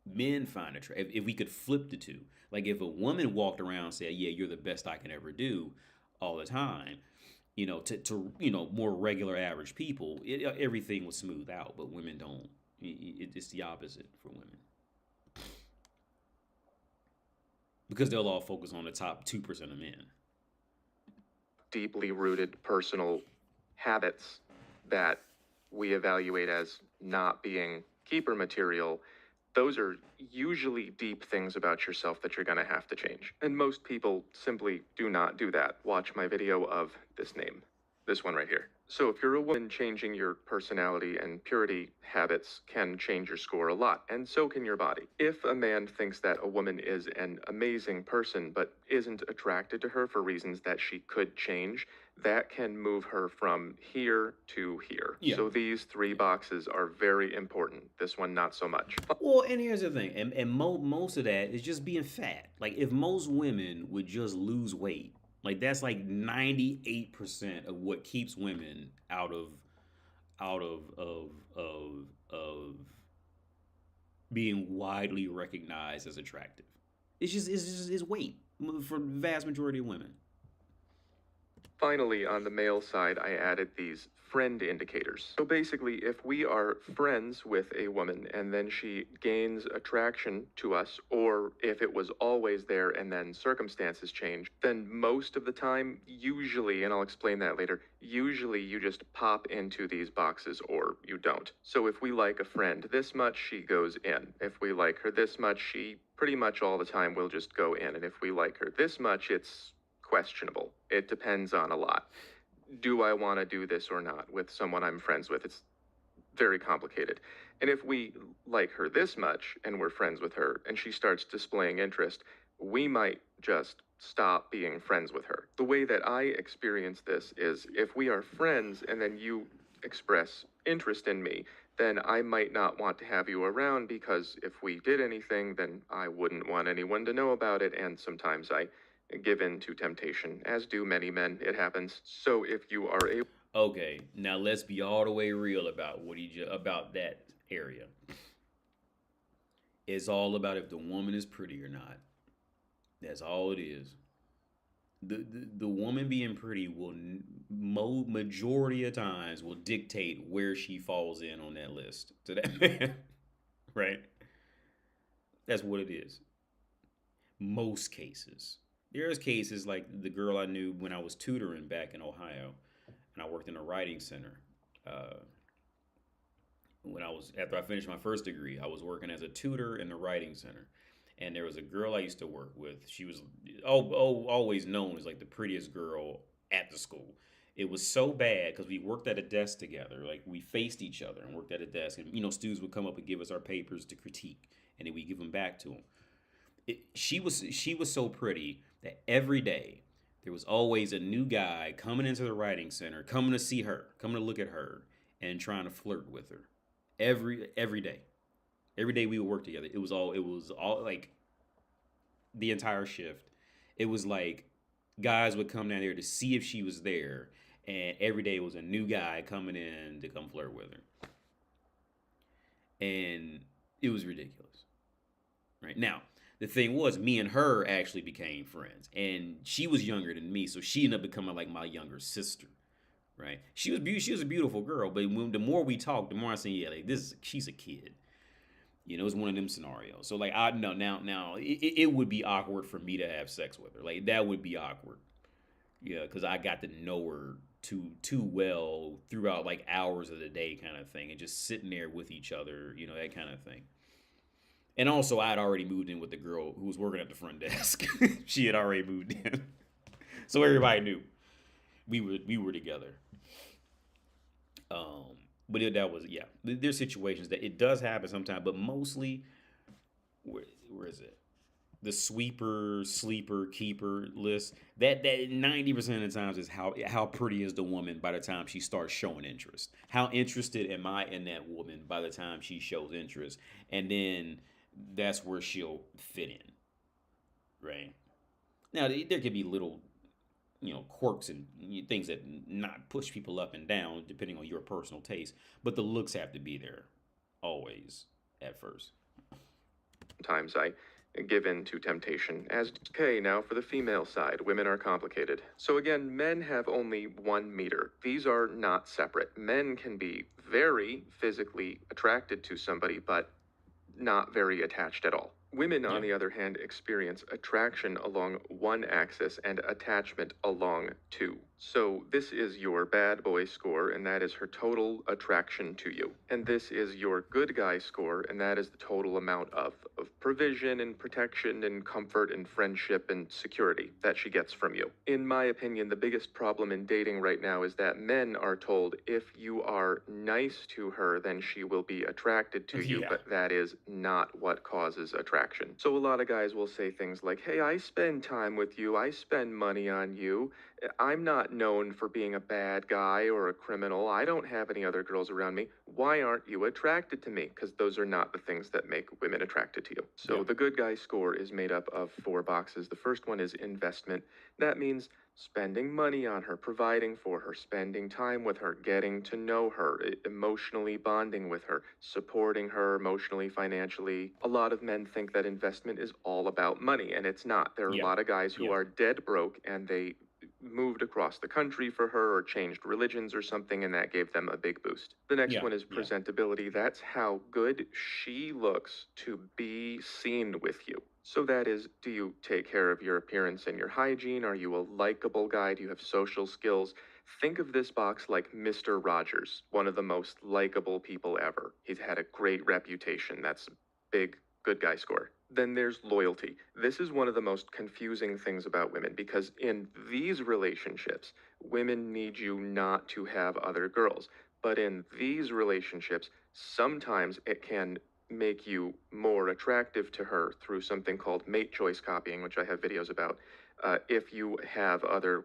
men find attractive. If we could flip the two, like if a woman walked around and said, "Yeah, you're the best I can ever do," all the time, to more regular average people, everything would smooth out. But women don't. It's the opposite for women because they'll all focus on the top 2% of men. Deeply rooted personal habits that we evaluate as not being keeper material, those are usually deep things about yourself that you're going to have to change. And most people simply do not do that. Watch my video of this name, this one right here. So if you're a woman, changing your personality and purity habits can change your score a lot, and so can your body. If a man thinks that a woman is an amazing person but isn't attracted to her for reasons that she could change, that can move her from here to here. Yeah. So these 3 boxes are very important. This one, not so much. Well, and here's the thing, and most of that is just being fat. Like if most women would just lose weight, like that's like 98% of what keeps women out of being widely recognized as attractive. It's weight for the vast majority of women. Finally, on the male side, I added these friend indicators. So basically, if we are friends with a woman and then she gains attraction to us, or if it was always there and then circumstances change, then most of the time, usually, and I'll explain that later, usually you just pop into these boxes or you don't. So if we like a friend this much, she goes in. If we like her this much, she pretty much all the time will just go in. And if we like her this much, it's questionable. It depends on a lot. Do I want to do this or not with someone I'm friends with? It's very complicated. And if we like her this much and we're friends with her and she starts displaying interest, we might just stop being friends with her. The way that I experience this is if we are friends and then you express interest in me, then I might not want to have you around, because if we did anything, then I wouldn't want anyone to know about it, and sometimes I give in to temptation, as do many men. It happens. So if you are able... Okay, now let's be all the way real about about that area. It's all about if the woman is pretty or not. That's all it is. The woman being pretty will majority of times will dictate where she falls in on that list to that man, right? That's what it is. Most cases. There's cases like the girl I knew when I was tutoring back in Ohio, and I worked in a writing center. After I finished my first degree, I was working as a tutor in the writing center. And there was a girl I used to work with. She was always known as like the prettiest girl at the school. It was so bad because we worked at a desk together. Like we faced each other and worked at a desk. And, students would come up and give us our papers to critique. And then we give them back to them. She was so pretty that every day there was always a new guy coming into the writing center, coming to see her, coming to look at her, and trying to flirt with her. Every day. Every day we would work together. It was all like the entire shift. It was like guys would come down there to see if she was there, and every day was a new guy coming in to come flirt with her. And it was ridiculous. Right? Now, the thing was, me and her actually became friends, and she was younger than me, so she ended up becoming like my younger sister. Right? She was a beautiful girl, but the more we talked, the more I said, yeah, like she's a kid. It was one of them scenarios. So like now it would be awkward for me to have sex with her. Like that would be awkward. Yeah, because I got to know her too well throughout like hours of the day kind of thing, and just sitting there with each other, that kind of thing. And also I had already moved in with the girl who was working at the front desk. She had already moved in. So everybody knew we were together. But that was, yeah. There's situations that it does happen sometimes, but mostly, where is it? The sweeper, sleeper, keeper list. That 90% of the times is how pretty is the woman by the time she starts showing interest. How interested am I in that woman by the time she shows interest, and then that's where she'll fit in, right? Now there could be little, quirks and things that not push people up and down depending on your personal taste, but the looks have to be there always at first. Sometimes I give in to temptation. Okay, now for the female side, women are complicated. So again, men have only one meter. These are not separate. Men can be very physically attracted to somebody, but not very attached at all. Women, on the other hand, experience attraction along one axis and attachment along two. So this is your bad boy score, and that is her total attraction to you. And this is your good guy score, and that is the total amount of provision and protection and comfort and friendship and security that she gets from you. In my opinion, the biggest problem in dating right now is that men are told if you are nice to her, then she will be attracted to you, but that is not what causes attraction. So a lot of guys will say things like, hey, I spend time with you, I spend money on you, I'm not known for being a bad guy or a criminal, I don't have any other girls around me, why aren't you attracted to me? Because those are not the things that make women attracted to you. So the good guy score is made up of 4 boxes. The first one is investment. That means spending money on her, providing for her, spending time with her, getting to know her, emotionally bonding with her, supporting her emotionally, financially. A lot of men think that investment is all about money, and it's not. There are a lot of guys who are dead broke, and they moved across the country for her or changed religions or something, and that gave them a big boost. The next one is presentability. That's how good she looks to be seen with you. So that is, do you take care of your appearance and your hygiene? Are you a likable guy? Do you have social skills? Think of this box like Mr. Rogers, one of the most likable people ever. He's had a great reputation. That's big good guy score. Then there's loyalty. This is one of the most confusing things about women, because in these relationships, women need you not to have other girls. But in these relationships, sometimes it can make you more attractive to her through something called mate choice copying, which I have videos about. If you have other,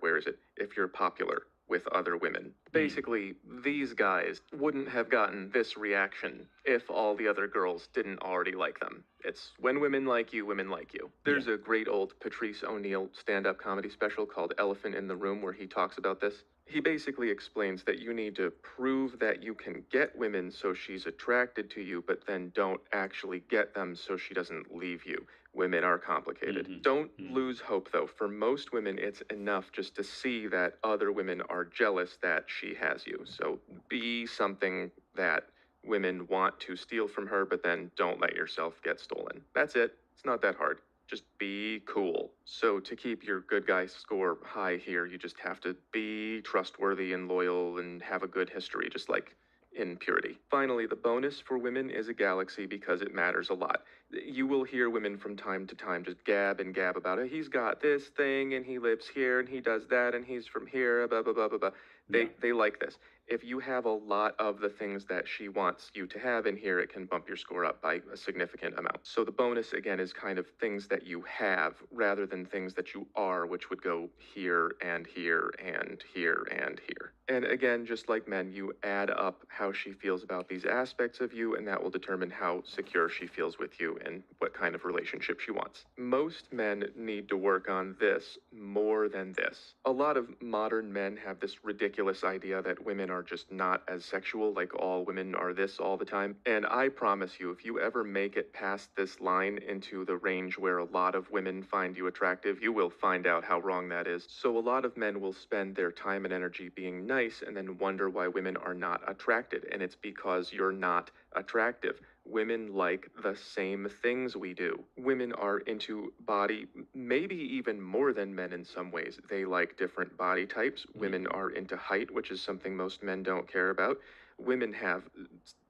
if you're popular. with other women. Basically, these guys wouldn't have gotten this reaction if all the other girls didn't already like them. It's when women like you, women like you. There's a great old Patrice O'Neill stand-up comedy special called Elephant in the Room where he talks about this. He basically explains that you need to prove that you can get women so she's attracted to you, but then don't actually get them so she doesn't leave you. Women are complicated. Don't lose hope, though. For most women, it's enough just to see that other women are jealous that she has you. So be something that women want to steal from her, but then don't let yourself get stolen. That's it. It's not that hard. Just be cool. So to keep your good guy score high here, you just have to be trustworthy and loyal and have a good history, just like in purity. Finally, the bonus for women is a galaxy because it matters a lot. You will hear women from time to time just gab and gab about it. He's got this thing and he lives here and he does that and he's from here, blah, blah, blah, blah, blah. They like this. If you have a lot of the things that she wants you to have in here, it can bump your score up by a significant amount. So the bonus, again, is kind of things that you have rather than things that you are, which would go here and here and here and here. And again, just like men, you add up how she feels about these aspects of you, and that will determine how secure she feels with you and what kind of relationship she wants. Most men need to work on this more than this. A lot of modern men have this ridiculous idea that women are just not as sexual, like all women are this all the time. And I promise you, if you ever make it past this line into the range where a lot of women find you attractive, you will find out how wrong that is. So a lot of men will spend their time and energy being nice and then wonder why women are not attracted. And it's because you're not attractive. Women like the same things we do. Women are into body, maybe even more than men in some ways. They like different body types. Women are into height, which is something most men don't care about. Women have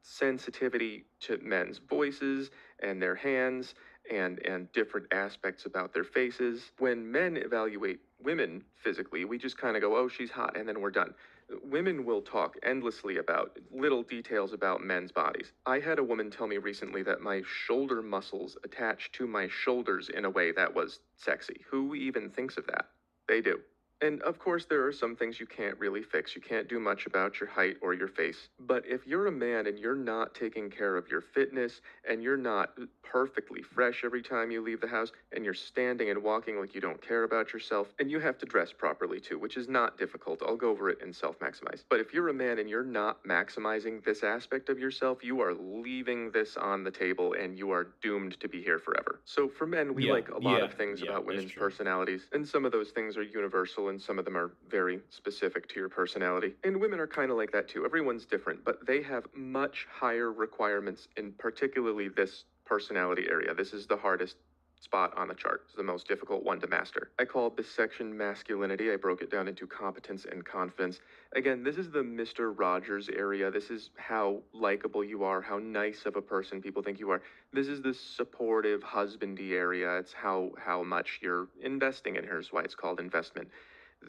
sensitivity to men's voices and their hands and different aspects about their faces. When men evaluate women physically, we just kind of go, oh, she's hot, and then we're done. Women will talk endlessly about little details about men's bodies. I had a woman tell me recently that my shoulder muscles attached to my shoulders in a way that was sexy. Who even thinks of that? They do. And of course, there are some things you can't really fix. You can't do much about your height or your face. But if you're a man and you're not taking care of your fitness and you're not perfectly fresh every time you leave the house and you're standing and walking like you don't care about yourself, and you have to dress properly too, which is not difficult. I'll go over it in Self-Maximize. But if you're a man and you're not maximizing this aspect of yourself, you are leaving this on the table and you are doomed to be here forever. So for men, we like a lot of things about women's personalities, and some of those things are universal and some of them are very specific to your personality. And women are kind of like that too. Everyone's different, but they have much higher requirements in particularly this personality area. This is the hardest spot on the chart. It's the most difficult one to master. I called this section masculinity. I broke it down into competence and confidence. Again, this is the Mr. Rogers area. This is how likable you are, how nice of a person people think you are. This is the supportive husbandy area. It's how much you're investing in her. Is why it's called investment.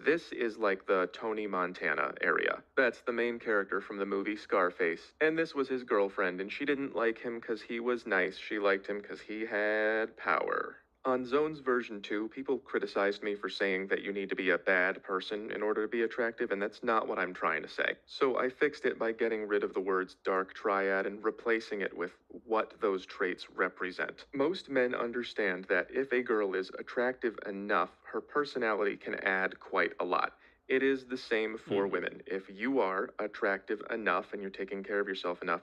This is like the Tony Montana area. That's the main character from the movie Scarface. And this was his girlfriend, and she didn't like him because he was nice. She liked him because he had power. On Zones version 2, people criticized me for saying that you need to be a bad person in order to be attractive, and that's not what I'm trying to say. So I fixed it by getting rid of the words dark triad and replacing it with what those traits represent. Most men understand that if a girl is attractive enough, her personality can add quite a lot. It is the same for women. If you are attractive enough and you're taking care of yourself enough,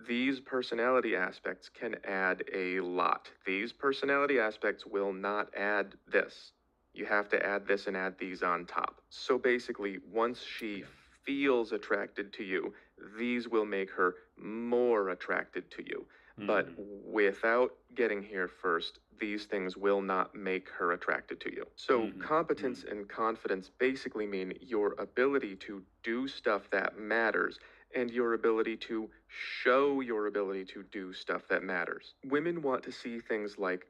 these personality aspects can add a lot. These personality aspects will not add this. You have to add this and add these on top. So basically, once she feels attracted to you, these will make her more attracted to you. But without getting here first, these things will not make her attracted to you. So competence and confidence basically mean your ability to do stuff that matters and your ability to show your ability to do stuff that matters. Women want to see things like,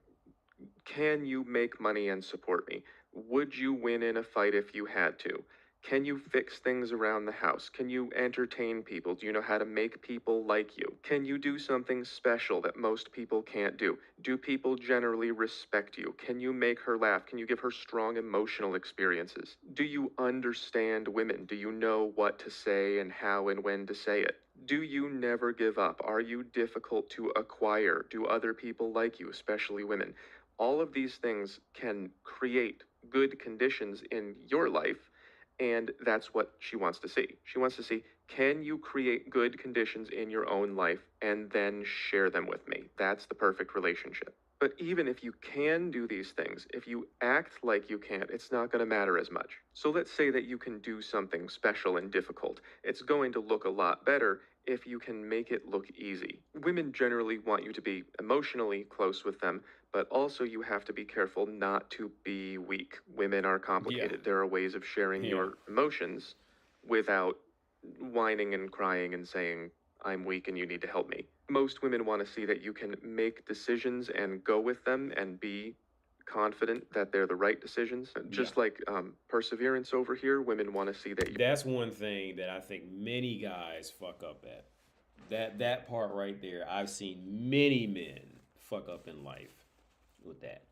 can you make money and support me? Would you win in a fight if you had to? Can you fix things around the house? Can you entertain people? Do you know how to make people like you? Can you do something special that most people can't do? Do people generally respect you? Can you make her laugh? Can you give her strong emotional experiences? Do you understand women? Do you know what to say and how and when to say it? Do you never give up? Are you difficult to acquire? Do other people like you, especially women? All of these things can create good conditions in your life, and that's what she wants to see. She wants to see, can you create good conditions in your own life and then share them with me? That's the perfect relationship. But even if you can do these things, if you act like you can't, it's not going to matter as much. So let's say that you can do something special and difficult. It's going to look a lot better if you can make it look easy. Women generally want you to be emotionally close with them, but also you have to be careful not to be weak. Women are complicated. Yeah. There are ways of sharing Yeah. your emotions without whining and crying and saying, I'm weak and you need to help me. Most women want to see that you can make decisions and go with them and be confident that they're the right decisions. Just like perseverance over here, women want to see that you... That's one thing that I think many guys fuck up at. That part right there, I've seen many men fuck up in life with that.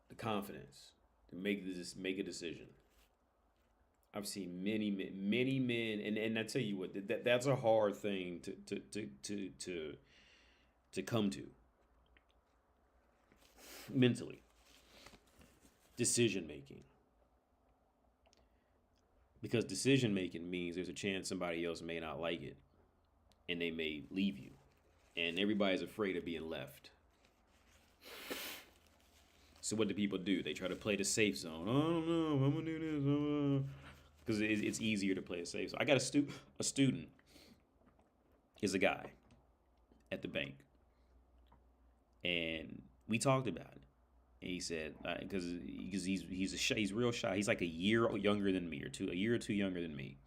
The confidence to make a decision. I've seen many men, and I tell you what, that's a hard thing to come to mentally. Decision making, because decision making means there's a chance somebody else may not like it, and they may leave you, and everybody's afraid of being left. So what do people do? They try to play the safe zone. I don't know, I'm gonna do this. Because it's easier to play a safe. So I got a student is a guy at the bank, and we talked about it. And he said because he's real shy. He's like a year younger than me, a year or two younger than me,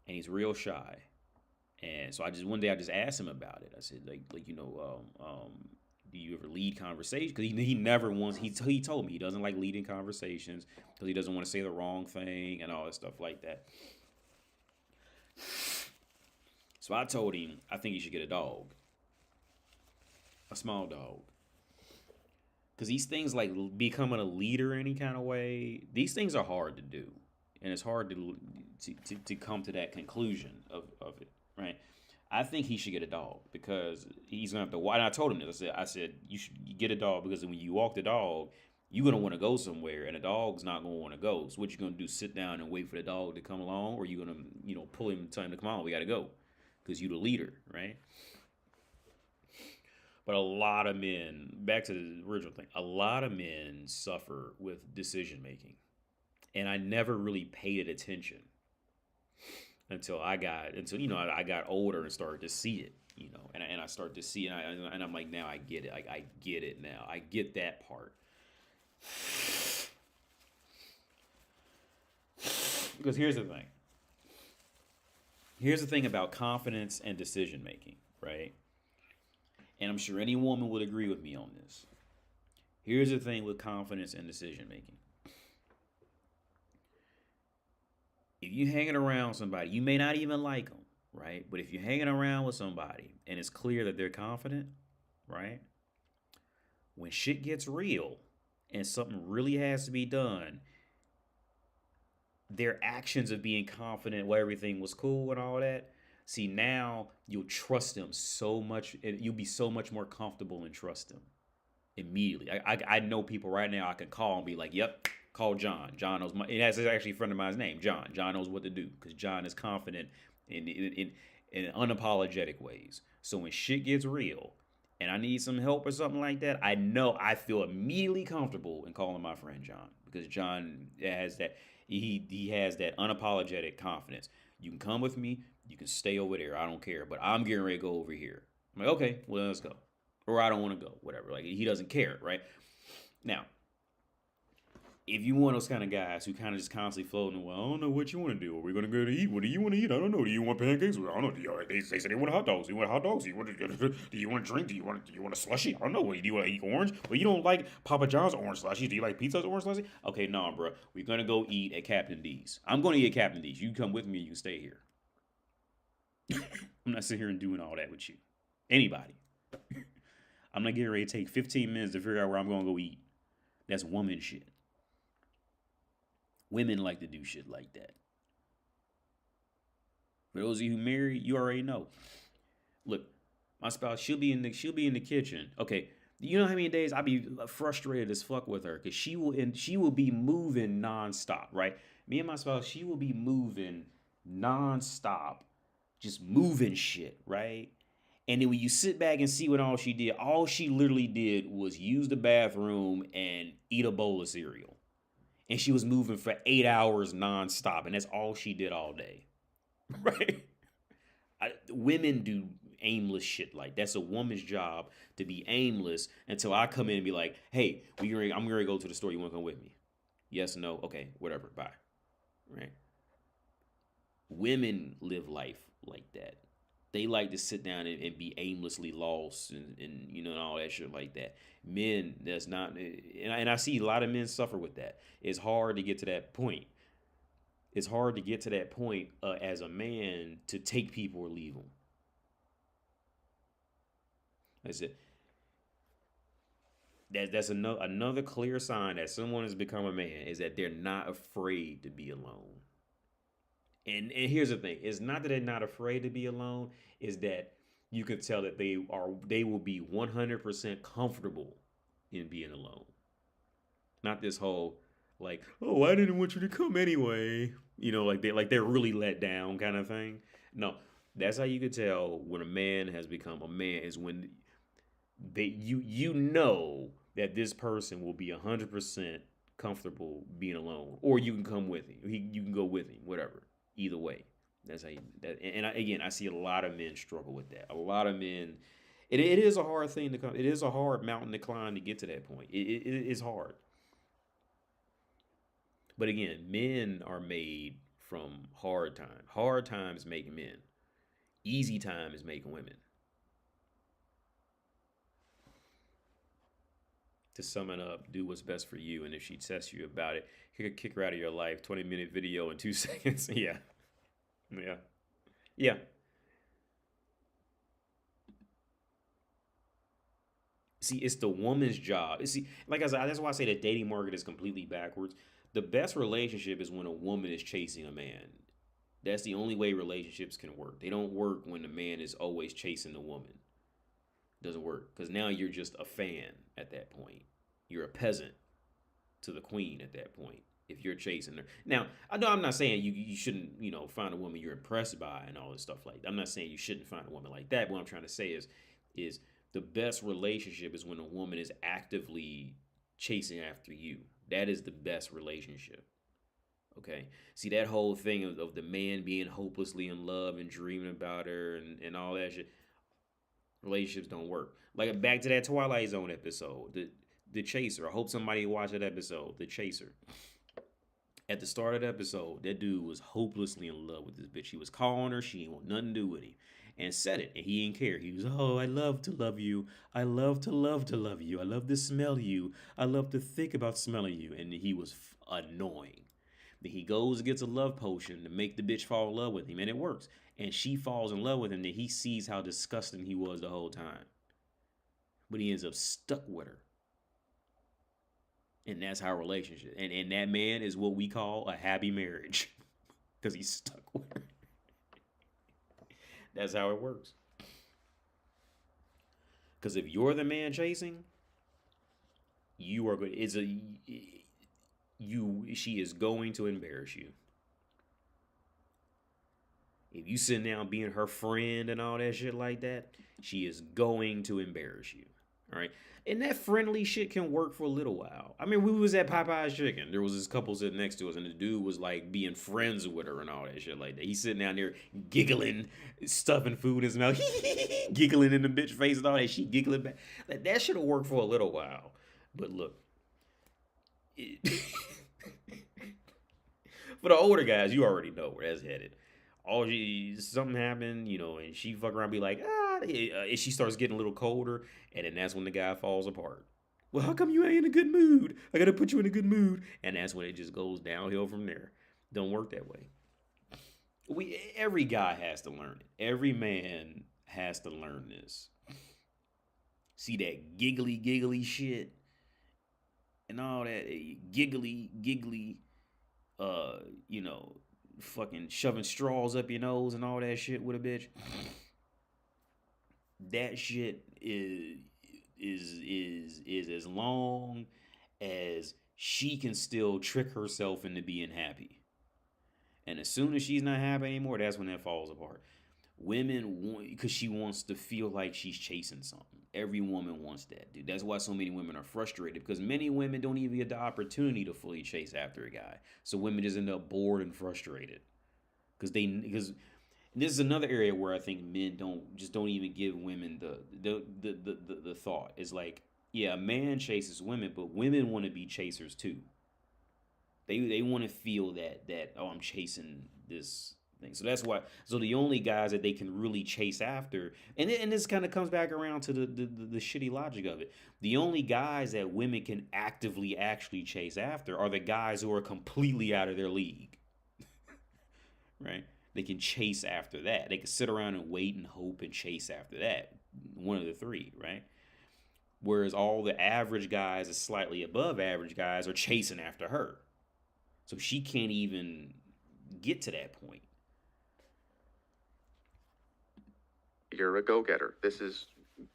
and he's real shy. And so one day I just asked him about it. I said do you ever lead conversations? Because he never wants. He told me he doesn't like leading conversations because he doesn't want to say the wrong thing and all that stuff like that. So I told him I think he should get a dog, a small dog, because these things like becoming a leader any kind of way, these things are hard to do, and it's hard to come to that conclusion of it, right? I think he should get a dog because he's gonna have to. And I told him this. I said you should get a dog because when you walk the dog, you're gonna want to go somewhere, and the dog's not gonna want to go. So what you gonna do? Sit down and wait for the dog to come along, or you gonna pull him and tell him to come on? We gotta go because you're the leader, right? But a lot of men, back to the original thing, a lot of men suffer with decision making, and I never really paid attention until I got older and started to see it, and I started to see it, and I'm like, now I get it. I get it now. I get that part. Because here's the thing. Here's the thing about confidence and decision making, right? And I'm sure any woman would agree with me on this. Here's the thing with confidence and decision making. If you're hanging around somebody, you may not even like them, right? But if you're hanging around with somebody and it's clear that they're confident, right? When shit gets real and something really has to be done, their actions of being confident while everything was cool and all that, see, now you'll trust them so much. You'll be so much more comfortable and trust them immediately. I know people right now I can call and be like, yep, call John. John knows it has actually a friend of mine's name, John. John knows what to do because John is confident in unapologetic ways. So when shit gets real and I need some help or something like that, I feel immediately comfortable in calling my friend John because John has that. He has that unapologetic confidence. You can come with me. You can stay over there. I don't care. But I'm getting ready to go over here. I'm like, okay, well, let's go. Or I don't want to go. Whatever. Like, he doesn't care, right? Now, if you want those kind of guys who kind of just constantly floating, well, I don't know what you want to do. Are we going to go to eat? What do you want to eat? I don't know. Do you want pancakes? I don't know. They said they want hot dogs. Do you want hot dogs? Do you want to drink? Do you want a slushie? I don't know. Do you want to eat orange? Well, you don't like Papa John's orange slushies. Do you like pizza's orange slushy? Okay, no, bro. We're going to go eat at Captain D's. I'm going to eat at Captain D's. You can come with me or you can stay here. I'm not sitting here and doing all that with you. Anybody. I'm not getting ready to take 15 minutes to figure out where I'm going to go eat. That's woman shit. Women like to do shit like that. For those of you who married, you already know. Look, my spouse, she'll be in the kitchen. Okay, you know how many days I be frustrated as fuck with her because she will be moving nonstop, right? Me and my spouse, she will be moving nonstop, just moving shit, right? And then when you sit back and see what all she literally did was use the bathroom and eat a bowl of cereal. And she was moving for 8 hours nonstop, and that's all she did all day, right? Women do aimless shit like that's a woman's job to be aimless until I come in and be like, hey, I'm going to go to the store. You want to come with me? Yes, no, okay, whatever, bye, right? Women live life like that. They like to sit down and be aimlessly lost and you know, and all that shit like that. Men, that's not, and I see a lot of men suffer with that. It's hard to get to that point. It's hard to get to that point as a man to take people or leave them. That's it. That's another clear sign that someone has become a man is that they're not afraid to be alone. And here's the thing. It's not that they're not afraid to be alone. Is that you can tell that they will be 100% comfortable in being alone. Not this whole like, oh, I didn't want you to come anyway. You know, like they're really let down kind of thing. No, that's how you can tell when a man has become a man is when you know that this person will be 100% comfortable being alone, or you can come with him. You can go with him, whatever. Either way, that's how you. I see a lot of men struggle with that. A lot of men, it is a hard thing to come. It is a hard mountain to climb to get to that point. It is hard. But again, men are made from hard times. Hard times make men. Easy times make women. To sum it up, do what's best for you. And if she tests you about it, kick her out of your life. 20-minute video in 2 seconds. Yeah. See, it's the woman's job. See, like I said, that's why I say the dating market is completely backwards. The best relationship is when a woman is chasing a man. That's the only way relationships can work. They don't work when the man is always chasing the woman. Doesn't work because now you're just a fan at that point. You're a peasant to the queen at that point if you're chasing her. Now, I know I'm not saying you shouldn't, find a woman you're impressed by and all this stuff like that. I'm not saying you shouldn't find a woman like that. What I'm trying to say is the best relationship is when a woman is actively chasing after you. That is the best relationship. Okay. See, that whole thing of the man being hopelessly in love and dreaming about her and all that shit. Relationships don't work. Like back to that Twilight Zone episode, the Chaser. I hope somebody watched that episode, The Chaser. At the start of the episode, that dude was hopelessly in love with this bitch. He was calling her. She didn't want nothing to do with him. And said it. And he didn't care. He was, oh, I love to love you. I love to love you. I love to smell you. I love to think about smelling you. And he was annoying. Then he goes and gets a love potion to make the bitch fall in love with him. And it works. And she falls in love with him. Then he sees how disgusting he was the whole time. But he ends up stuck with her. And that's our relationship. And that man is what we call a happy marriage. Because he's stuck with her. That's how it works. Because if you're the man chasing, you are good. She is going to embarrass you. If you sit down being her friend and all that shit like that, she is going to embarrass you. All right. And that friendly shit can work for a little while. I mean, we was at Popeyes Chicken. There was this couple sitting next to us, and the dude was like being friends with her and all that shit like that. He's sitting down there giggling, stuffing food in his mouth, giggling in the bitch face and all that. She giggling back. Like, that should have worked for a little while. But look, For the older guys, you already know where that's headed. Something happened, and she fuck around, be like, and she starts getting a little colder, and then that's when the guy falls apart. Well, how come you ain't in a good mood? I gotta put you in a good mood, and that's when it just goes downhill from there. Don't work that way. Every guy has to learn it. Every man has to learn this. See that giggly shit and all that giggly, fucking shoving straws up your nose and all that shit with a bitch. That shit is as long as she can still trick herself into being happy. And as soon as she's not happy anymore, that's when that falls apart. Women want, because she wants to feel like she's chasing something. Every woman wants that, dude. That's why so many women are frustrated, because many women don't even get the opportunity to fully chase after a guy. So women just end up bored and frustrated. Because this is another area where I think men don't even give women the thought. It's like, yeah, a man chases women, but women want to be chasers too. They want to feel that I'm chasing this thing. So that's why. So the only guys that they can really chase after, and this kind of comes back around to the shitty logic of it. The only guys that women can actively actually chase after are the guys who are completely out of their league. Right? They can chase after that. They can sit around and wait and hope and chase after that. One of the three, right? Whereas all the average guys, the slightly above average guys, are chasing after her. So she can't even get to that point. You're a go-getter. This is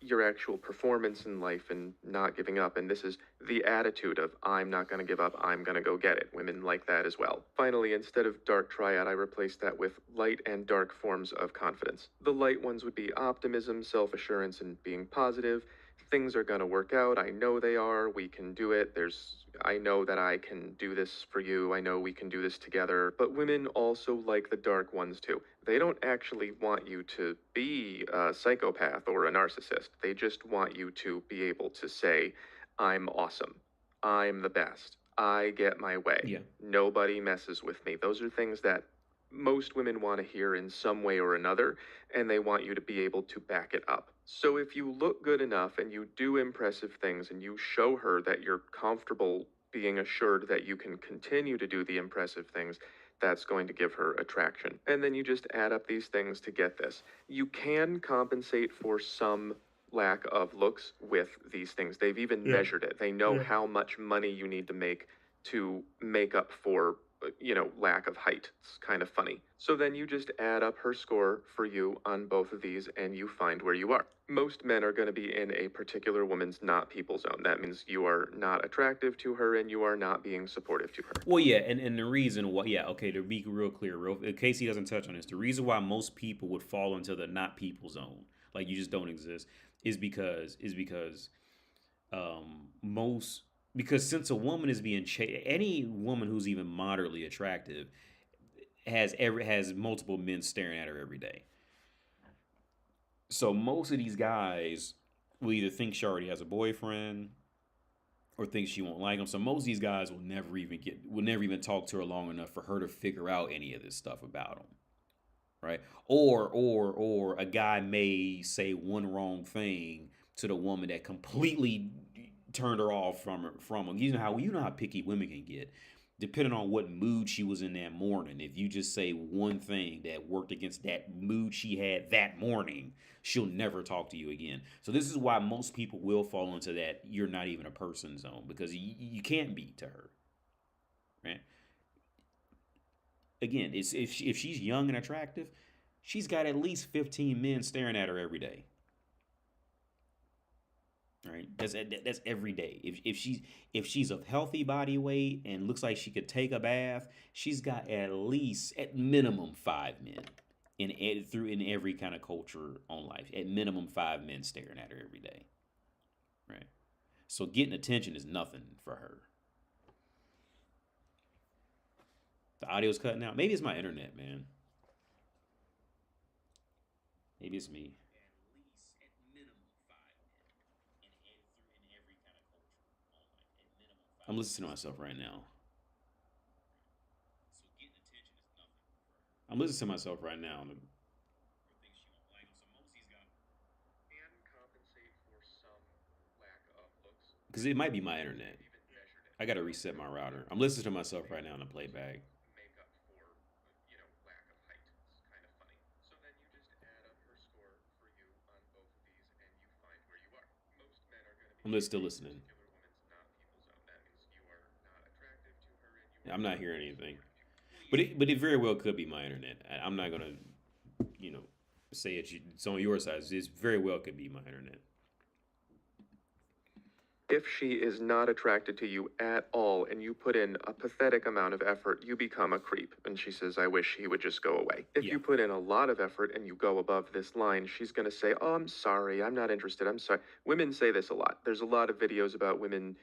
your actual performance in life and not giving up. And this is the attitude of, I'm not going to give up, I'm going to go get it. Women like that as well. Finally, instead of dark triad, I replaced that with light and dark forms of confidence. The light ones would be optimism, self-assurance, and being positive. Things are going to work out. I know they are. We can do it. I know that I can do this for you. I know we can do this together. But women also like the dark ones too. They don't actually want you to be a psychopath or a narcissist. They just want you to be able to say, I'm awesome. I'm the best. I get my way. Yeah. Nobody messes with me. Those are things that most women want to hear in some way or another, and they want you to be able to back it up. So if you look good enough and you do impressive things and you show her that you're comfortable being assured that you can continue to do the impressive things, that's going to give her attraction. And then you just add up these things to get this. You can compensate for some lack of looks with these things. They've even measured it. They know how much money you need to make up for lack of height. It's kind of funny. So then you just add up her score for you on both of these and you find where you are. Most men are going to be in a particular woman's not people zone. That means you are not attractive to her and you are not being supportive to her. Well, yeah, and the reason why, to be real clear, in case he doesn't touch on this, the reason why most people would fall into the not people zone, like you just don't exist, is because since a woman is being any woman who's even moderately attractive has multiple men staring at her every day. So most of these guys will either think she already has a boyfriend or think she won't like him. So most of these guys will never even talk to her long enough for her to figure out any of this stuff about him. Right? Or a guy may say one wrong thing to the woman that completely turned her off from him. You know how picky women can get, depending on what mood she was in that morning. If you just say one thing that worked against that mood she had that morning, she'll never talk to you again. So this is why most people will fall into that you're not even a person zone, because you can't be to her. Right? Again, if she's young and attractive, she's got at least 15 men staring at her every day. Right, that's every day. If she's of healthy body weight and looks like she could take a bath, she's got at minimum 5 men in every kind of culture on life. At minimum 5 men staring at her every day. Right, so getting attention is nothing for her. The audio's cutting out. Maybe it's my internet, man. Maybe it's me. I'm listening to myself right now. I'm listening to myself right now. Can compensate for some lack of looks. Because it might be my internet. I got to reset my router. I'm listening to myself right now in the playback. Make up for, lack of height. It's kind of funny. So then you just add up her score for you on both of these, and you find where you are. Most men are going to be. I'm still listening. Particular woman's not people zone. That means you are not attractive to her, and you. I'm not hearing anything. But it very well could be my internet. I'm not gonna, say it's on your side. It very well could be my internet. If she is not attracted to you at all and you put in a pathetic amount of effort, you become a creep. And she says, I wish he would just go away. If you put in a lot of effort and you go above this line, she's going to say, oh, I'm sorry, I'm not interested, I'm sorry. Women say this a lot. There's a lot of videos about women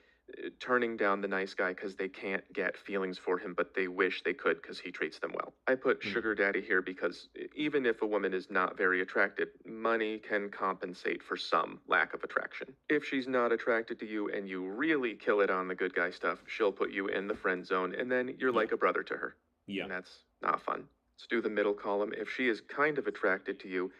turning down the nice guy because they can't get feelings for him, but they wish they could because he treats them well. I put sugar daddy here because even if a woman is not very attracted, money can compensate for some lack of attraction. If she's not attracted to you and you really kill it on the good guy stuff, she'll put you in the friend zone, and then you're like a brother to her. Yeah. And that's not fun. Let's do the middle column. If she is kind of attracted to you,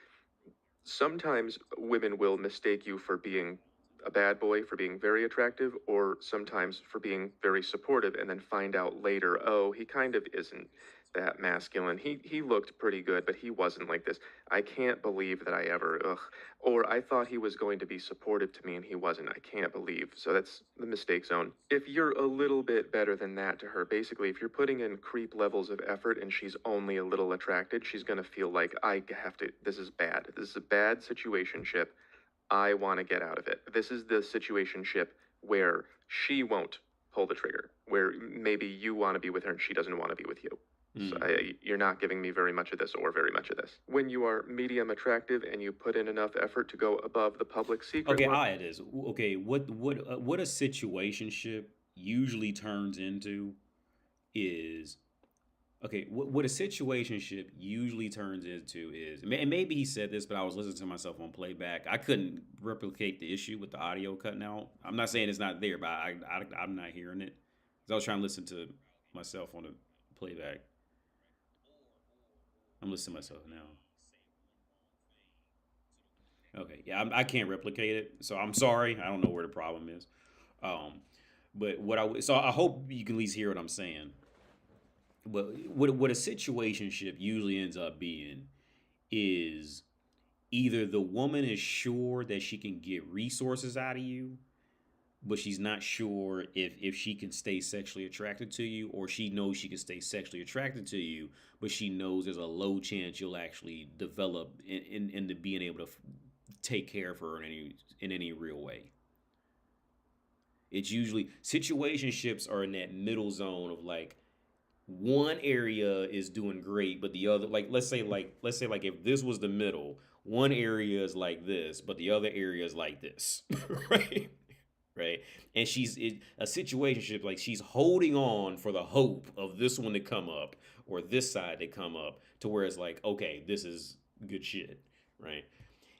sometimes women will mistake you for being a bad boy, for being very attractive, or sometimes for being very supportive, and then find out later, oh, he kind of isn't that masculine. He looked pretty good, but he wasn't like this. I can't believe that I ever, Or I thought he was going to be supportive to me and he wasn't. I can't believe. So that's the mistake zone. If you're a little bit better than that to her, basically, if you're putting in creep levels of effort and she's only a little attracted, she's going to feel like, this is bad. This is a bad situationship. I want to get out of it. This is the situationship where she won't pull the trigger, where maybe you want to be with her and she doesn't want to be with you. So you're not giving me very much of this or very much of this. When you are medium attractive and you put in enough effort to go above the public secret. Okay, it is. Okay, what a situationship usually turns into is. Okay, what a situationship usually turns into is, and maybe he said this, but I was listening to myself on playback. I couldn't replicate the issue with the audio cutting out. I'm not saying it's not there, but I'm not hearing it. Because I was trying to listen to myself on the playback. I'm listening to myself now. Okay, yeah, I can't replicate it, so I'm sorry. I don't know where the problem is. But so I hope you can at least hear what I'm saying. But what a situationship usually ends up being is either the woman is sure that she can get resources out of you, but she's not sure if she can stay sexually attracted to you, or she knows she can stay sexually attracted to you, but she knows there's a low chance you'll actually develop into being able to take care of her in any real way. It's usually situationships are in that middle zone of like, one area is doing great, but the other, let's say if this was the middle, one area is like this, but the other area is like this, right? Right. And a situationship, like she's holding on for the hope of this one to come up or this side to come up to where it's like, okay, this is good shit, right?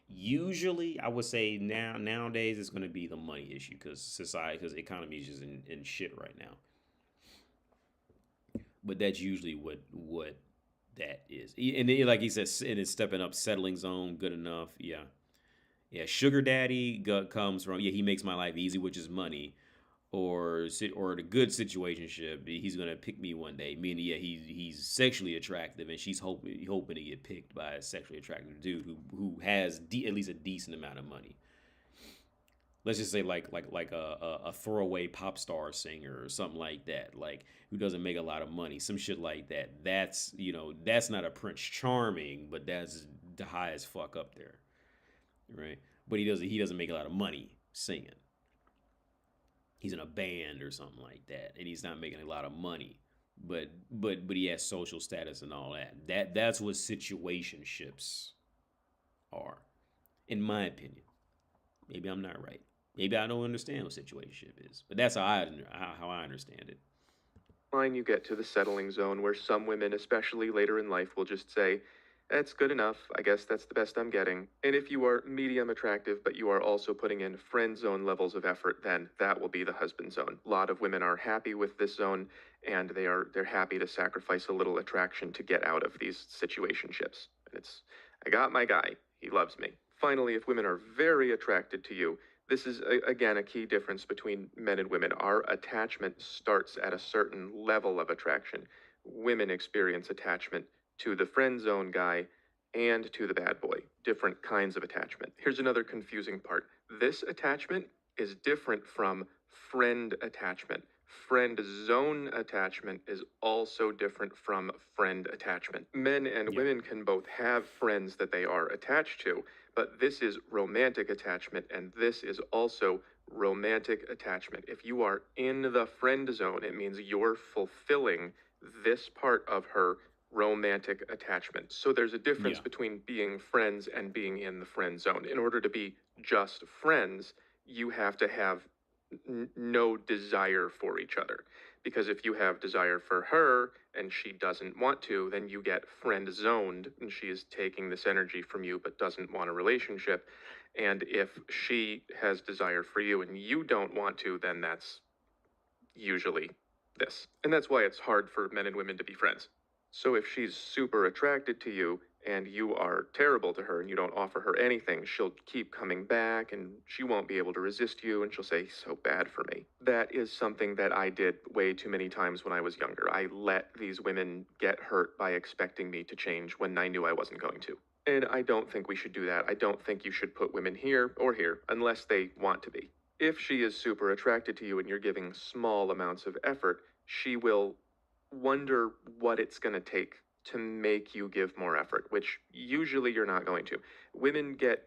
Usually, I would say nowadays it's going to be the money issue because the economy is just in shit right now. But that's usually what that is. And then, like he says, and it's stepping up, settling zone, good enough. Yeah. Sugar daddy comes from, he makes my life easy, which is money. Or the good situationship, he's going to pick me one day. Meaning, he's sexually attractive, and she's hoping to get picked by a sexually attractive dude who has at least a decent amount of money. Let's just say like a throwaway pop star singer or something like that, like who doesn't make a lot of money, some shit like that. That's not a Prince Charming, but that's the highest fuck up there, right? But he doesn't make a lot of money singing. He's in a band or something like that, and he's not making a lot of money, but he has social status and all that. That's what situationships are, in my opinion. Maybe I'm not right. Maybe I don't understand what situationship is, but that's how I understand it. Line you get to the settling zone where some women, especially later in life, will just say, That's good enough. I guess that's the best I'm getting. And if you are medium attractive, but you are also putting in friend zone levels of effort, then that will be the husband zone. A lot of women are happy with this zone, and they're happy to sacrifice a little attraction to get out of these situationships. And I got my guy. He loves me. Finally, if women are very attracted to you, this is, again, a key difference between men and women. Our attachment starts at a certain level of attraction. Women experience attachment to the friend zone guy and to the bad boy. Different kinds of attachment. Here's another confusing part. This attachment is different from friend attachment. Friend zone attachment is also different from friend attachment. Men and women can both have friends that they are attached to, but this is romantic attachment, and this is also romantic attachment. If you are in the friend zone, it means you're fulfilling this part of her romantic attachment. So there's a difference between being friends and being in the friend zone. In order to be just friends, you have to have no desire for each other. Because if you have desire for her and she doesn't want to, then you get friend zoned and she is taking this energy from you but doesn't want a relationship. And if she has desire for you and you don't want to, then that's usually this. And that's why it's hard for men and women to be friends. So if she's super attracted to you and you are terrible to her and you don't offer her anything, she'll keep coming back and she won't be able to resist you and she'll say, so bad for me. That is something that I did way too many times when I was younger. I let these women get hurt by expecting me to change when I knew I wasn't going to. And I don't think we should do that. I don't think you should put women here or here unless they want to be. If she is super attracted to you and you're giving small amounts of effort, she will wonder what it's going to take to make you give more effort, which usually you're not going to. Women get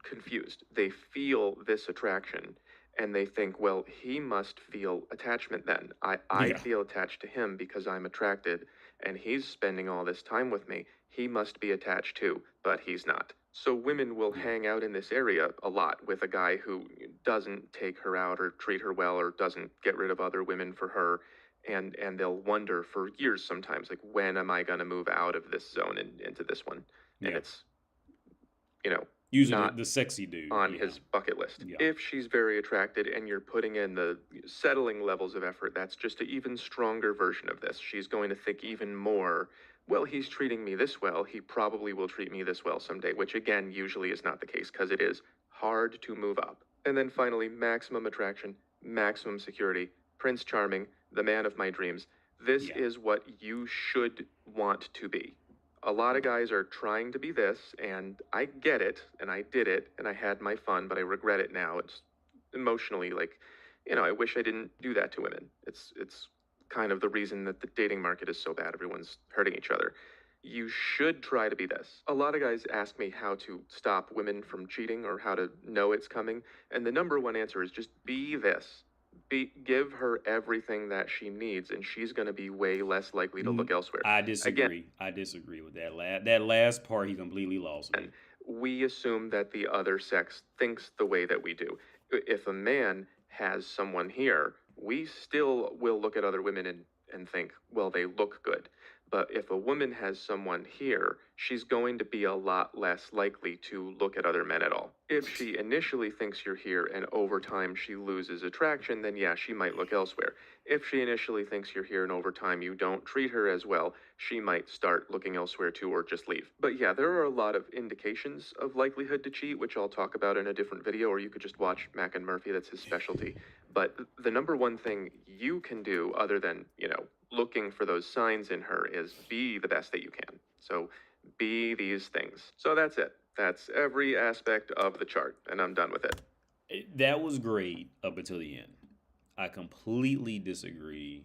confused. They feel this attraction and they think, well, he must feel attachment then. I feel attached to him because I'm attracted and he's spending all this time with me. He must be attached too, but he's not. So women will hang out in this area a lot with a guy who doesn't take her out or treat her well or doesn't get rid of other women for her. And they'll wonder for years sometimes, like, when am I going to move out of this zone and into this one? And it's, usually not the sexy dude on his bucket list. Yeah. If she's very attracted and you're putting in the settling levels of effort, that's just an even stronger version of this. She's going to think even more, well, he's treating me this well, he probably will treat me this well someday, which again, usually is not the case because it is hard to move up. And then finally, maximum attraction, maximum security, Prince Charming, the man of my dreams. This is what you should want to be. A lot of guys are trying to be this, and I get it, and I did it, and I had my fun, but I regret it now. It's emotionally like, I wish I didn't do that to women. It's kind of the reason that the dating market is so bad. Everyone's hurting each other. You should try to be this. A lot of guys ask me how to stop women from cheating or how to know it's coming, and the number one answer is just be this. Give her everything that she needs, and she's going to be way less likely to look elsewhere. I disagree. Again, I disagree with that. That last part, he completely lost me. We assume that the other sex thinks the way that we do. If a man has someone here, we still will look at other women and think, well, they look good. But if a woman has someone here, she's going to be a lot less likely to look at other men at all. If she initially thinks you're here and over time she loses attraction, then yeah, she might look elsewhere. If she initially thinks you're here and over time you don't treat her as well, she might start looking elsewhere too or just leave. But yeah, there are a lot of indications of likelihood to cheat, which I'll talk about in a different video, or you could just watch Mac and Murphy, that's his specialty. But the number one thing you can do other than, looking for those signs in her is be the best that you can. So be these things. So that's it. That's every aspect of the chart, and I'm done with it. That was great up until the end. I completely disagree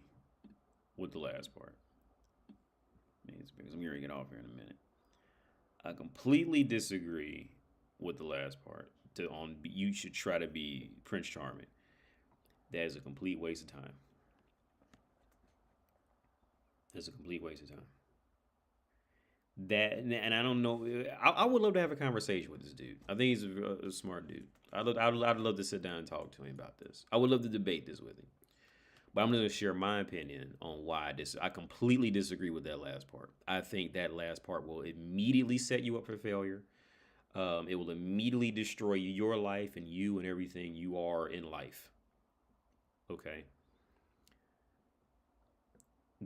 with the last part. Because I'm going to get off here in a minute. I completely disagree with the last part. You should try to be Prince Charming. That is a complete waste of time. It's a complete waste of time. And I don't know. I would love to have a conversation with this dude. I think he's a smart dude. I'd love to sit down and talk to him about this. I would love to debate this with him. But I'm going to share my opinion on why I completely disagree with that last part. I think that last part will immediately set you up for failure. It will immediately destroy your life and you and everything you are in life. Okay.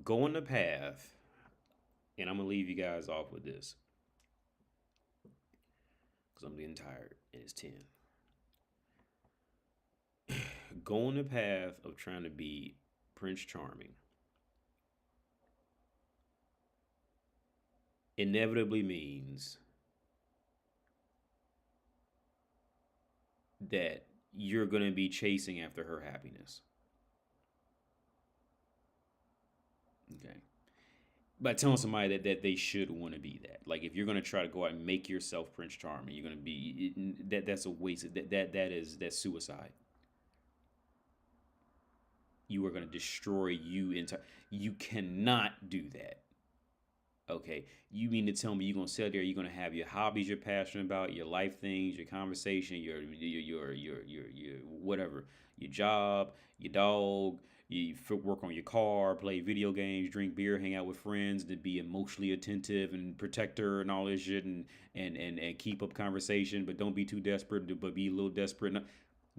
Go on the path, and I'm going to leave you guys off with this because I'm getting tired and it's 10. Go on the path of trying to be Prince Charming inevitably means that you're going to be chasing after her happiness. Okay. By telling somebody that they should want to be that. Like if you're going to try to go out and make yourself Prince Charming, you're going to be that's a waste. That's suicide. You are going to destroy you entire. You cannot do that. Okay, you mean to tell me you're gonna sit there? You're gonna have your hobbies you're passionate about, your life things, your conversation, your whatever, your job, your dog. You work on your car, play video games, drink beer, hang out with friends, to be emotionally attentive and protect her and all this shit, and keep up conversation, but don't be too desperate, but be a little desperate.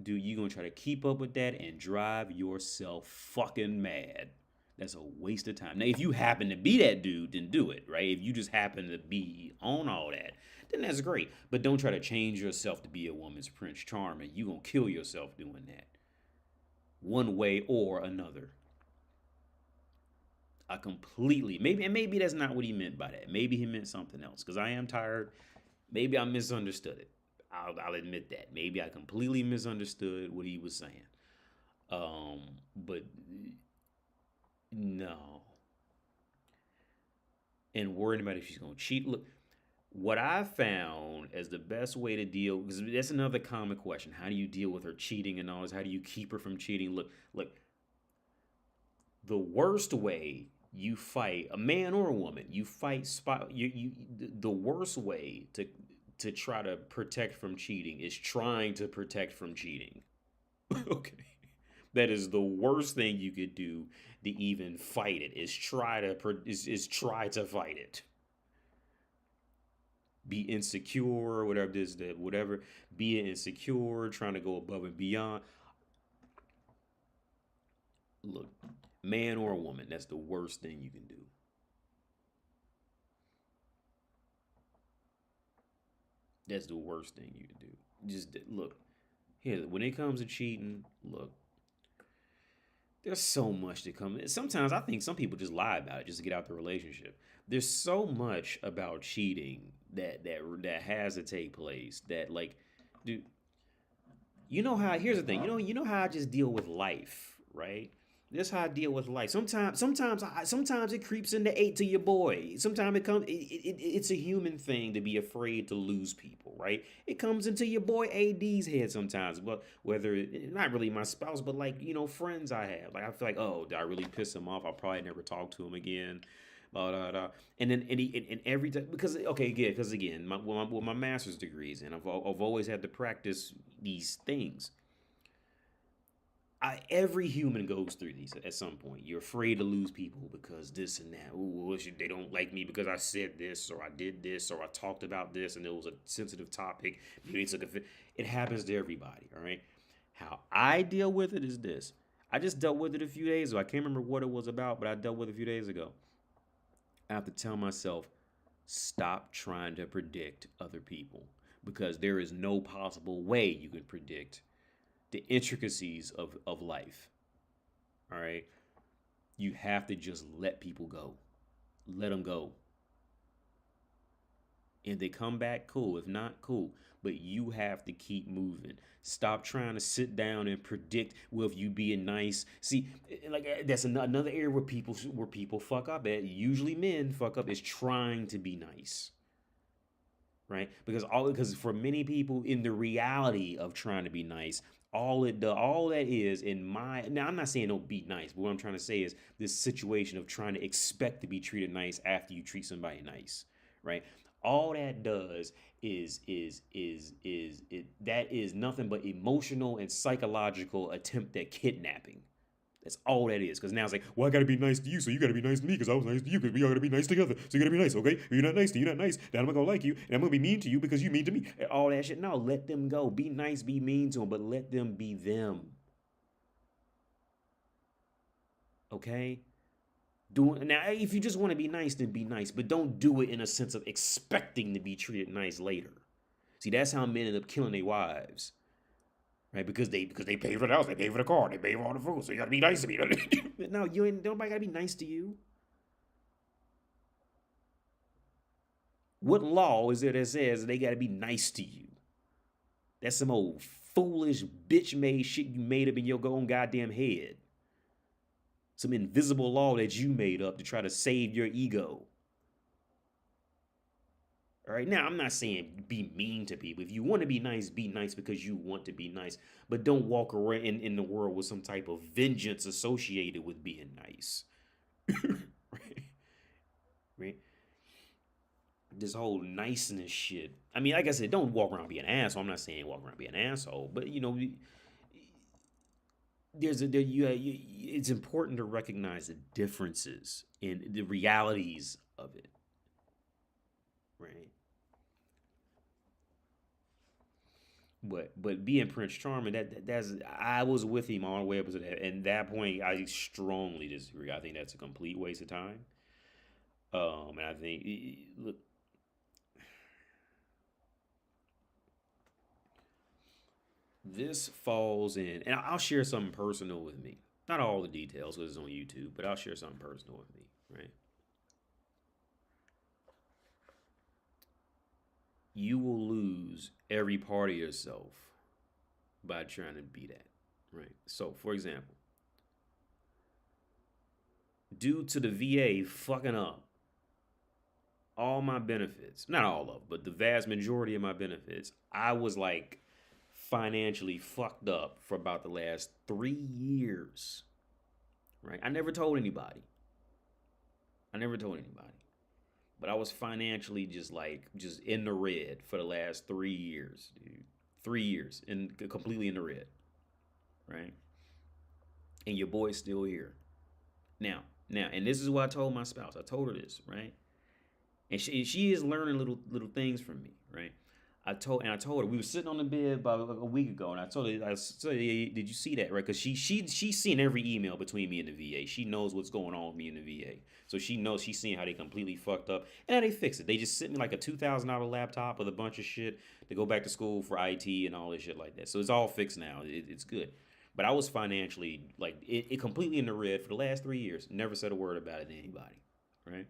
Dude, you gonna try to keep up with that and drive yourself fucking mad. That's a waste of time. Now, if you happen to be that dude, then do it, right? If you just happen to be on all that, then that's great. But don't try to change yourself to be a woman's Prince Charming. You're going to kill yourself doing that. One way or another. Maybe that's not what he meant by that. Maybe he meant something else. Because I am tired. Maybe I misunderstood it. I'll admit that. Maybe I completely misunderstood what he was saying. But no. And worrying about if she's going to cheat. Look, what I found as the best way to deal, because that's another common question. How do you deal with her cheating and all this? How do you keep her from cheating? Look, the worst way you fight, a man or a woman, you fight the worst way to try to protect from cheating is trying to protect from cheating. Okay. That is the worst thing you could do to even fight it. Is try to fight it. Be insecure, whatever. Be insecure, trying to go above and beyond. Look, man or a woman, that's the worst thing you can do. That's the worst thing you can do. Just look. Here, when it comes to cheating, look. There's so much to come. Sometimes I think some people just lie about it just to get out the relationship. There's so much about cheating that has to take place that, like, dude, you know how, here's the thing, you know how I just deal with life, right? This is how I deal with life. Sometimes it creeps into your boy. Sometimes it's a human thing to be afraid to lose people, right? It comes into your boy AD's head sometimes. But whether not really my spouse, but like, friends I have. Like I feel like, oh, did I really piss him off? I'll probably never talk to him again. Blah, blah, blah. And then every time, because again, my master's degrees, and I've always had to practice these things. Every human goes through these at some point. You're afraid to lose people because this and that. Ooh, they don't like me because I said this, or I did this, or I talked about this, and it was a sensitive topic. Maybe it happens to everybody, all right? How I deal with it is this. I just dealt with it a few days ago. I can't remember what it was about, but I dealt with it a few days ago. I have to tell myself, stop trying to predict other people, because there is no possible way you can predict the intricacies of life. All right. You have to just let people go. Let them go. If they come back, cool. If not, cool. But you have to keep moving. Stop trying to sit down and predict, well, if you being nice. See, like that's another area where people fuck up at. Usually men fuck up is trying to be nice. Right? Because for many people, in the reality of trying to be nice, all that is now I'm not saying don't be nice, but what I'm trying to say is this situation of trying to expect to be treated nice after you treat somebody nice, right? All that does is that is nothing but emotional and psychological attempt at kidnapping. That's all that is. Because now it's like, well, I got to be nice to you, so you got to be nice to me because I was nice to you, because we all got to be nice together. So you got to be nice, okay? If you're not nice, then you're not nice. Then I'm not going to like you, and I'm going to be mean to you because you mean to me. And all that shit. No, let them go. Be nice, be mean to them, but let them be them. Okay? Now, if you just want to be nice, then be nice. But don't do it in a sense of expecting to be treated nice later. See, that's how men end up killing their wives. Right, because they pay for the house, they pay for the car, they pay for all the food, so you gotta be nice to me. No, nobody gotta be nice to you. What law is there that says they gotta be nice to you? That's some old foolish bitch-made shit you made up in your own goddamn head. Some invisible law that you made up to try to save your ego. All right, now I'm not saying be mean to people. If you want to be nice because you want to be nice. But don't walk around in the world with some type of vengeance associated with being nice. Right? This whole niceness shit. I mean, like I said, don't walk around being an asshole. I'm not saying walk around being an asshole, but you know, it's important to recognize the differences in the realities of it. Right. But being Prince Charming, that's I was with him all the way up to that. And that point, I strongly disagree. I think that's a complete waste of time. And I think look, this falls in, and I'll share something personal with me. Not all the details because it's on YouTube, but I'll share something personal with me. Right. You will lose every part of yourself by trying to be that, right? So, for example, due to the VA fucking up all my benefits, not all of them, but the vast majority of my benefits, I was like financially fucked up for about the last 3 years, right? I never told anybody. But I was financially just in the red for the last 3 years, dude. 3 years and completely in the red, right? And your boy's still here. Now, and this is what I told my spouse. I told her this, right? And she is learning little things from me, right? I told her, we were sitting on the bed about a week ago, and I told her, did you see that, right? Because she's seen every email between me and the VA. She knows what's going on with me and the VA. So she knows, she's seeing how they completely fucked up, and how they fix it. They just sent me like a $2,000 laptop with a bunch of shit to go back to school for IT and all this shit like that. So it's all fixed now. It's good. But I was financially, it completely in the red for the last 3 years. Never said a word about it to anybody, right?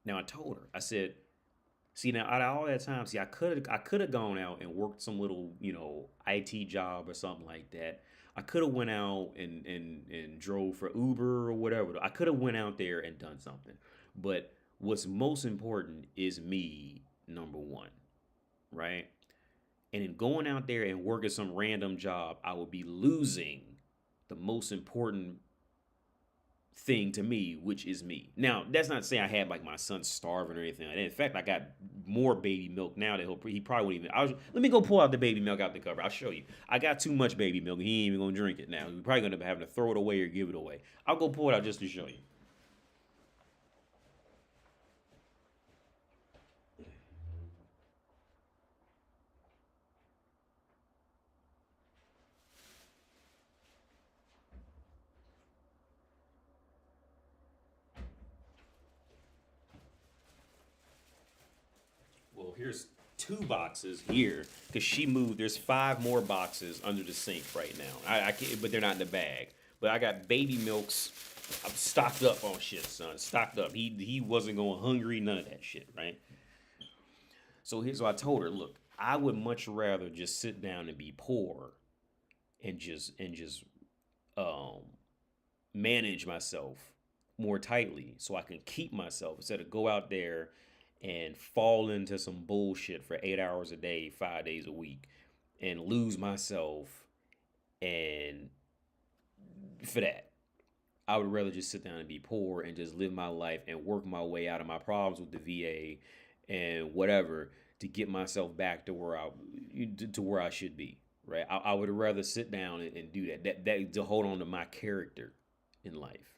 Now I told her, I said, see, now out of all that time, I could have gone out and worked some little, IT job or something like that. I could have went out and drove for Uber or whatever. I could have went out there and done something. But what's most important is me, number one, right? And in going out there and working some random job, I would be losing the most important thing to me, which is me. Now, that's not saying I had like my son starving or anything like that. In fact, I got more baby milk now that he probably wouldn't even. Let me go pull out the baby milk out the cupboard. I'll show you. I got too much baby milk. He ain't even gonna drink it now. We're probably gonna have to throw it away or give it away. I'll go pull it out just to show you. Well, here's 2 boxes here because she moved. There's 5 more boxes under the sink right now. I can't, but they're not in the bag. But I got baby milks. I'm stocked up on shit, son. Stocked up. He wasn't going hungry. None of that shit, right? So here's what I told her. Look, I would much rather just sit down and be poor, and just manage myself more tightly so I can keep myself instead of go out there and fall into some bullshit for 8 hours a day, 5 days a week, and lose myself. And for that, I would rather just sit down and be poor and just live my life and work my way out of my problems with the VA and whatever to get myself back to where I should be, right? I would rather sit down and do that to hold on to my character in life.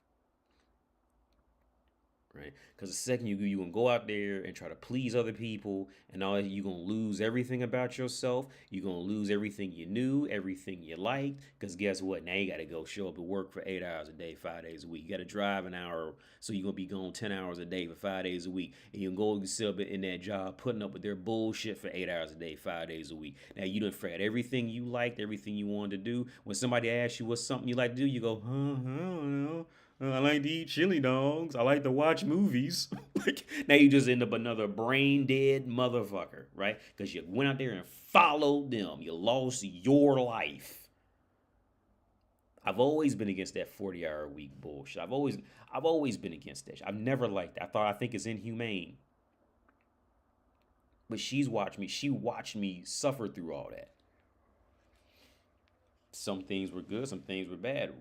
Right? Because the second you gonna go out there and try to please other people, and all you gonna lose everything about yourself. You're gonna lose everything you knew, everything you liked. Because guess what? Now you gotta go show up at work for 8 hours a day, 5 days a week. You gotta drive an hour, so you're gonna be gone 10 hours a day for 5 days a week, and you can go sit up in that job putting up with their bullshit for 8 hours a day, 5 days a week. Now you done forgot everything you liked, everything you wanted to do. When somebody asks you what's something you like to do, you go, I don't know. I like to eat chili dogs. I like to watch movies. Like, now you just end up another brain dead motherfucker, right? Because you went out there and followed them. You lost your life. I've always been against that 40-hour week bullshit. I've always been against that. I've never liked that. I think it's inhumane. But she watched me suffer through all that. Some things were good, some things were bad,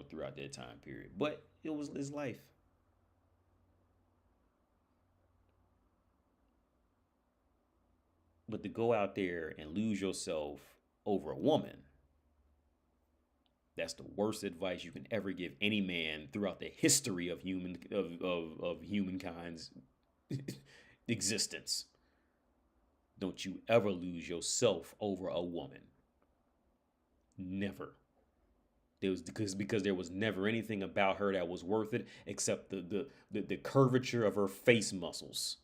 throughout that time period. But it was his life. But to go out there and lose yourself over a woman, that's the worst advice you can ever give any man throughout the history of humankind's existence. Don't you ever lose yourself over a woman. Never. Because there was never anything about her that was worth it except the curvature of her face muscles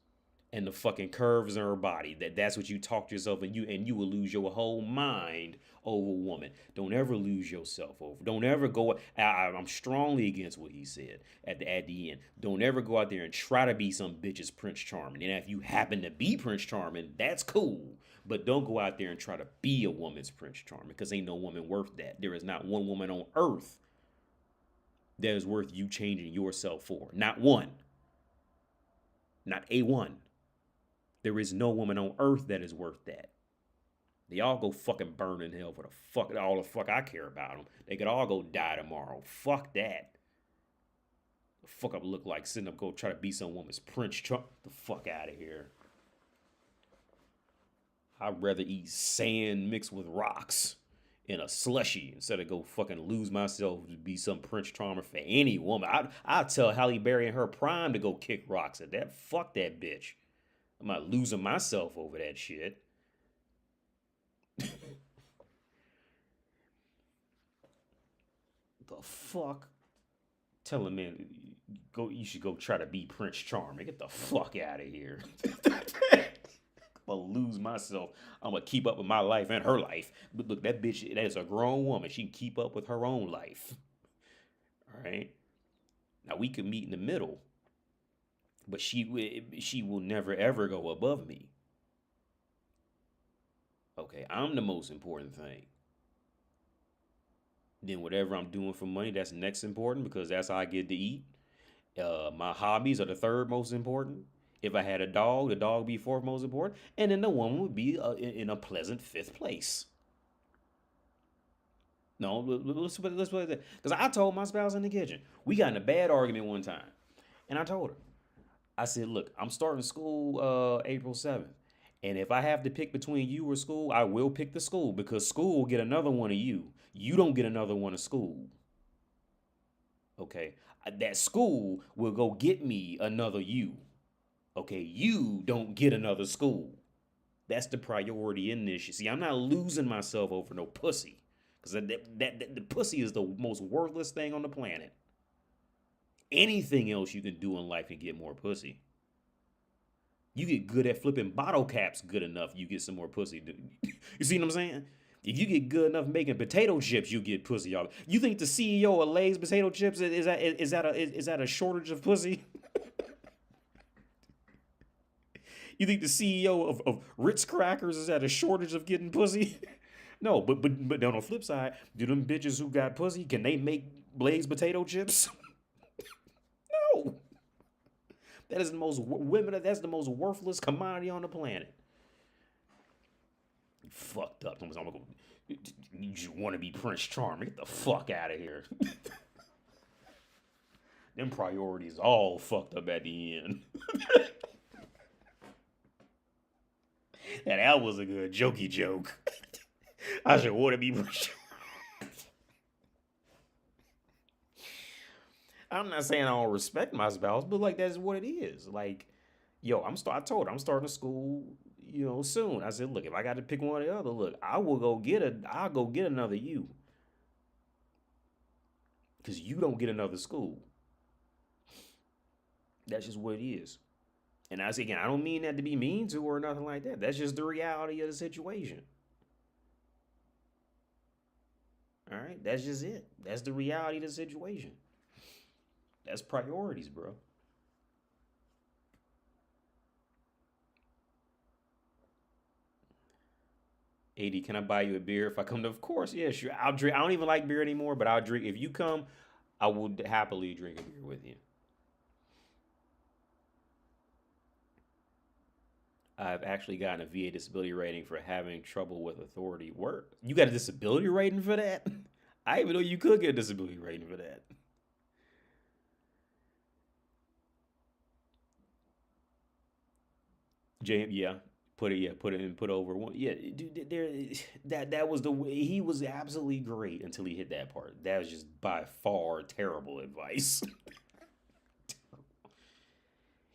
and the fucking curves in her body. That's what you talk to yourself, and you will lose your whole mind over a woman. Don't ever lose yourself over. Don't ever go. I'm strongly against what he said at the end. Don't ever go out there and try to be some bitch's Prince Charming. And if you happen to be Prince Charming, that's cool. But don't go out there and try to be a woman's Prince Charming, because ain't no woman worth that. There is not one woman on earth that is worth you changing yourself for. Not one. Not a one. There is no woman on earth that is worth that. They all go fucking burn in hell for all the fuck I care about them. They could all go die tomorrow. Fuck that. The fuck I look like sitting up go try to be some woman's Prince Charming. The fuck out of here. I'd rather eat sand mixed with rocks in a slushy instead of go fucking lose myself to be some Prince Charmer for any woman. I'd tell Halle Berry in her prime to go kick rocks at that. Fuck that bitch. I'm not losing myself over that shit. The fuck? Tell a man, you should go try to be Prince Charming. Get the fuck out of here. I'm gonna lose myself. I'm gonna keep up with my life and her life. But look, that bitch, that is a grown woman. She can keep up with her own life. All right. Now we can meet in the middle, but she will never ever go above me. Okay, I'm the most important thing. Then whatever I'm doing for money, that's next important, because that's how I get to eat. My hobbies are the third most important. If I had a dog, the dog would be fourth most important. And then the woman would be in a pleasant fifth place. No, let's put it that. Because I told my spouse in the kitchen, we got in a bad argument one time. And I told her, I said, look, I'm starting school April 7th. And if I have to pick between you or school, I will pick the school, because school will get another one of you. You don't get another one of school. Okay? That school will go get me another you. Okay, you don't get another school. That's the priority in this shit. See, I'm not losing myself over no pussy. Because the pussy is the most worthless thing on the planet. Anything else you can do in life can get more pussy. You get good at flipping bottle caps good enough, you get some more pussy. You see what I'm saying? If you get good enough making potato chips, you get pussy, y'all. You think the CEO of Lay's potato chips is that a shortage of pussy? You think the CEO of Ritz Crackers is at a shortage of getting pussy? No, but on the flip side, do them bitches who got pussy, can they make Lay's potato chips? No. That's the most worthless commodity on the planet. You fucked up. You want to be Prince Charming? Get the fuck out of here. Them priorities all fucked up at the end. And that was a good jokey joke. I should want to be pushed. I'm not saying I don't respect my spouse, but like that's what it is. Like, yo, I told her I'm starting school, soon. I said, look, if I got to pick one or the other, look, I'll go get another you. Because you don't get another school. That's just what it is. And I say again, I don't mean that to be mean to her or nothing like that. That's just the reality of the situation. All right? That's just it. That's the reality of the situation. That's priorities, bro. AD, can I buy you a beer if I come to? Of course, yeah, sure. I'll drink. I don't even like beer anymore, but I'll drink. If you come, I will happily drink a beer with you. I've actually gotten a VA disability rating for having trouble with authority work. You got a disability rating for that? I didn't even know you could get a disability rating for that. James, yeah. Put over one. Yeah, dude, that was the way. He was absolutely great until he hit that part. That was just by far terrible advice.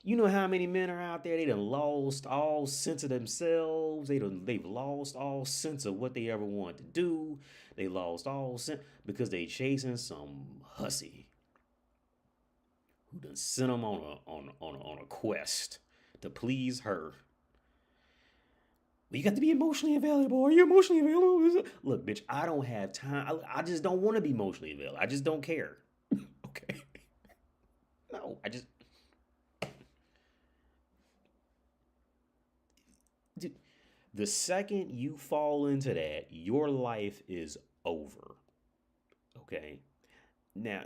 You know how many men are out there? They done lost all sense of themselves. They've lost all sense of what they ever wanted to do. They lost all sense because they chasing some hussy who done sent them on a quest to please her. But you got to be emotionally available. Are you emotionally available? Look, bitch, I don't have time. I just don't want to be emotionally available. I just don't care. Okay. No, I just. Dude, the second you fall into that, your life is over. Okay? Now,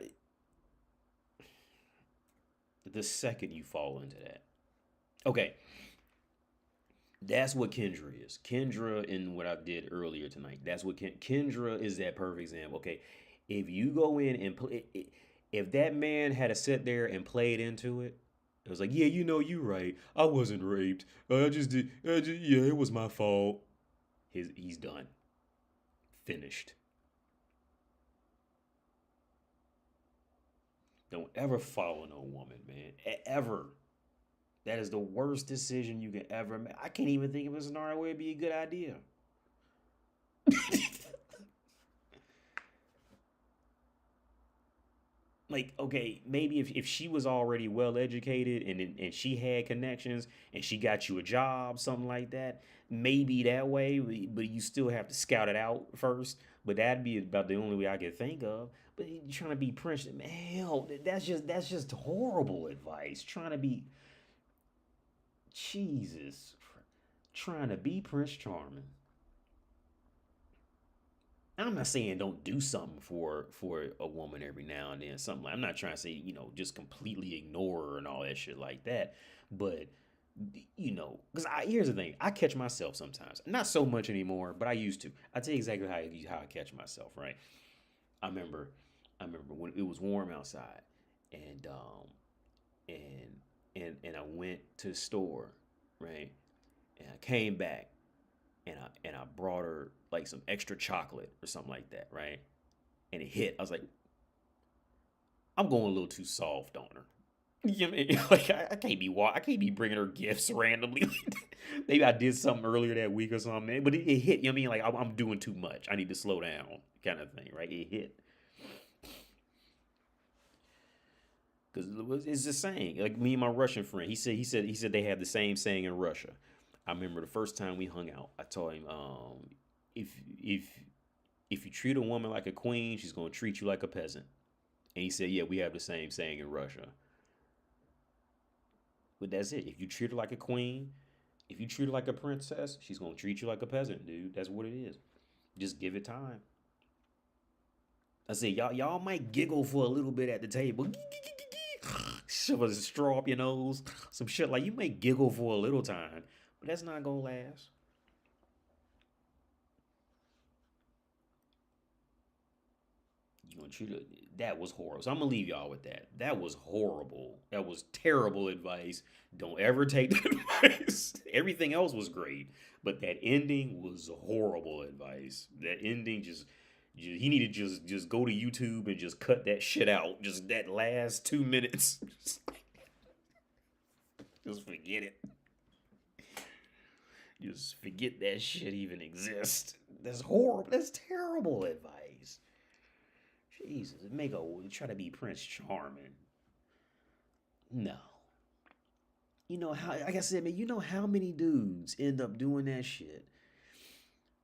the second you fall into that. Okay. That's what Kendra is. Kendra, in what I did earlier tonight, that's what Kendra is, that perfect example. Okay, if you go in and play, if that man had to sit there and played into it, it was like, yeah, you right. I wasn't raped. I just did. Yeah, it was my fault. He's done. Finished. Don't ever follow no woman, man. Ever. That is the worst decision you can ever make. I can't even think of a scenario where it'd be a good idea. Like, okay, maybe if she was already well educated and she had connections and she got you a job, something like that, maybe that way, but you still have to scout it out first. But that'd be about the only way I could think of. But you're trying to be Prince, man, hell, that's just horrible advice. Trying to be Jesus, trying to be Prince Charming. I'm not saying don't do something for a woman every now and then. Something like, I'm not trying to say just completely ignore her and all that shit like that. But because here's the thing, I catch myself sometimes, not so much anymore, but I used to. I tell you exactly how I catch myself. Right, I remember when it was warm outside, and I went to the store, right? And I came back and I brought her like some extra chocolate or something like that, right? And it hit. I was like, I'm going a little too soft on her. You know what I mean? Like I can't be bringing her gifts randomly. Maybe I did something earlier that week or something, but it hit. You know what I mean? Like I'm doing too much. I need to slow down, kind of thing, right? It hit. Because it's the saying. Like me and my Russian friend, he said they have the same saying in Russia. I remember the first time we hung out, I told him, if you treat a woman like a queen, she's gonna treat you like a peasant. And he said, yeah, we have the same saying in Russia. But that's it. If you treat her like a queen, if you treat her like a princess, she's gonna treat you like a peasant, dude. That's what it is. Just give it time. I said, y'all might giggle for a little bit at the table. Shove a straw up your nose. Some shit like you may giggle for a little time, but that's not gonna last. You're That was horrible. So I'm gonna leave y'all with that. That was horrible. That was terrible advice. Don't ever take that advice. Everything else was great, but that ending was horrible advice. That ending he needed to just go to YouTube and just cut that shit out. Just that last 2 minutes. Just forget it. Just forget that shit even exists. That's horrible. That's terrible advice. Jesus, try to be Prince Charming. No. You know how, like I said, man, you know how many dudes end up doing that shit?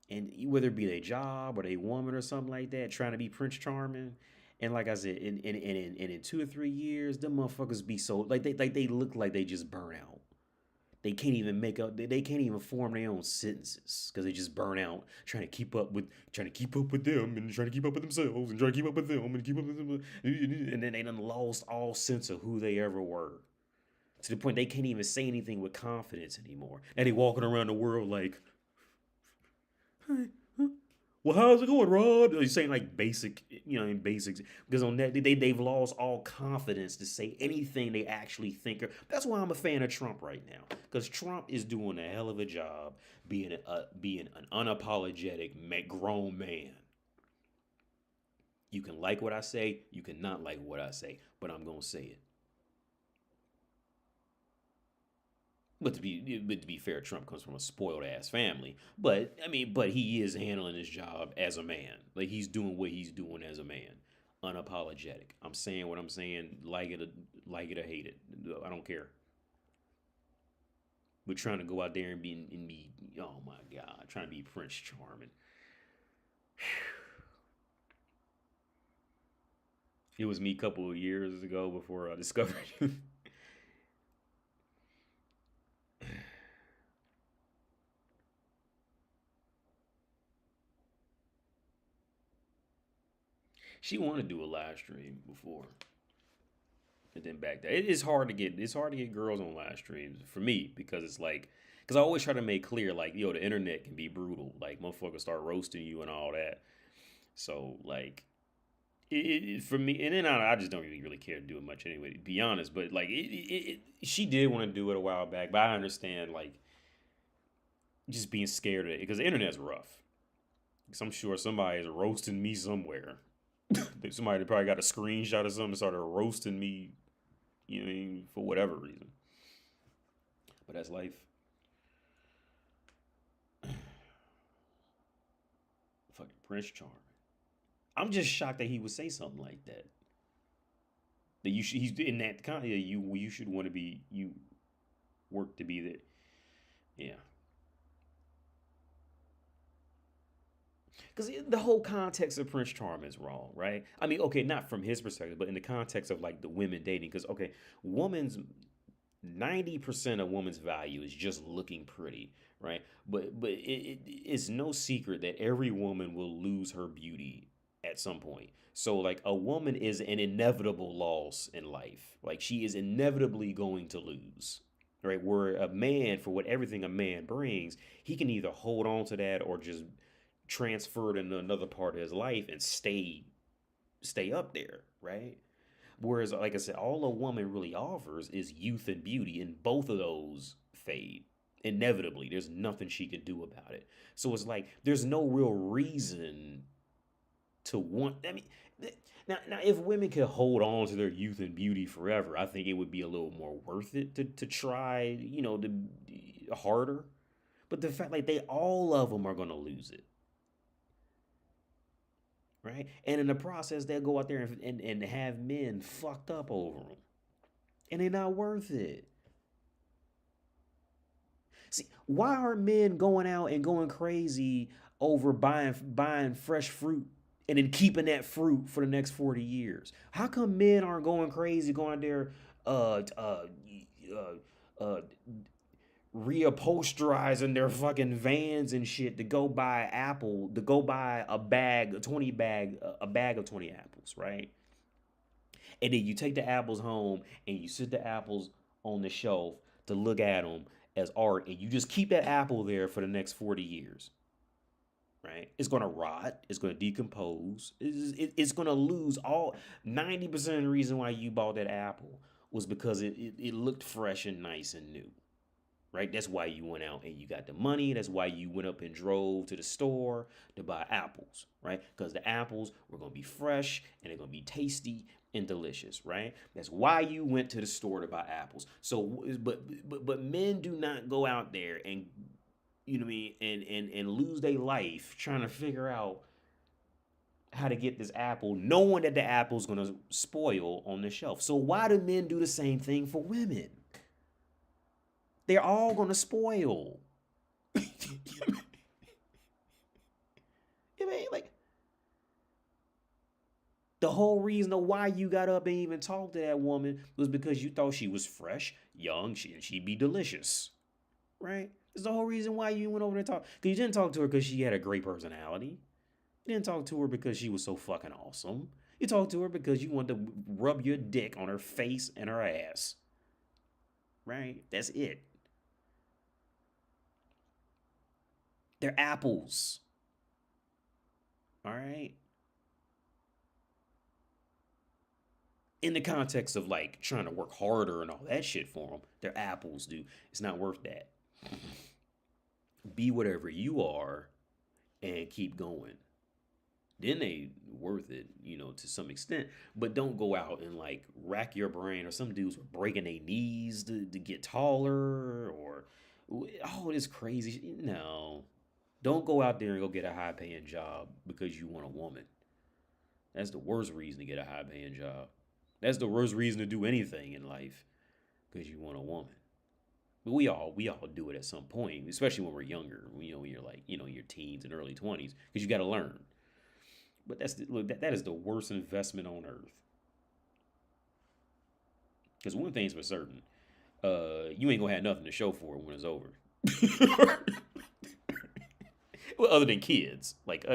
And whether it be their job or their woman or something like that, trying to be Prince Charming. And like I said, in 2 or 3 years, them motherfuckers be so, they look like they just burn out. They can't even they can't even form their own sentences because they just burn out trying to keep up with them and trying to keep up with themselves and trying to keep up with them and keep up with them. And then they done lost all sense of who they ever were. To the point they can't even say anything with confidence anymore. And they walking around the world like, hey, well, how's it going, Rod? He's saying like basics, because on that they've lost all confidence to say anything they actually think. That's why I'm a fan of Trump right now, because Trump is doing a hell of a job being an unapologetic grown man. You can like what I say, you can not like what I say, but I'm gonna say it. But to be fair, Trump comes from a spoiled ass family. But he is handling his job as a man. Like, he's doing what he's doing as a man, unapologetic. I'm saying what I'm saying, like it or hate it. I don't care. We're trying to go out there and be oh my God, trying to be Prince Charming. It was me a couple of years ago before I discovered you. She wanted to do a live stream before, and then back there. It's hard to get girls on live streams for me because I always try to make clear like, yo, the internet can be brutal. Like, motherfuckers start roasting you and all that. So like, it for me, and then I just don't really care to do it much anyway, to be honest. But like, she did want to do it a while back, but I understand like just being scared of it because the internet's rough. Because I'm sure somebody is roasting me somewhere. Somebody probably got a screenshot of something and started roasting me, for whatever reason. But that's life. Fucking Prince Charming. I'm just shocked that he would say something like that. That he's in that kind of you should want to be, you work to be there. Yeah. Because the whole context of Prince Charming is wrong, right? I mean, okay, not from his perspective, but in the context of like the women dating. Because, okay, 90% of women's value is just looking pretty, right? But it's no secret that every woman will lose her beauty at some point. So like a woman is an inevitable loss in life. Like, she is inevitably going to lose, right? Where a man, for everything a man brings, he can either hold on to that or just transferred into another part of his life and stay up there, right? Whereas, like I said, all a woman really offers is youth and beauty, and both of those fade inevitably. There's nothing she can do about it. So it's like there's no real reason to want. I mean, now if women could hold on to their youth and beauty forever, I think it would be a little more worth it to try, harder. But the fact, like, all of them are gonna lose it. Right? And in the process, they'll go out there and have men fucked up over them. And they're not worth it. See, why are men going out and going crazy over buying fresh fruit and then keeping that fruit for the next 40 years? How come men aren't going crazy, going out there reupholsterizing their fucking vans and shit to go buy a bag of 20 apples, right? And then you take the apples home and you sit the apples on the shelf to look at them as art, and you just keep that apple there for the next 40 years, right? It's going to rot. It's going to decompose. It's going to lose all 90% of the reason why you bought that apple was because it looked fresh and nice and new, right? That's why you went out and you got the money. That's why you went up and drove to the store to buy apples, right? Because the apples were going to be fresh and they're going to be tasty and delicious, right? That's why you went to the store to buy apples. So, but men do not go out there and, you know what I mean, and lose their life trying to figure out how to get this apple, knowing that the apple's going to spoil on the shelf. So why do men do the same thing for women? They're all going to spoil. I mean, like, the whole reason of why you got up and even talked to that woman was because you thought she was fresh, young, and she'd be delicious, right? That's the whole reason why you went over there and talked. Because you didn't talk to her because she had a great personality. You didn't talk to her because she was so fucking awesome. You talked to her because you wanted to rub your dick on her face and her ass, right? That's it. They're apples. All right? In the context of like trying to work harder and all that shit for them, they're apples, dude. It's not worth that. Be whatever you are and keep going. Then they worth it, you know, to some extent. But don't go out and like rack your brain, or some dudes were breaking their knees to get taller, or all this crazy shit. No. Don't go out there and go get a high paying job because you want a woman. That's the worst reason to get a high paying job. That's the worst reason to do anything in life, because you want a woman. But we all do it at some point, especially when we're younger. You know, when you're like, you know, your teens and early 20s, because you got to learn. But that is the worst investment on earth. Because one thing's for certain, you ain't gonna have nothing to show for it when it's over. Well, other than kids, like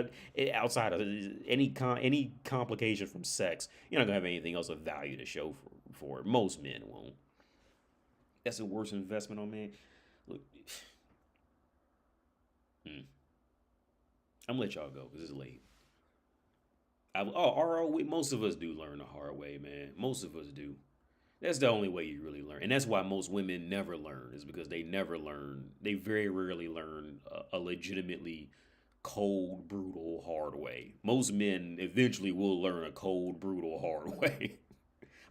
outside of any complication from sex, you're not gonna have anything else of value to show for it. Most men won't. That's the worst investment on men. Look, I'm gonna let y'all go because it's late. Most of us do learn the hard way, man. Most of us do. That's the only way you really learn. And that's why most women never learn, is because they never learn. They very rarely learn a legitimately cold, brutal, hard way. Most men eventually will learn a cold, brutal, hard way.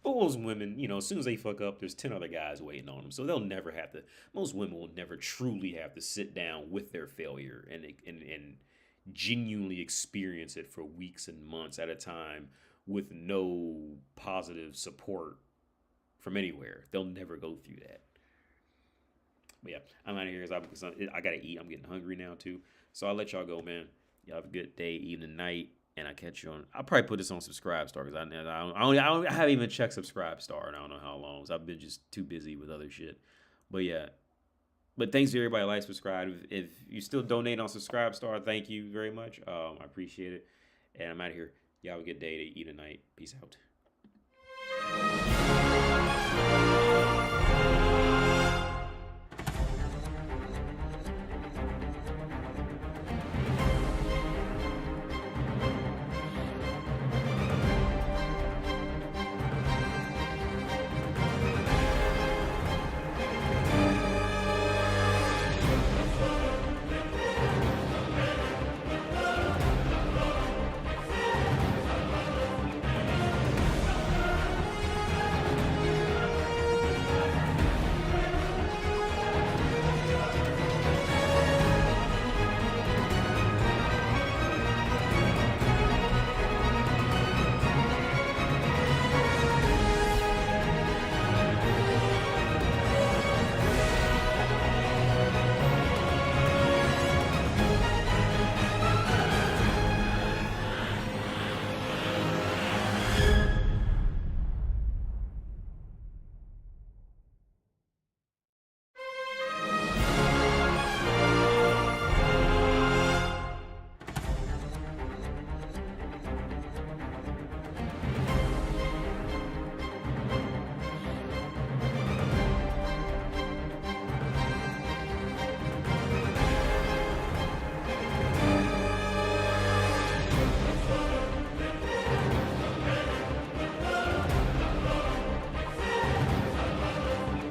But most women, you know, as soon as they fuck up, there's 10 other guys waiting on them. So they'll never have to, most women will never truly have to sit down with their failure and genuinely experience it for weeks and months at a time with no positive support from anywhere. They'll never go through that. But yeah, I'm out of here because I gotta eat. I'm getting hungry now too. So I'll let y'all go, man. Y'all have a good day, evening, night, and I'll catch you on. I'll probably put this on Subscribe Star because I haven't even checked Subscribe Star and I don't know how long. So I've been just too busy with other shit. But yeah. But thanks to everybody like, subscribe. If you still donate on Subscribe Star, thank you very much. I appreciate it. And I'm out of here. Y'all have a good day, evening, night. Peace out.